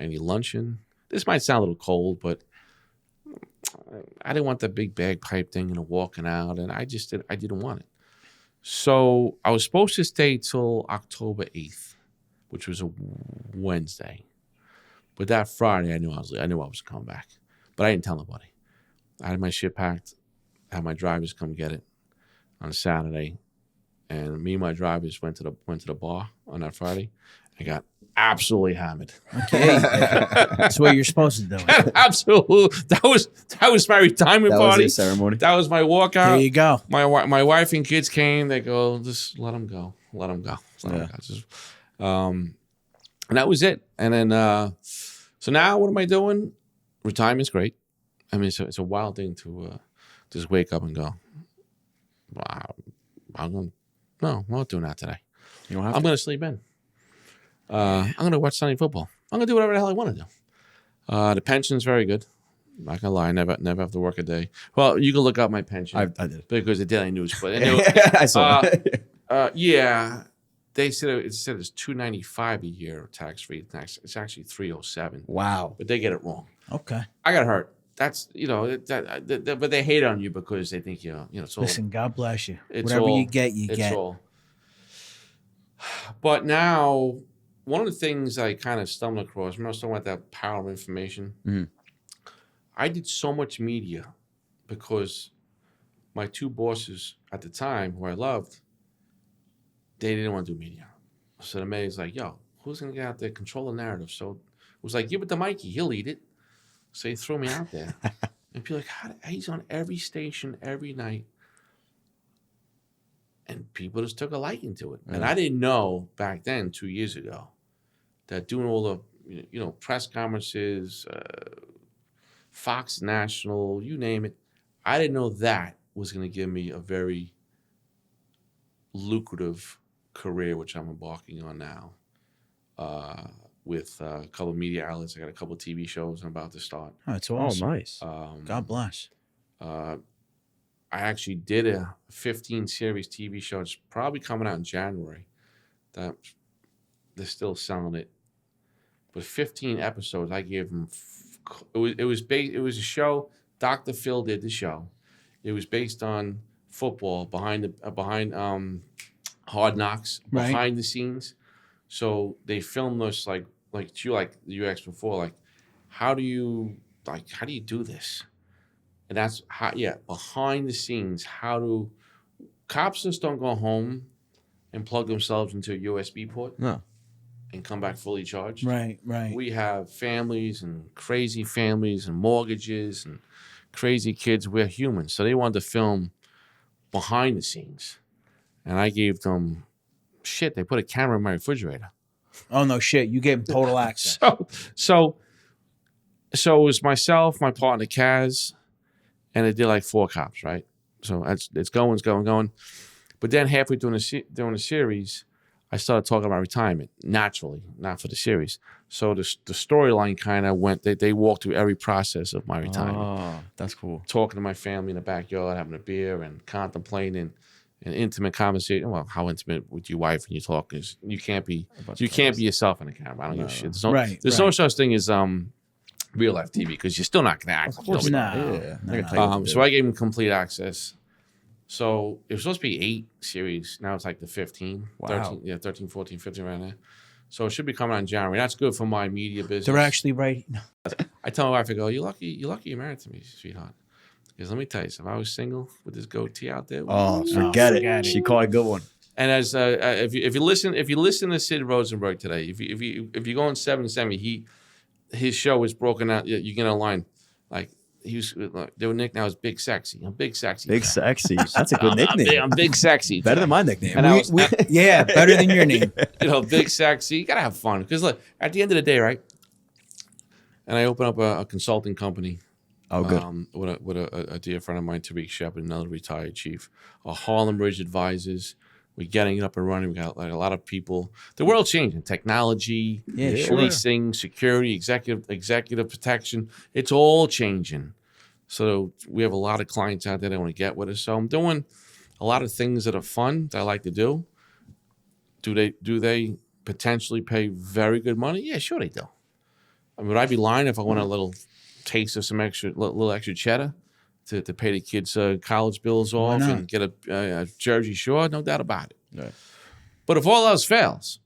any luncheon. This might sound a little cold, but I didn't want the big bagpipe thing, walking out, and I didn't want it. So I was supposed to stay till October 8th, which was a Wednesday. But that Friday, I knew I was coming back, but I didn't tell nobody. I had my shit packed, had my drivers come get it on Saturday, and me and my drivers went to the bar on that Friday. I got absolutely hammered. Okay, that's what you're supposed to do. Absolutely, that was my retirement That party. was the ceremony. That was my walkout. There you go. My wife and kids came. They go, just let them go. Let them go. Let them go. Just, and that was it. And then, so now what am I doing? Retirement's great. I mean, it's a wild thing to just wake up and go, wow, I'm not doing that today. You don't have I'm going to sleep in. I'm going to watch Sunday football. I'm going to do whatever the hell I want to do. The pension's very good. I'm not going to lie. I never have to work a day. Well, you can look up my pension. I did. Because the Daily News. But I saw that. yeah, they said it's $295 a year tax free. It's actually $307. Wow. But they get it wrong. Okay. I got hurt. That's but they hate on you because they think it's all. Listen, God bless you. It's Whatever all, you get, you it's get. all. But now, one of the things I kind of stumbled across, remember I was talking about that power of information? Mm-hmm. I did so much media because my 2 bosses at the time, who I loved, they didn't want to do media. So the mayor's like, yo, who's going to get out there, control the narrative? So it was like, give it to Mikey, he'll eat it. So he threw me out there. And people are like, he's on every station every night. And people just took a liking to it. And I didn't know back then, 2 years ago, that doing all the press conferences, Fox National, you name it, I didn't know that was going to give me a very lucrative career, which I'm embarking on now, with a couple of media outlets. I got a couple of TV shows I'm about to start. Oh, that's awesome. Oh, nice. God bless. I actually did a 15-series TV show. It's probably coming out in January. That they're still selling it. But 15 episodes, I gave them. It was a show. Dr. Phil did the show. It was based on football behind Hard Knocks, Right. behind the scenes. So they filmed us like you asked before, like how do you do this? And that's how, behind the scenes, how do cops just don't go home and plug themselves into a USB port and come back fully charged. Right. We have families and crazy families and mortgages and crazy kids. We're humans. So they wanted to film behind the scenes. And I gave them shit. They put a camera in my refrigerator. Oh, no shit. You gave him total access. So it was myself, my partner, Kaz, and it did like 4 cops, right? So it's going. But then halfway during the series, I started talking about retirement, naturally, not for the series. So the storyline kind of went, they walked through every process of my retirement. Oh, that's cool. Talking to my family in the backyard, having a beer and contemplating an intimate conversation. Well, how intimate with your wife when you talk is you can't be yourself in the camera. I don't give a shit. There's no such thing as real life TV because you're still not going to act. Of course not. So I gave him complete access. So it was supposed to be 8 series. Now it's like the 15. Wow. 13, 14, 15 right now. So it should be coming out in January. That's good for my media business. They're actually right. I tell my wife, I go, you're lucky you're married to me, sweetheart. Because let me tell you, if I was single with this goatee out there, forget it. She caught a good one. And as if you listen to Sid Rosenberg today, if you go on 770, his show is broken out. You get a line like they were nicknamed as Big Sexy. I'm Big Sexy. Big Sexy. That's a good nickname. I'm Big Sexy. Better than my nickname. And I was, Yeah, better than your name. Big Sexy. You gotta have fun because look, at the end of the day, right? And I open up a consulting company. Oh, good. With a dear friend of mine, Tariq Shepard, another retired chief. Harlem Bridge Advisors. We're getting it up and running. We got like a lot of people. The world's changing. Technology, policing, security, executive protection. It's all changing. So we have a lot of clients out there that want to get with us. So I'm doing a lot of things that are fun that I like to do. Do they potentially pay very good money? Yeah, sure they do. I mean, would I be lying if I want a little taste of some little extra cheddar to pay the kids' college bills off and get a Jersey Shore? No doubt about it. Right. But if all else fails,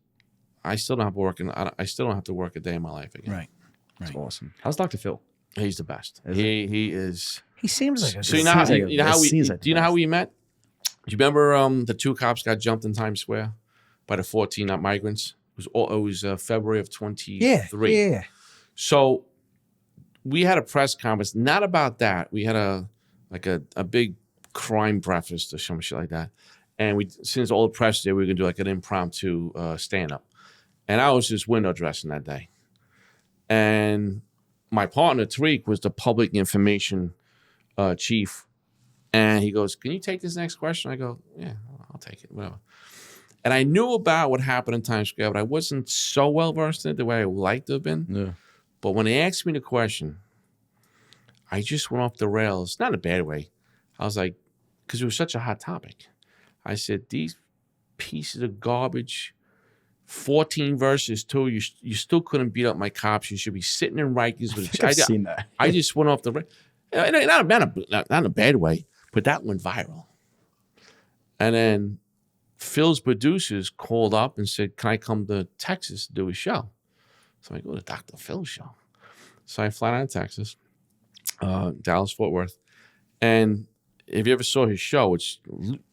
I still don't have to work. I still don't have to work a day in my life again. Right. That's awesome. How's Dr. Phil? He's the best. He is. He seems like a So you know how we met? Do you remember the 2 cops got jumped in Times Square by the 14 migrants? It was February of 23. Yeah. So we had a press conference, not about that. We had a big crime breakfast or some shit like that. And since all the press there, we were gonna do like an impromptu stand up. And I was just window dressing that day. And my partner Tariq was the public information chief. And he goes, "Can you take this next question?" I go, "Yeah, I'll take it, whatever." And I knew about what happened in Times Square, but I wasn't so well versed in it the way I would like to have been. Yeah. But when they asked me the question, I just went off the rails, not in a bad way. I was like, because it was such a hot topic. I said, these pieces of garbage, 14 versus 2, you still couldn't beat up my cops. You should be sitting in Rikers with I've seen that. I just went off the rails. Not in a bad way, but that went viral. And then Phil's producers called up and said, "Can I come to Texas to do a show?" So I go to Dr. Phil's show. So I fly down to Texas, Dallas, Fort Worth. And if you ever saw his show, it's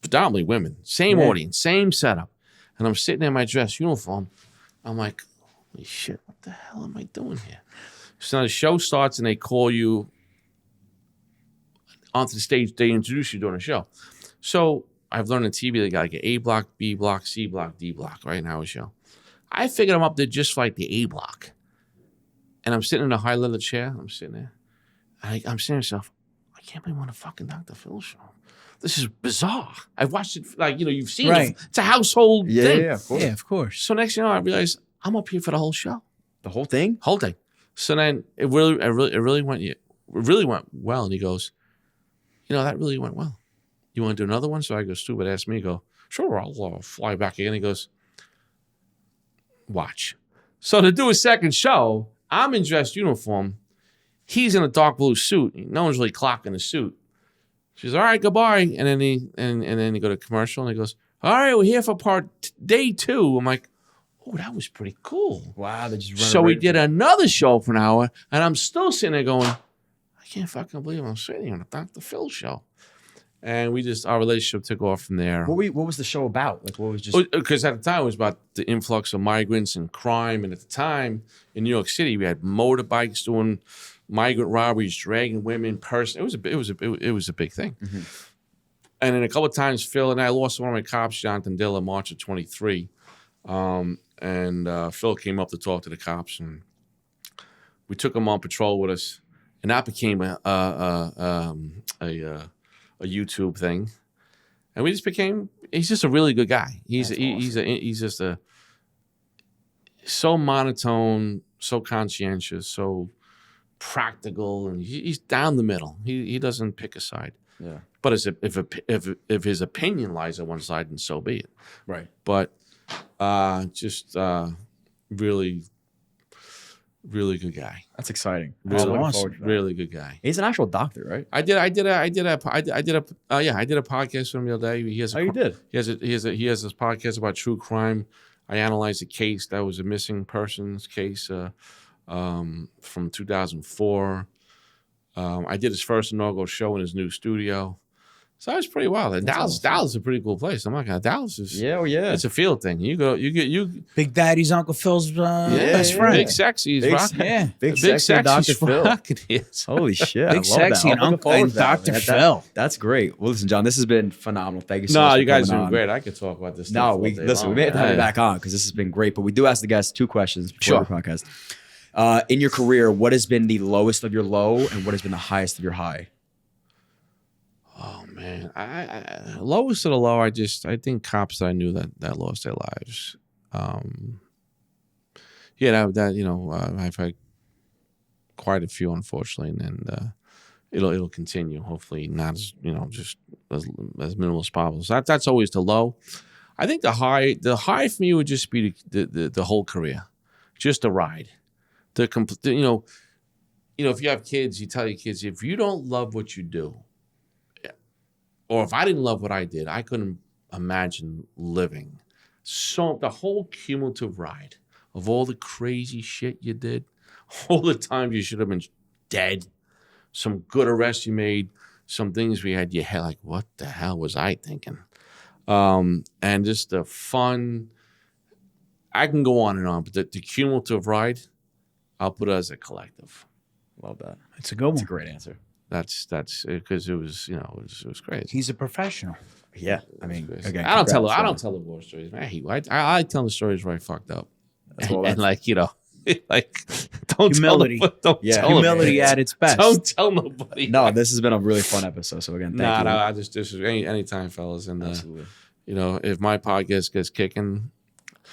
predominantly women. Same audience, same setup. And I'm sitting in my dress uniform. I'm like, holy shit, what the hell am I doing here? So now the show starts and they call you onto the stage. They introduce you during the show. So I've learned on TV they got like an A block, B block, C block, D block, right now a show. I figured I'm up there just like the A block. And I'm sitting in a high leather chair. I'm sitting there. I'm saying to myself, I can't believe I'm on a fucking Dr. Phil show. This is bizarre. I've watched it, you've seen it. It's a household thing. Yeah, of course. Yeah, of course. So next thing you know, I realized I'm up here for the whole show. The whole thing? Whole thing. So then it really went well. And he goes, that really went well. You want to do another one? So I go, stupid, ask me. I go, sure, I'll fly back again. He goes, watch. So to do a second show, I'm in dress uniform. He's in a dark blue suit. No one's really clocking the suit. She's all right, goodbye. And then he go to commercial and he goes, all right, we're here for day 2. I'm like, oh, that was pretty cool. Wow, they just So we did another show for an hour, and I'm still sitting there going, I can't fucking believe I'm sitting here on a Dr. Phil show. And our relationship took off from there. What was the show about? Like, what was just? Because at the time it was about the influx of migrants and crime, and at the time in New York City we had motorbikes doing migrant robberies, dragging women, It was a big thing. Mm-hmm. And then a couple of times Phil and I lost one of my cops, Jonathan Dill, in March of 23. And Phil came up to talk to the cops, and we took him on patrol with us, and that became a YouTube thing, and we just became. He's just a really good guy. He's just so monotone, so conscientious, so practical, and he's down the middle. He doesn't pick a side. Yeah. But if his opinion lies on one side, then so be it. Right. But really, really good guy. That's exciting. Really, awesome. Really good guy. He's an actual doctor, right? I did a podcast with him the other day. He has Oh, you did? He has this podcast about true crime. I analyzed a case that was a missing persons case from 2004. I did his first inaugural show in his new studio. So it's pretty wild. And Dallas is a pretty cool place. I'm not gonna. Dallas is. Yeah, yeah. It's a field thing. You go. You. Big Daddy's Uncle Phil's best friend. Big Sexy is rocking. Yeah. Big Sexy and Dr. Phil. Yes. Holy shit. I Big love Sexy that. and I'm looking Uncle forward and to that, Dr. man. Phil. That's great. Well, listen, John, this has been phenomenal. Thank you so much. No, for you guys are coming doing on. great. I could talk about this. No, stuff we all day listen. long. We may have to have you Hey. back on because this has been great. But we do ask the guests 2 questions before Sure. the podcast. In your career, what has been the lowest of your low, and what has been the highest of your high? Oh man, I lowest of the low. I think cops that I knew that lost their lives. Yeah, that I've had quite a few, unfortunately, and it'll continue. Hopefully, not as just as minimal as possible. So that's always the low. I think the high for me would just be the whole career, just the ride, if you have kids, you tell your kids if you don't love what you do. Or if I didn't love what I did, I couldn't imagine living. So the whole cumulative ride of all the crazy shit you did, all the times you should have been dead, some good arrests you made, some things we had your head like, what the hell was I thinking? And just the fun. I can go on and on, but the cumulative ride, I'll put it as a collective. Love that. It's a good That's one. a great answer. That's because it was it was crazy. He's a professional. Yeah, I mean, again, I don't tell congrats, the war stories, man. I like telling the stories where I fucked up, That's all and that's- like don't Humility. Don't Yeah, tell Humility nobody. at its best. Don't tell nobody. No, this has been a really fun episode. So again, thank Nah, you. no. I just this is anytime, fellas, and Absolutely. if my podcast gets kicking,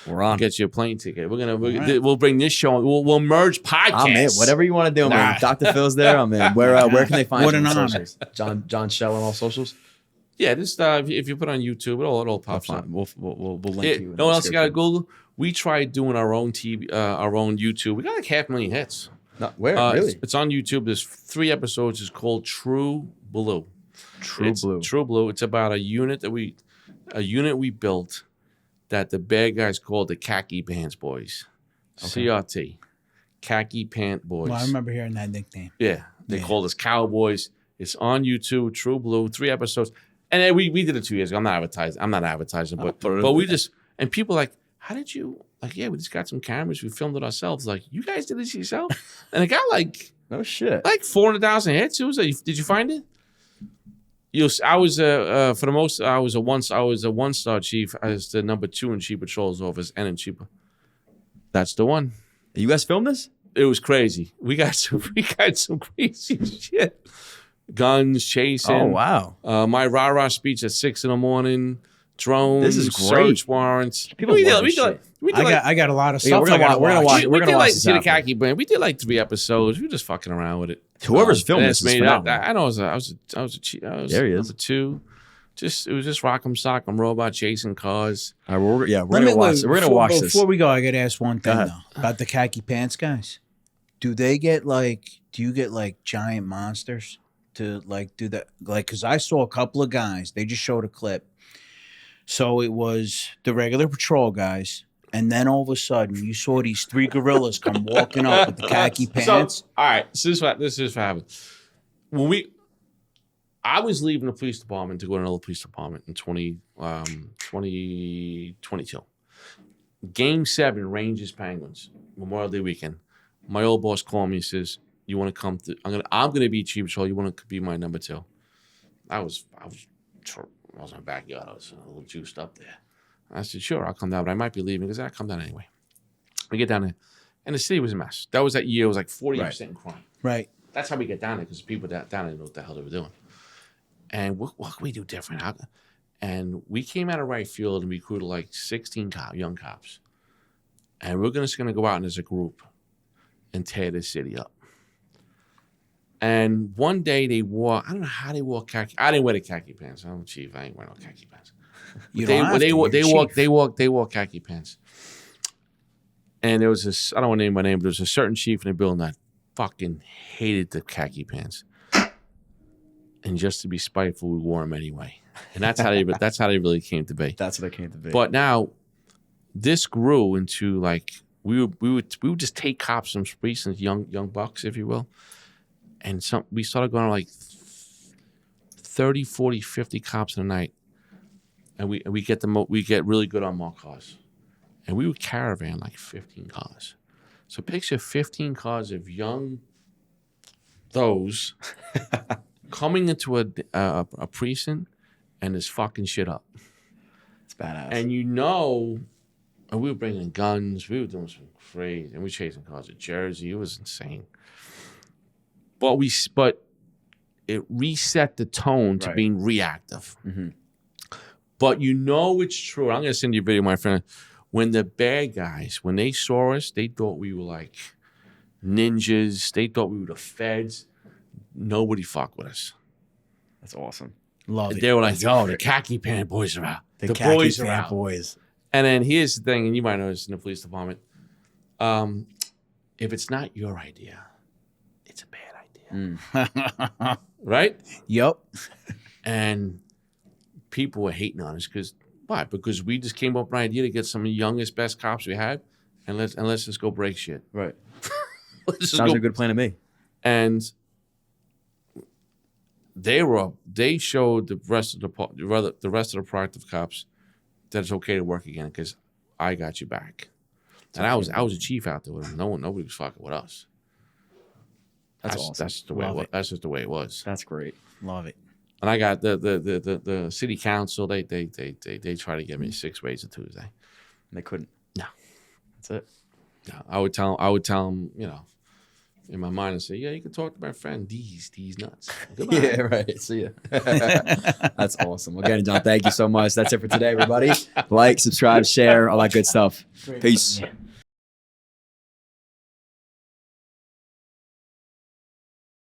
We're on. get you a plane ticket. right. We'll bring this show. We'll merge podcasts. I'm in. Whatever you want to do, man. Nah. Dr. Phil's there. I'm in. Where can they find What you an on honor. socials? John Shell on all socials. Yeah, this if you put on YouTube, it all pops up. We'll link you. in the No one else you got to description. Google. We tried doing our own TV, our own YouTube. We got like 500,000 hits. No, where It's, really? it's on YouTube. There's 3 episodes. It's called True Blue. True Blue. True Blue. It's about a unit we built that the bad guys called the Khaki Pants Boys. Okay. CRT. Khaki Pant Boys. Well, I remember hearing that nickname. Yeah. They Yeah. called us Cowboys. It's on YouTube. True Blue. 3 episodes. And then we did it 2 years ago. I'm not advertising, but put it we in. just and people like, how did you yeah, we just got some cameras. We filmed it ourselves. Like, you guys did this yourself? And it got like No shit. 400,000 hits. It was did you find it? I was for the most I was a 1-star chief as the number 2 in Chief Patrol's office and in Chief. That's the one. You guys filmed this? It was crazy. We got some crazy shit. Guns chasing. Oh wow. My rah-rah speech at 6 a.m. Drones. This is great. Search warrants. People love this shit. I got a lot of Yeah, stuff. we're gonna watch it. We We're did gonna watch like this see the after. khaki band. We did like 3 episodes. We were just fucking around with it. Whoever's filmed And this it's is made phenomenal. I know I was There he is. number 2. It was just Rock'em Sock'em Robot chasing cars. All right, we're gonna watch. We're gonna watch this. Before we go, I got to ask one thing ahead. though about the khaki pants guys. Do you get like giant monsters to like do that? Like, because I saw a couple of guys. They just showed a clip. So it was the regular patrol guys, and then all of a sudden you saw these 3 gorillas come walking up with the khaki pants. So, all right, so this is what happened. I was leaving the police department to go to another police department in 2022. Game 7, Rangers Penguins, Memorial Day weekend. My old boss called me and says, "You want to come to? I'm gonna be Chief Chell. You want to be my number 2?" I was in my backyard. I was a little juiced up there. I said, "Sure, I'll come down, but I might be leaving because I come down anyway." We get down there, and the city was a mess. That was that year. It was like 40% crime. Right. That's how we get down there because people down there didn't know what the hell they were doing. And what can we do different? And we came out of right field and we recruited like 16 young cops. And we're just going to go out as a group and tear this city up. And one day they wore, I don't know how they wore khaki. I didn't wear the khaki pants. I'm a chief. I ain't wearing no khaki pants. They wore khaki pants. And there was this, I don't want to name my name, but there was a certain chief in the building that fucking hated the khaki pants. And just to be spiteful, we wore them anyway. And that's how they really came to be. That's what it came to be. But now, this grew into like we would just take cops from streets and young bucks, if you will, and we started going to like 30, 40, 50 cops in a night. And we get really good on marked cars. And we would caravan like 15 cars. So picture 15 cars of young those coming into a precinct and is fucking shit up. It's badass. And and we were bringing guns. We were doing some crazy. And we were chasing cars in Jersey. It was insane. But it reset the tone to being reactive. Mm-hmm. But it's true. I'm going to send you a video, my friend. When the bad guys, when they saw us, they thought we were like ninjas. They thought we were the feds. Nobody fucked with us. That's awesome. Love it. They were like, yo, the khaki pant boys are out. The boys khaki are pant out. boys. And then here's the thing, and you might know this in the police department. If it's not your idea, it's a bad idea. Right? Yep. And people were hating on us because why? Because we just came up with an idea to get some of the youngest, best cops we had, and let's just go break shit. Right. Sounds like a good plan to me. And they showed the rest of the proactive cops that it's okay to work again because I got you back. And I was a chief out there with them. Nobody was fucking with us. That's awesome. That's the way it was. That's just the way it was. That's great. Love it. And I got the city council. They try to get me 6 ways a Tuesday. They couldn't. No, that's it. No, I would tell them, in my mind, and say, yeah, you can talk to my friend. These nuts. Goodbye. Yeah, right. See ya. That's awesome. Well, again, John, thank you so much. That's it for today, everybody. Like, subscribe, share, all that good stuff. Peace. Yeah.